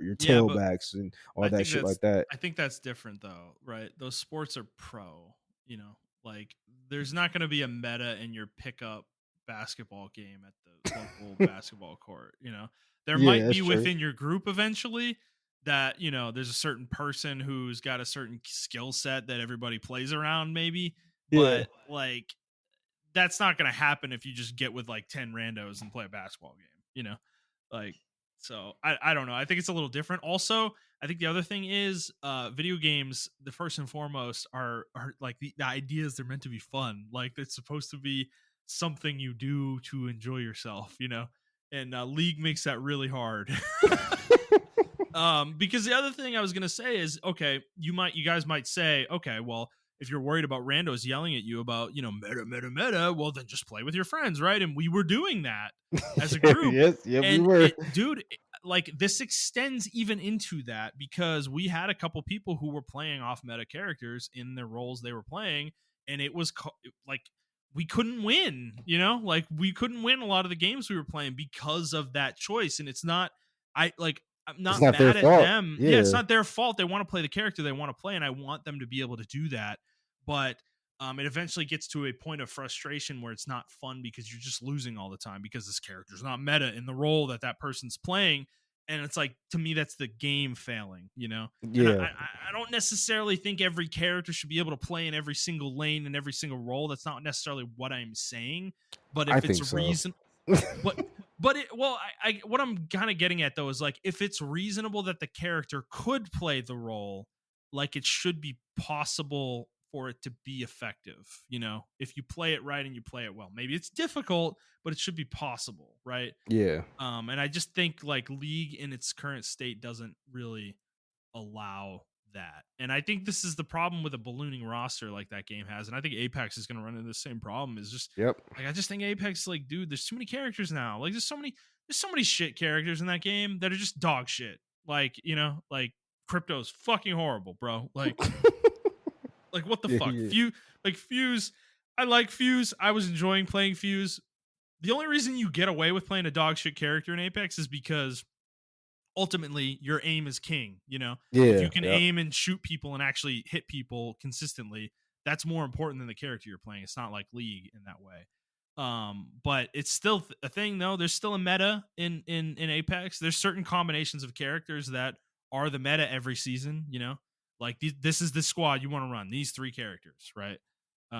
Yeah, but
tailbacks, and all
I
that
think
shit
that's
like that.
I think that's different though, right? Those sports are pro, you know. Like there's not going to be a meta in your pickup basketball game at the local basketball court, you know. There
Yeah,
might
that's
be
true.
within your group eventually that, you know, there's a certain person who's got a certain skill set that everybody plays around maybe,
Yeah,
but like that's not going to happen if you just get with like 10 randos and play a basketball game, you know? Like, so I don't know. I think it's a little different. Also, I think the other thing is video games, the first and foremost are like the ideas they're meant to be fun. Like it's supposed to be something you do to enjoy yourself, you know? And League makes that really hard. Because the other thing I was gonna say is, okay, you guys might say, okay, well, if you're worried about randos yelling at you about, you know, meta, well, then just play with your friends, right? And we were doing that as a group,
yes, yeah, we
and
were.
like this extends even into that because we had a couple people who were playing off meta characters in their roles they were playing, and it was like we couldn't win, you know, like we couldn't win a lot of the games we were playing because of that choice, and it's not. I'm
It's
not
not their
mad at
fault.
them. Yeah, it's
Yeah,
not their fault. They want to play the character they want to play, and I want them to be able to do that. But it eventually gets to a point of frustration where it's not fun because you're just losing all the time because this character's not meta in the role that that person's playing. And it's like, to me, that's the game failing, you know? And
yeah,
I don't necessarily think every character should be able to play in every single lane and every single role. That's not necessarily what I'm saying. But
I
if it's
think
a
so.
reason, but I what I'm kind of getting at though is like if it's reasonable that the character could play the role, like it should be possible for it to be effective. You know, if you play it right and you play it well, maybe it's difficult, but it should be possible, right?
Yeah,
And I just think like League in its current state doesn't really allow that. And I think this is the problem with a ballooning roster like that game has. And I think Apex is going to run into the same problem. Is just
yep.
like I just think Apex, like, dude, there's too many characters now. Like there's so many shit characters in that game that are just dog shit. Like, you know, like Crypto's fucking horrible, bro. Like what the
Yeah,
fuck?
yeah,
Fuse. I like Fuse. I was enjoying playing Fuse. The only reason you get away with playing a dog shit character in Apex is because ultimately your aim is king. You know, if
yeah,
you can
yep.
aim and shoot people and actually hit people consistently, that's more important than the character you're playing. It's not like League in that way. But it's still a thing though. There's still a meta in Apex. There's certain combinations of characters that are the meta every season, you know, like this is the squad you want to run, these three characters, right?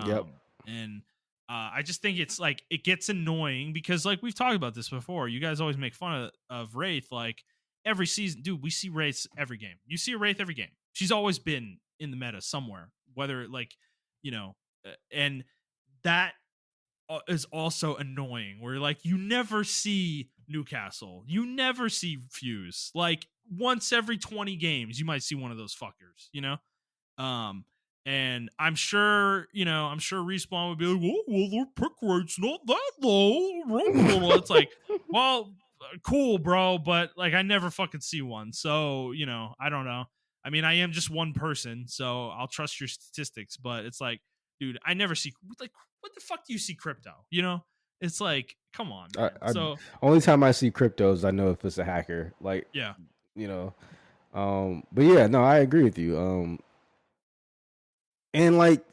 Yep.
And I just think it's like it gets annoying because like we've talked about this before. You guys always make fun of Wraith. Like every season, dude, we see Wraiths every game. You see a Wraith every game. She's always been in the meta somewhere, whether like, you know, and that is also annoying where like you never see Newcastle, you never see Fuse. Like once every 20 games, you might see one of those fuckers, you know? Um, and I'm sure, I'm sure Respawn would be like, well, their pick rate's not that low. It's like, well, cool, bro, but like I never fucking see one. So, I don't know. I mean, I am just one person, so I'll trust your statistics, but it's like, dude, I never see, like, what the fuck do you see crypto? It's like, come on, man.
I
So,
only time I see cryptos, I know if it's a hacker. Like,
yeah.
you know, but yeah, no, I agree with you. And like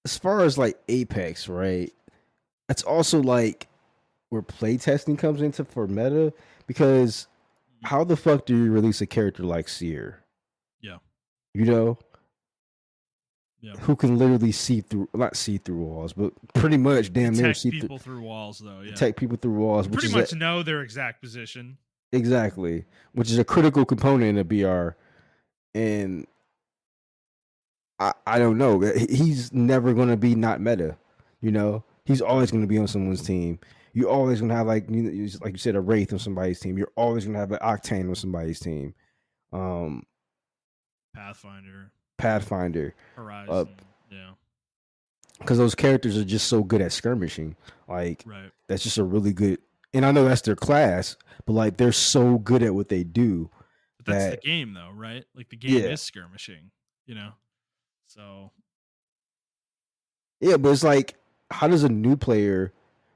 as far as like Apex, right? It's also like where playtesting comes into for meta because
Mhm.
how the fuck do you release a character like Seer?
Yeah.
You know,
Yeah.
who can literally see through, not see through walls, but pretty much damn near
Detect
see through,
people through walls, though. Yeah.
detect people through walls,
You
which
pretty
is a
much know their exact position.
exactly, which is a critical component of BR. And I don't know. He's never going to be not meta. You know, he's
Yeah.
always going to be on someone's team. You're always going to have like you said, a Wraith on somebody's team. You're always going to have an Octane on somebody's team. Um,
Pathfinder,
Pathfinder,
Horizon. Yeah.
because those characters are just so good at skirmishing. Like
Right.
that's just a really good. And I know that's their class, but like they're so good at what they do
But that's the
that
game, though, right? Like the game
yeah,
is skirmishing, you know? So,
yeah. But it's like, how does a new player?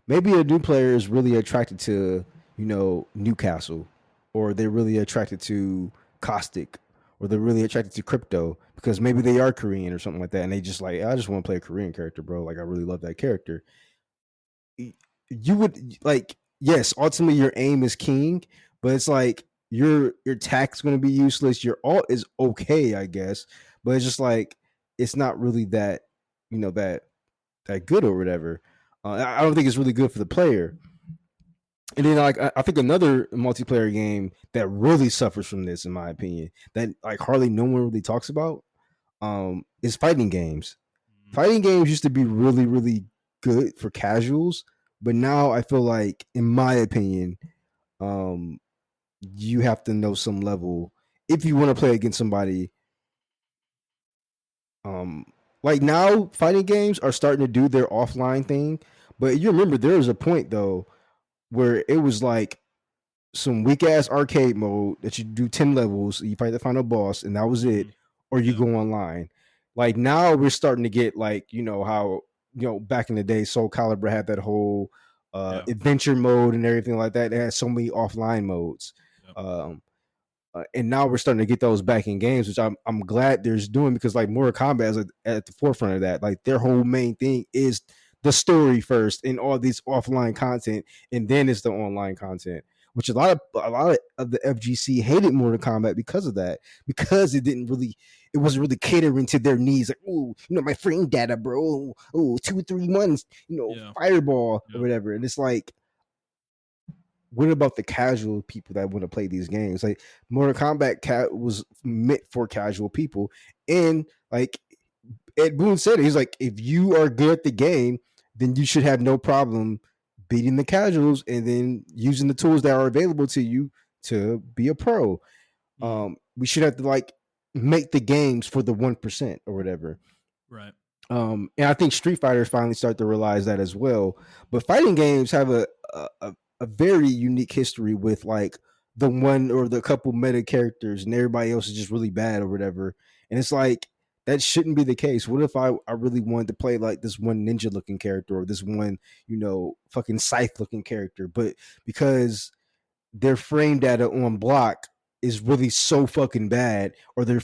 Maybe a new player is really attracted to Newcastle, or they're really attracted to Caustic, or they're really attracted to Crypto because maybe they are Korean or something like that, and they just like I just want to play a Korean character, bro. Like I really love that character. You would like yes, ultimately your aim is king, but it's like your tack's going to be useless. Your alt is okay, I guess, but it's just like it's not really that that good or whatever. I don't think it's really good for the player. And then like I think another multiplayer game that really suffers from this, in my opinion, that like hardly no one really talks about, is fighting games.
mm,
Fighting games used to be really, really good for casuals, but now I feel like, in my opinion, um, you have to know some level if you want to play against somebody. Um, like now, fighting games are starting to do their offline thing, but you remember there was a point though where it was like some weak ass arcade mode that you do 10 levels, you fight the final boss, and that was it,
mm,
or you
yeah.
go online. Like now we're starting to get like, how, back in the day, Soul Calibur had that whole
Yeah.
adventure mode and everything like that. They had so many offline modes.
Yep.
Um, and now we're starting to get those back in games, which I'm glad there's doing because like Mortal Kombat is at the forefront of that. Like their whole main thing is the story first and all these offline content, and then it's the online content. Which a lot of the FGC hated Mortal Kombat because of that, because it wasn't really catering to their needs. Like, oh, my frame data, bro. Oh, 2 3 months,
Yeah.
fireball or
Yep.
whatever. And it's like, what about the casual people that want to play these games? Like Mortal Kombat was meant for casual people, and like Ed Boon said, he's like, if you are good at the game, then you should have no problem beating the casuals and then using the tools that are available to you to be a pro.
Mm,
We should have to like make the games for the 1% or whatever.
right.
And I think Street Fighters finally start to realize that as well. But fighting games have a very unique history with like the one or the couple meta characters, and everybody else is just really bad or whatever. And it's like that shouldn't be the case. What if I really wanted to play like this one ninja looking character or this one, fucking scythe looking character, but because their frame data on block is really so fucking bad, or their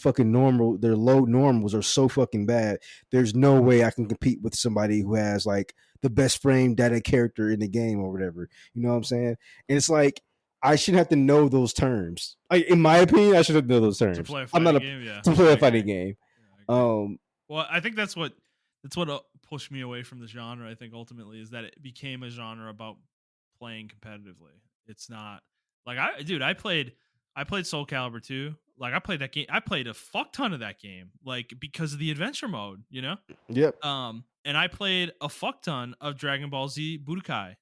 low normals are so fucking bad, there's no way I can compete with somebody who has like the best frame data character in the game or whatever. You know what I'm saying? And it's like I shouldn't have to know those terms. Like in my opinion, I should have to know those
To
terms.
play a
I'm not
fighting
a
game, yeah.
to play
I
a fighting
agree.
game.
Yeah, I agree.
Um,
Well, I think that's what pushed me away from the genre. I think ultimately is that it became a genre about playing competitively. It's not like I played Soul Calibur 2. Like I played that game. I played a fuck ton of that game, like because of the adventure mode,
yep.
And I played a fuck ton of Dragon Ball Z Budokai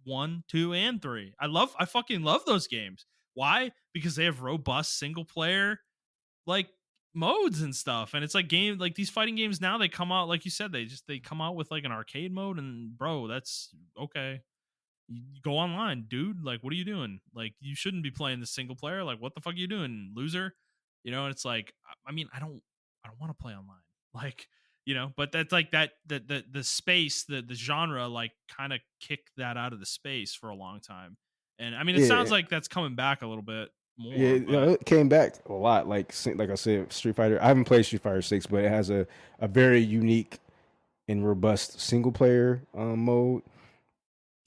1, 2, and 3. I fucking love those games. Why? Because they have robust single player like modes and stuff, and it's like game like these fighting games now, they come out like you said, they come out with like an arcade mode, and bro, that's okay. You go online, dude. Like, what are you doing? Like, you shouldn't be playing the single player. Like, what the fuck are you doing, loser? And it's like, I mean, I don't want to play online. Like, but that's like the space, the genre, like, kind of kicked that out of the space for a long time. And I mean, it sounds
Yeah,
like that's coming back a little bit
yeah,
more, but
it came back a lot. Like I said, Street Fighter. I haven't played Street Fighter 6, but it has a very unique and robust single player mode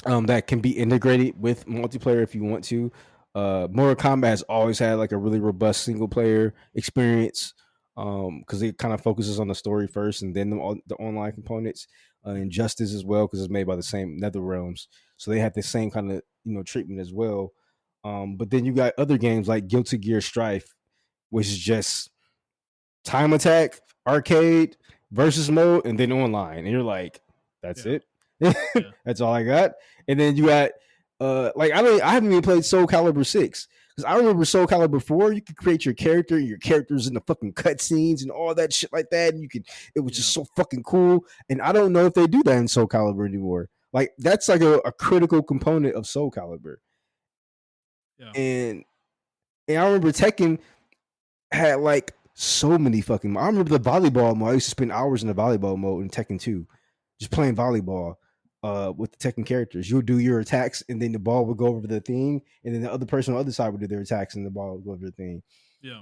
that can be integrated with multiplayer if you want to. Mortal Kombat has always had like a really robust single player experience because it kind of focuses on the story first and then the online components. And Justice as well because it's made by the same Nether Realms, so they have the same kind of treatment as well. But then you got other games like Guilty Gear Strife, which is just time attack, arcade, versus mode, and then online. And you're like, that's
yeah,
it.
yeah,
That's all I got. And then you got like I haven't even played Soul Calibur 6. Because I remember Soul Calibur 4, you could create your character and your characters in the fucking cutscenes and all that shit like that. And it was
yeah,
just so fucking cool. And I don't know if they do that in Soul Calibur anymore. Like that's like a critical component of Soul Calibur.
yeah,
And I remember Tekken had like so many fucking. I remember the volleyball mode. I used to spend hours in the volleyball mode in Tekken 2, just playing volleyball with the Tekken characters. You would do your attacks, and then the ball would go over the thing, and then the other person on the other side would do their attacks, and the ball would go over the thing.
yeah,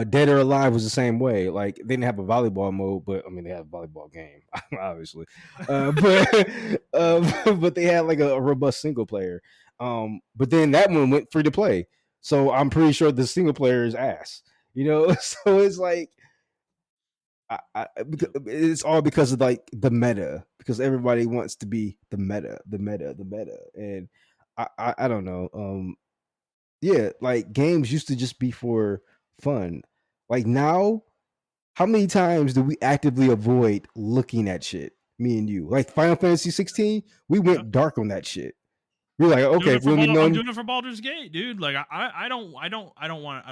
Dead or Alive was the same way. Like they didn't have a volleyball mode, but I mean they had a volleyball game, obviously. But
yeah,
but they had like a robust single player. But then that one went free to play, so I'm pretty sure the single player is ass. So it's like
yeah,
it's all because of like the meta, because everybody wants to be the meta, the meta, and I don't know. Yeah, like games used to just be for fun. Like now, how many times do we actively avoid looking at shit? Me and you, like Final Fantasy 16, we
yeah.
went dark on that shit. We're like,
Doing
okay,
it
if we
for
don't need
I'm
no,
doing it for Baldur's Gate, dude. Like I don't want to know anything. I don't want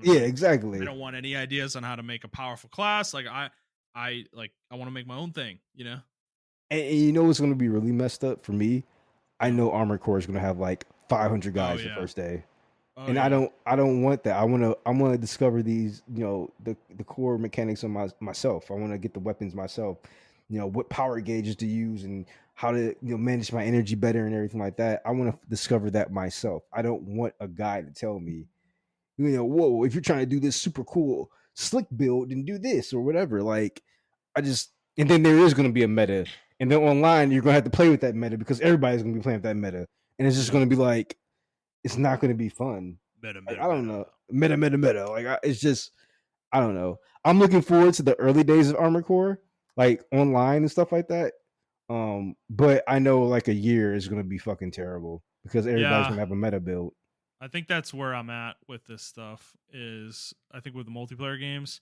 to
yeah,
know anything. I
exactly.
don't want any ideas on how to make a powerful class. Like I want to make my own thing.
And you know what's going to be really messed up for me? I
What?
know Armored Core is going to have like 500
Oh
guys the
yeah.
first day,
Oh
and
yeah.
I don't want that. I want to discover these, the core mechanics of myself. I want to get the weapons myself. What power gauges to use and how to manage my energy better and everything like that. I want to discover that myself. I don't want a guy to tell me, whoa, if you're trying to do this super cool slick build and do this or whatever. Like I just, and then there is going to be a meta, and then online you're going to have to play with that meta because everybody's going to be playing with that meta, and it's just
Yeah.
going to be like it's not going to be fun.
Meta,
Like
meta,
I don't
meta.
know, meta. Like it's just I don't know. I'm looking forward to the early days of Armored Core, like online and stuff like that. But I know like a year is going to be fucking terrible because everybody's
Yeah.
going to have a meta build.
I think that's where I'm at with this stuff. Is I think with the multiplayer games,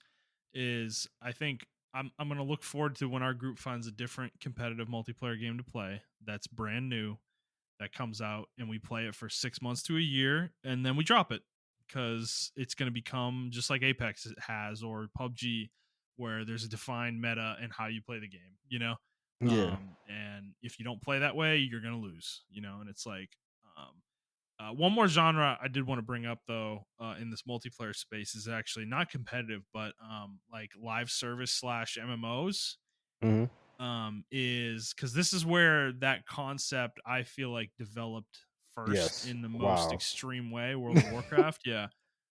is I think I'm gonna look forward to when our group finds a different competitive multiplayer game to play that's brand new, that comes out, and we play it for 6 months to a year, and then we drop it because it's going to become just like Apex has, or PUBG, where there's a defined meta and how you play the game.
Yeah.
And if you don't play that way, you're going to lose. And it's like, one more genre I did want to bring up though, in this multiplayer space, is actually not competitive, but like live service slash MMOs.
Hmm.
Is because this is where that concept, I feel like, developed first
Yes.
in the most
Wow.
extreme way. World of Warcraft. Yeah.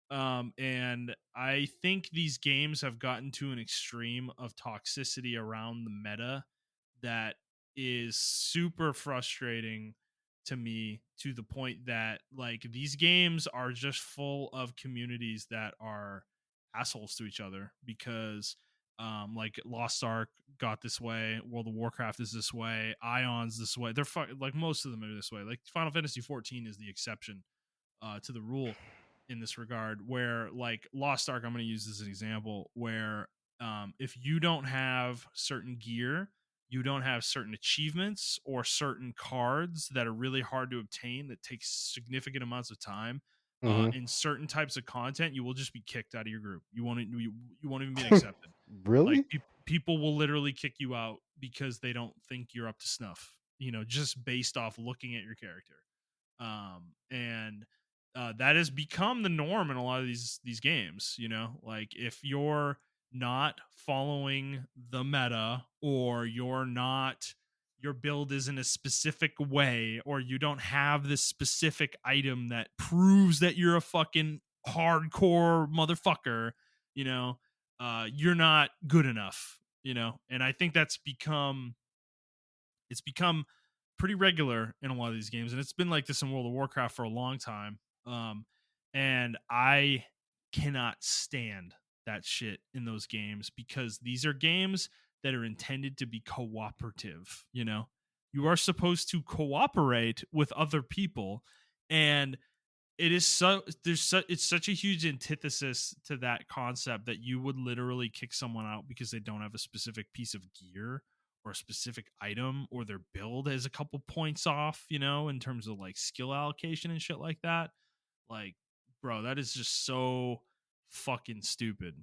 And I think these games have gotten to an extreme of toxicity around the meta that is super frustrating to me, to the point that like these games are just full of communities that are assholes to each other, because like Lost Ark got this way, World of Warcraft is this way, Ion's this way. They're like most of them are this way. Like Final Fantasy 14 is the exception to the rule in this regard, where like Lost Ark, I'm going to use as an example, where if you don't have certain gear, you don't have certain achievements or certain cards that are really hard to obtain, that takes significant amounts of time,
Mm-hmm.
in certain types of content, you will just be kicked out of your group. You won't even be accepted. Like
Really?
people will literally kick you out because they don't think you're up to snuff. Just based off looking at your character. And that has become the norm in a lot of these games. Like if you're not following the meta, or your build isn't a specific way, or you don't have this specific item that proves that you're a fucking hardcore motherfucker, you're not good enough. And I think it's become pretty regular in a lot of these games, and it's been like this in World of Warcraft for a long time. And I cannot stand that shit in those games, because these are games that are intended to be cooperative. You are supposed to cooperate with other people, and it's such a huge antithesis to that concept that you would literally kick someone out because they don't have a specific piece of gear or a specific item, or their build is a couple points off, in terms of like skill allocation and shit like that. Like, bro, that is just so fucking stupid.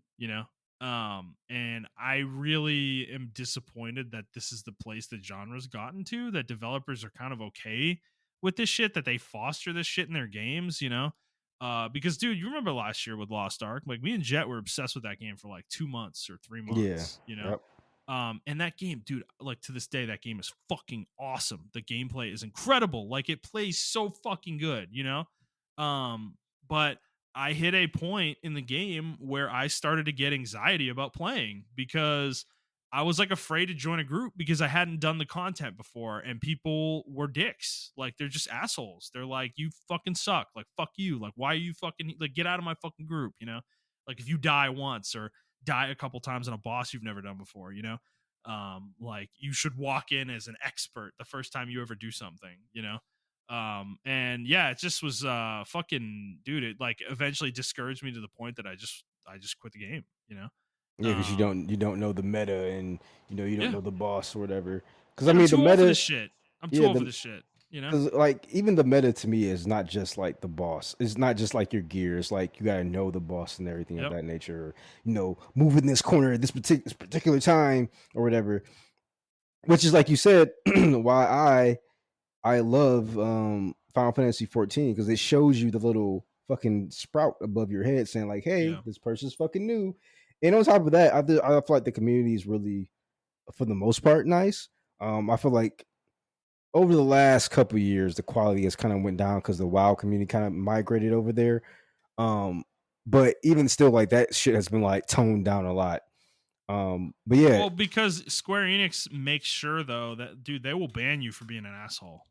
And I really am disappointed that this is the place the genre's gotten to, that developers are kind of okay with this shit, that they foster this shit in their games. Because dude, you remember last year with Lost Ark? Like, me and Jet were obsessed with that game for like 2 months or 3
Yeah.
months.
Yep.
And that game, dude, like to this day, that game is fucking awesome. The gameplay is incredible. Like, it plays so fucking good. But I hit a point in the game where I started to get anxiety about playing, because I was like afraid to join a group because I hadn't done the content before, and people were dicks. Like, they're just assholes. They're like, you fucking suck. Like, fuck you. Like, why are you fucking, like, get out of my fucking group? Like, if you die once or die a couple times on a boss you've never done before. Like, you should walk in as an expert the first time you ever do something. And yeah, it just was fucking, dude, it like eventually discouraged me to the point that I just quit the game.
Yeah, because
um
you don't know the meta, and you don't
yeah,
know the boss or whatever. Because I
and I'm
mean the
too old for
meta,
this shit. I'm too
yeah,
old for
the
this shit.
because like even the meta to me is not just like the boss. It's not just like your gear. It's like you gotta know the boss and everything of
Yep.
that nature. Or, move in this corner at this particular time or whatever. Which is like you said, why I love Final Fantasy 14, because it shows you the little fucking sprout above your head saying like, "Hey,
Yeah.
this person's fucking new." And on top of that, I feel like the community is really, for the most part, nice. I feel like over the last couple of years, the quality has kind of went down because the WoW community kind of migrated over there. Um, but even still, like that shit has been like toned down a lot. But yeah,
Well, because Square Enix makes sure though that, dude, they will ban you for being an asshole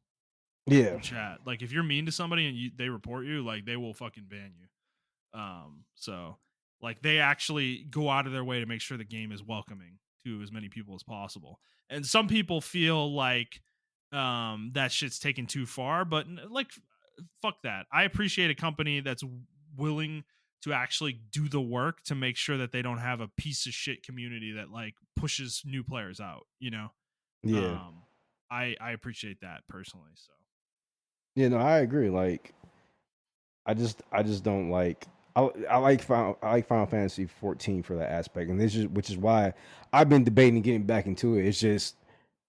yeah,
in chat. Like, if you're mean to somebody and they report you, like, they will fucking ban you. So like, they actually go out of their way to make sure the game is welcoming to as many people as possible. And some people feel like that shit's taken too far, but like, fuck that. I appreciate a company that's willing to actually do the work to make sure that they don't have a piece of shit community that like pushes new players out.
yeah,
um I appreciate that personally. So
yeah. No, I agree. Like, I just don't like. I like Final Fantasy 14 for that aspect, and this is which is why I've been debating getting back into it. It's just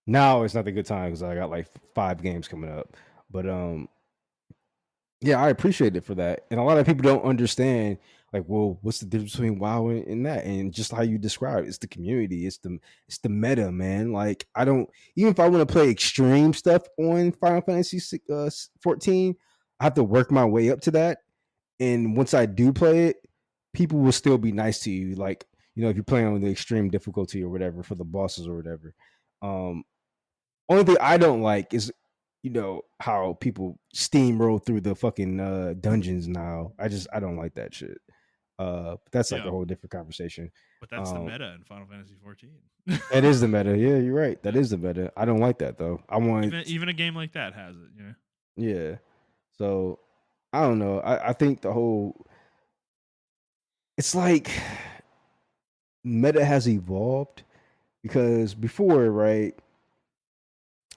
now it's not a good time because I got like 5 games coming up. But yeah, I appreciate it for that. And a lot of people don't understand, like, well, what's the difference between WoW and that? And just how you describe it, it's the community, it's the meta, man. Like, I don't, even if I want to play extreme stuff on Final Fantasy 14, I have to work my way up to that. And once I do play it, people will still be nice to you. Like, if you're playing on the extreme difficulty or whatever for the bosses or whatever. Um, Only thing I don't like is, how people steamroll through the fucking dungeons now. I don't like that shit. But that's like a
yeah,
whole different conversation.
but that's the
Um,
meta in Final Fantasy 14.
that is the meta. Yeah, you're right. That
Yeah.
is the meta. I don't like that though. I
even
want,
even a game like that has it.
yeah. So I don't know. I think the whole, it's like meta has evolved because before, right?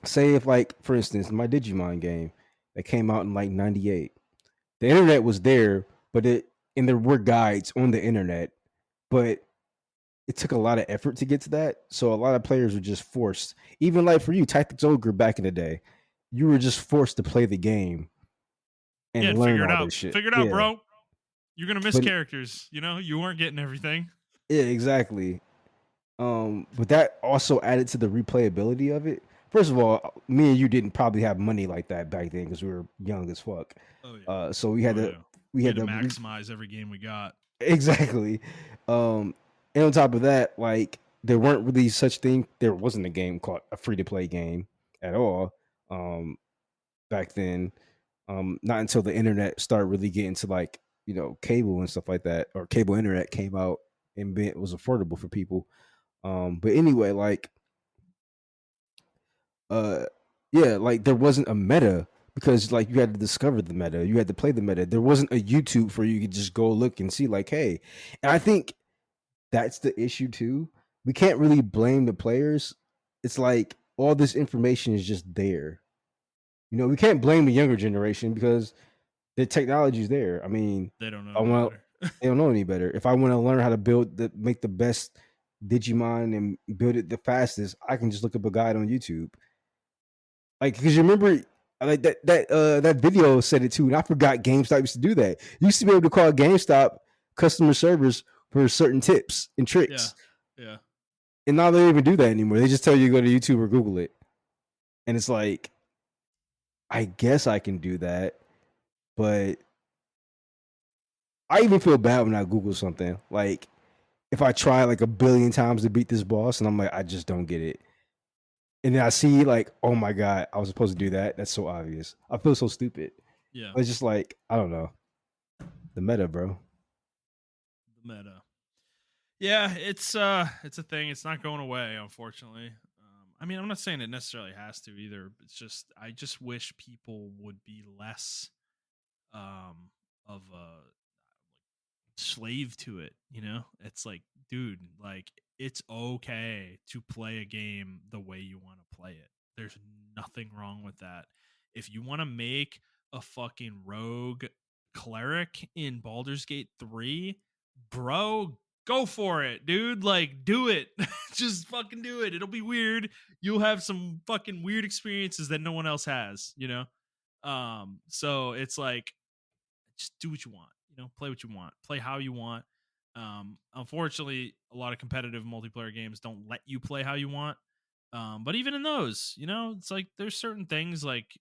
Say if, like, for instance, my Digimon game that came out in like '98. The internet was there, but and there were guides on the internet, but it took a lot of effort to get to that. So a lot of players were just forced. Even like for you, Tactics Ogre back in the day, you were just forced to play the game
Yeah,
and
and
learn
figure it
all
out.
this shit.
Figure it out,
Yeah.
bro. You're gonna miss
But
characters. You weren't getting everything.
yeah, exactly. But that also added to the replayability of it. First of all, me and you didn't probably have money like that back then because we were young as fuck.
Oh yeah.
So
Oh yeah.
we
We
had
had to
to
maximize every game we got.
exactly. And on top of that, like there weren't really such thing. There wasn't a game called a free to play game at all. Back then, not until the internet started really getting to like cable and stuff like that, or cable internet came out and it was affordable for people. But anyway, like uh yeah, like there wasn't a meta because like you had to discover the meta, you had to play the meta. There wasn't a YouTube for you to just go look and see like, hey. And I think that's the issue too. We can't really blame the players. It's like all this information is just there. We can't blame the younger generation because the technology's there. I mean,
They don't know
I
any
want
better.
they don't know any better. If I want to learn how to make the best Digimon and build it the fastest, I can just look up a guide on YouTube. Like, because you remember, like that video said it too, and I forgot GameStop used to do that. You used to be able to call GameStop customer service for certain tips and
Yeah.
tricks,
Yeah.
and now they don't even do that anymore. They just tell you to go to YouTube or Google it, and it's like, I guess I can do that, but I even feel bad when I Google something. Like, if I try like a billion times to beat this boss, and I'm like, I just don't get it. And then I see like, oh my god, I was supposed to do that. That's so obvious. I feel so stupid.
Yeah.
It's just like, I don't know. The meta, bro.
The meta. Yeah, it's a thing. It's not going away, unfortunately. I mean, I'm not saying it necessarily has to either. It's just I just wish people would be less of a slave to it. It's like, dude, like it's okay to play a game the way you want to play it. There's nothing wrong with that. If you want to make a fucking rogue cleric in Baldur's Gate 3, bro, go for it, dude. Like, do it. Just fucking do it. It'll be weird. You'll have some fucking weird experiences that no one else has. So it's like, just do what you want. Play what you want. Play how you want. Unfortunately, a lot of competitive multiplayer games don't let you play how you want. But even in those, it's like there's certain things like,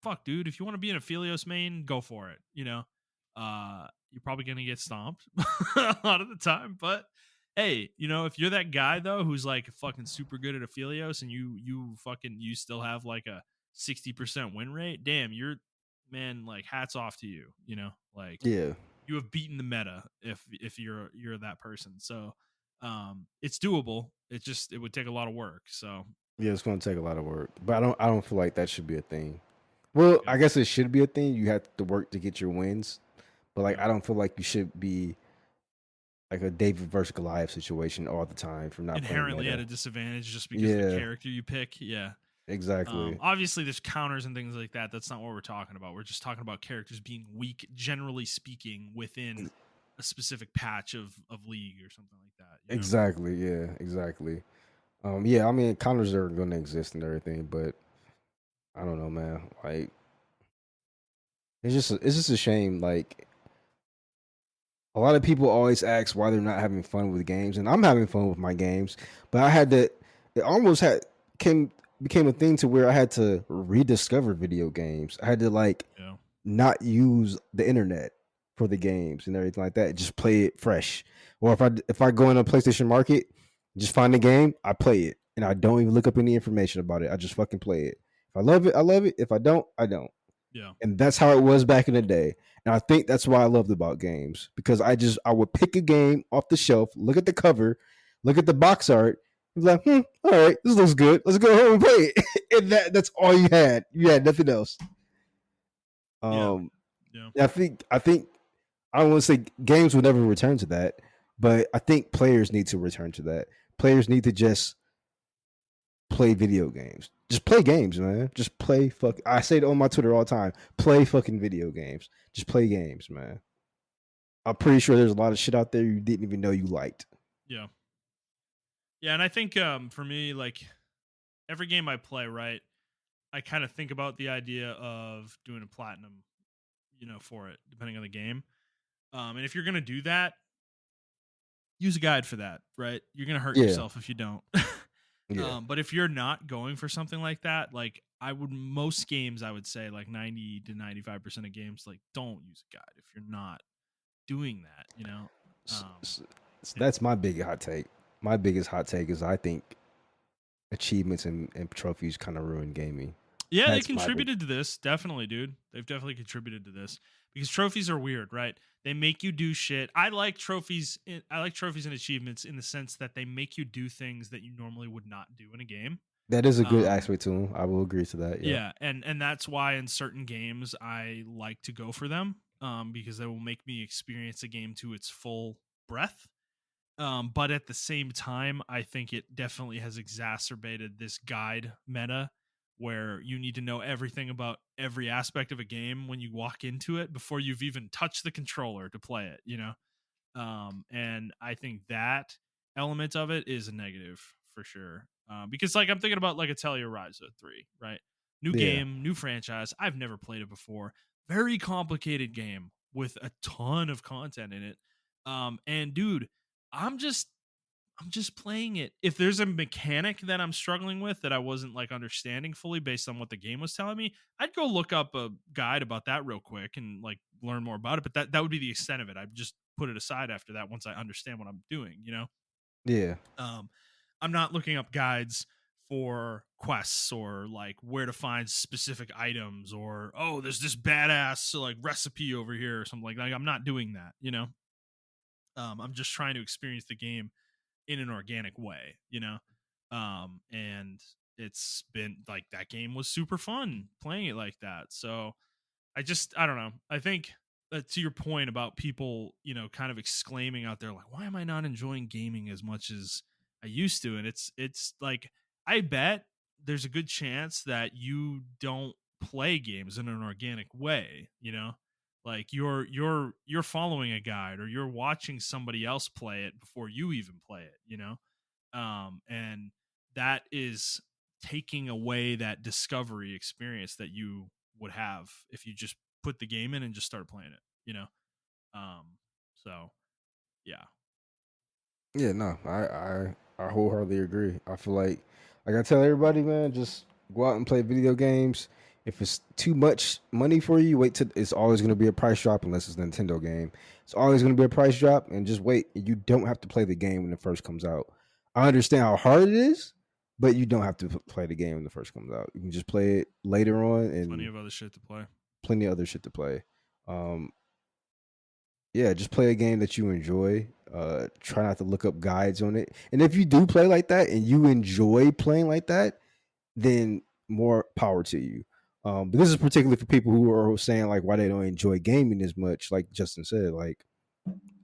fuck, dude, if you want to be an Aphelios main, go for it. You're probably gonna get stomped a lot of the time, but hey, if you're that guy though who's like fucking super good at Aphelios and you still have like a 60% win rate, damn, man, like hats off to you. Like
Yeah.
you have beaten the meta if you're that person. So it's doable. It would take a lot of work. So
Yeah, it's gonna take a lot of work. But I don't feel like that should be a thing. Well,
yeah,
I guess it should be a thing. You have to work to get your wins. But like
yeah.
I don't feel like you should be like a David versus Goliath situation all the time for not playing
Inherently at
meta.
a disadvantage just because of the
Yeah,
character you pick. Yeah.
exactly.
Obviously, there's counters and things like that. That's not what we're talking about. We're just talking about characters being weak, generally speaking, within a specific patch of league or something like that.
Exactly. Yeah, exactly. Yeah, I mean counters are gonna exist and everything, but I don't know, man. Like it's just a shame. Like a lot of people always ask why they're not having fun with games, and I'm having fun with my games. But I had to. It almost had came became a thing to where I had to rediscover video games. I had to like
Yeah.
not use the internet for the games and everything like that. Just play it fresh. Or if I go in a PlayStation Market, just find the game, I play it, and I don't even look up any information about it. I just fucking play it. If I love it, I love it. If I don't, I don't.
Yeah.
And that's how it was back in the day. And I think that's why I loved about games because I would pick a game off the shelf, look at the cover, look at the box art, and be like, all right, this looks good. Let's go home and play it. And that's all you had. You had nothing else.
Yeah.
Um,
Yeah.
I think I don't want to say games will never return to that, but I think players need to return to that. Players need to just play video games. Just play games, man. Just play I say it on my Twitter all the time. Play fucking video games. Just play games, man. I'm pretty sure there's a lot of shit out there you didn't even know you liked.
Yeah. Yeah, and I think for me, like every game I play, right, I kind of think about the idea of doing a platinum, for it, depending on the game. And if you're gonna do that, use a guide for that, right? You're gonna hurt
Yeah.
yourself if you don't.
Yeah.
But if you're not going for something like that, like most games, I would say like 90 to 95% of games, like don't use a guide if you're not doing that.
S-
Um,
s-
yeah,
that's my big hot take. My biggest hot take is I think achievements and trophies kind of ruin gaming.
yeah, they
That's my big.
contributed to this, definitely, dude. They've definitely contributed to this because trophies are weird, right? They make you do shit. I like trophies. I like trophies and achievements in the sense that they make you do things that you normally would not do in a game.
That is a good
Um,
aspect to them. I will agree to that. Yeah.
Yeah, and that's why in certain games I like to go for them, because they will make me experience a game to its full breadth. But at the same time, I think it definitely has exacerbated this guide meta where you need to know everything about every aspect of a game when you walk into it before you've even touched the controller to play it. And I think that element of it is a negative for sure. Because like I'm thinking about like Atelier Ryza 3, right? New
Yeah.
game, new franchise. I've never played it before. Very complicated game with a ton of content in it. And dude, I'm just I'm just playing it. If there's a mechanic that I'm struggling with that I wasn't like understanding fully based on what the game was telling me, I'd go look up a guide about that real quick and like learn more about it. But that would be the extent of it. I'd just put it aside after that once I understand what I'm doing.
Yeah.
Um, I'm not looking up guides for quests or like where to find specific items or there's this badass like recipe over here or something like I'm not doing that. I'm just trying to experience the game in an organic way. And it's been like that game was super fun playing it like that. So I don't know. I think to your point about people, kind of exclaiming out there like, why am I not enjoying gaming as much as I used to? And it's like I bet there's a good chance that you don't play games in an organic way. Like you're following a guide or you're watching somebody else play it before you even play it. And that is taking away that discovery experience that you would have if you just put the game in and just start playing it. Um, so yeah.
Yeah, no, I wholeheartedly agree. I feel like I tell everybody, man, just go out and play video games. If it's too much money for you, wait till it's always going to be a price drop unless it's a Nintendo game. It's always going to be a price drop, and just wait. You don't have to play the game when it first comes out. I understand how hard it is, but you don't have to play the game when it first comes out. You can just play it later on,
Plenty
and
of other shit to play.
plenty of other shit to play. Um, yeah, just play a game that you enjoy. Try not to look up guides on it. And if you do play like that and you enjoy playing like that, then more power to you. But this is particularly for people who are saying like why they don't enjoy gaming as much. Like Justin said, like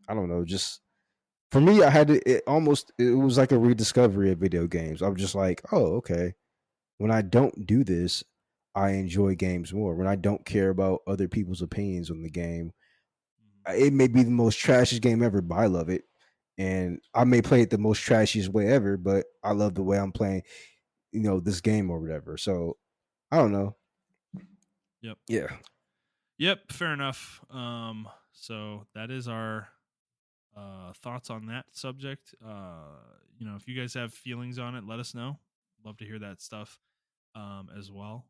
I don't know, just for me, I had to. It was like a rediscovery of video games. I was just like, oh, okay. When I don't do this, I enjoy games more. When I don't care about other people's opinions on the game,
Mhm.
it may be the most trashiest game ever, but I love it. And I may play it the most trashiest way ever, but I love the way I'm playing, this game or whatever. So I don't know.
Yep.
Yeah.
Yep. Fair enough. So that is our thoughts on that subject. If you guys have feelings on it, let us know. Love to hear that stuff as well.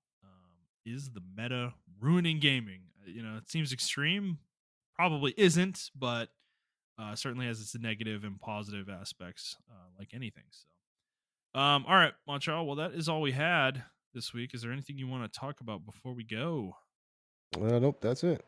Is the meta ruining gaming? It seems extreme. Probably isn't, but certainly has its negative and positive aspects, like anything. So, all right, Montreal. Well, that is all we had this week. Is there anything you want to talk about before we go?
Nope, that's it.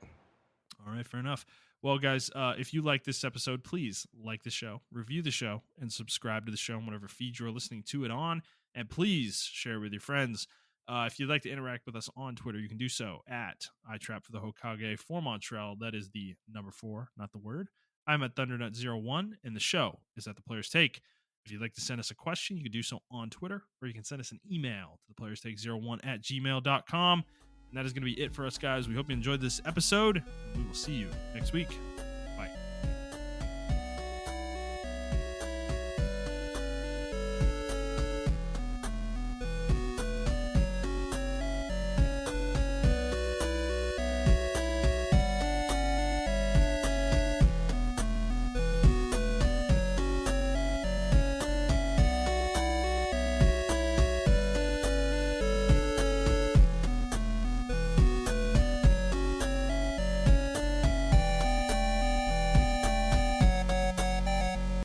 All right, fair enough. Well, guys, if you like this episode, please like the show, review the show, and subscribe to the show on whatever feed you're listening to it on. And please share with your friends. If you'd like to interact with us on Twitter, you can do so at iTrap for the Hokage for Montreal. That is the number 4, not the word. I'm at Thundernut01, and the show is at the Player's Take. If you'd like to send us a question, you can do so on Twitter, or you can send us an email to theplayerstake01@gmail.com. And that is going to be it for us, guys. We hope you enjoyed this episode. We will see you next week.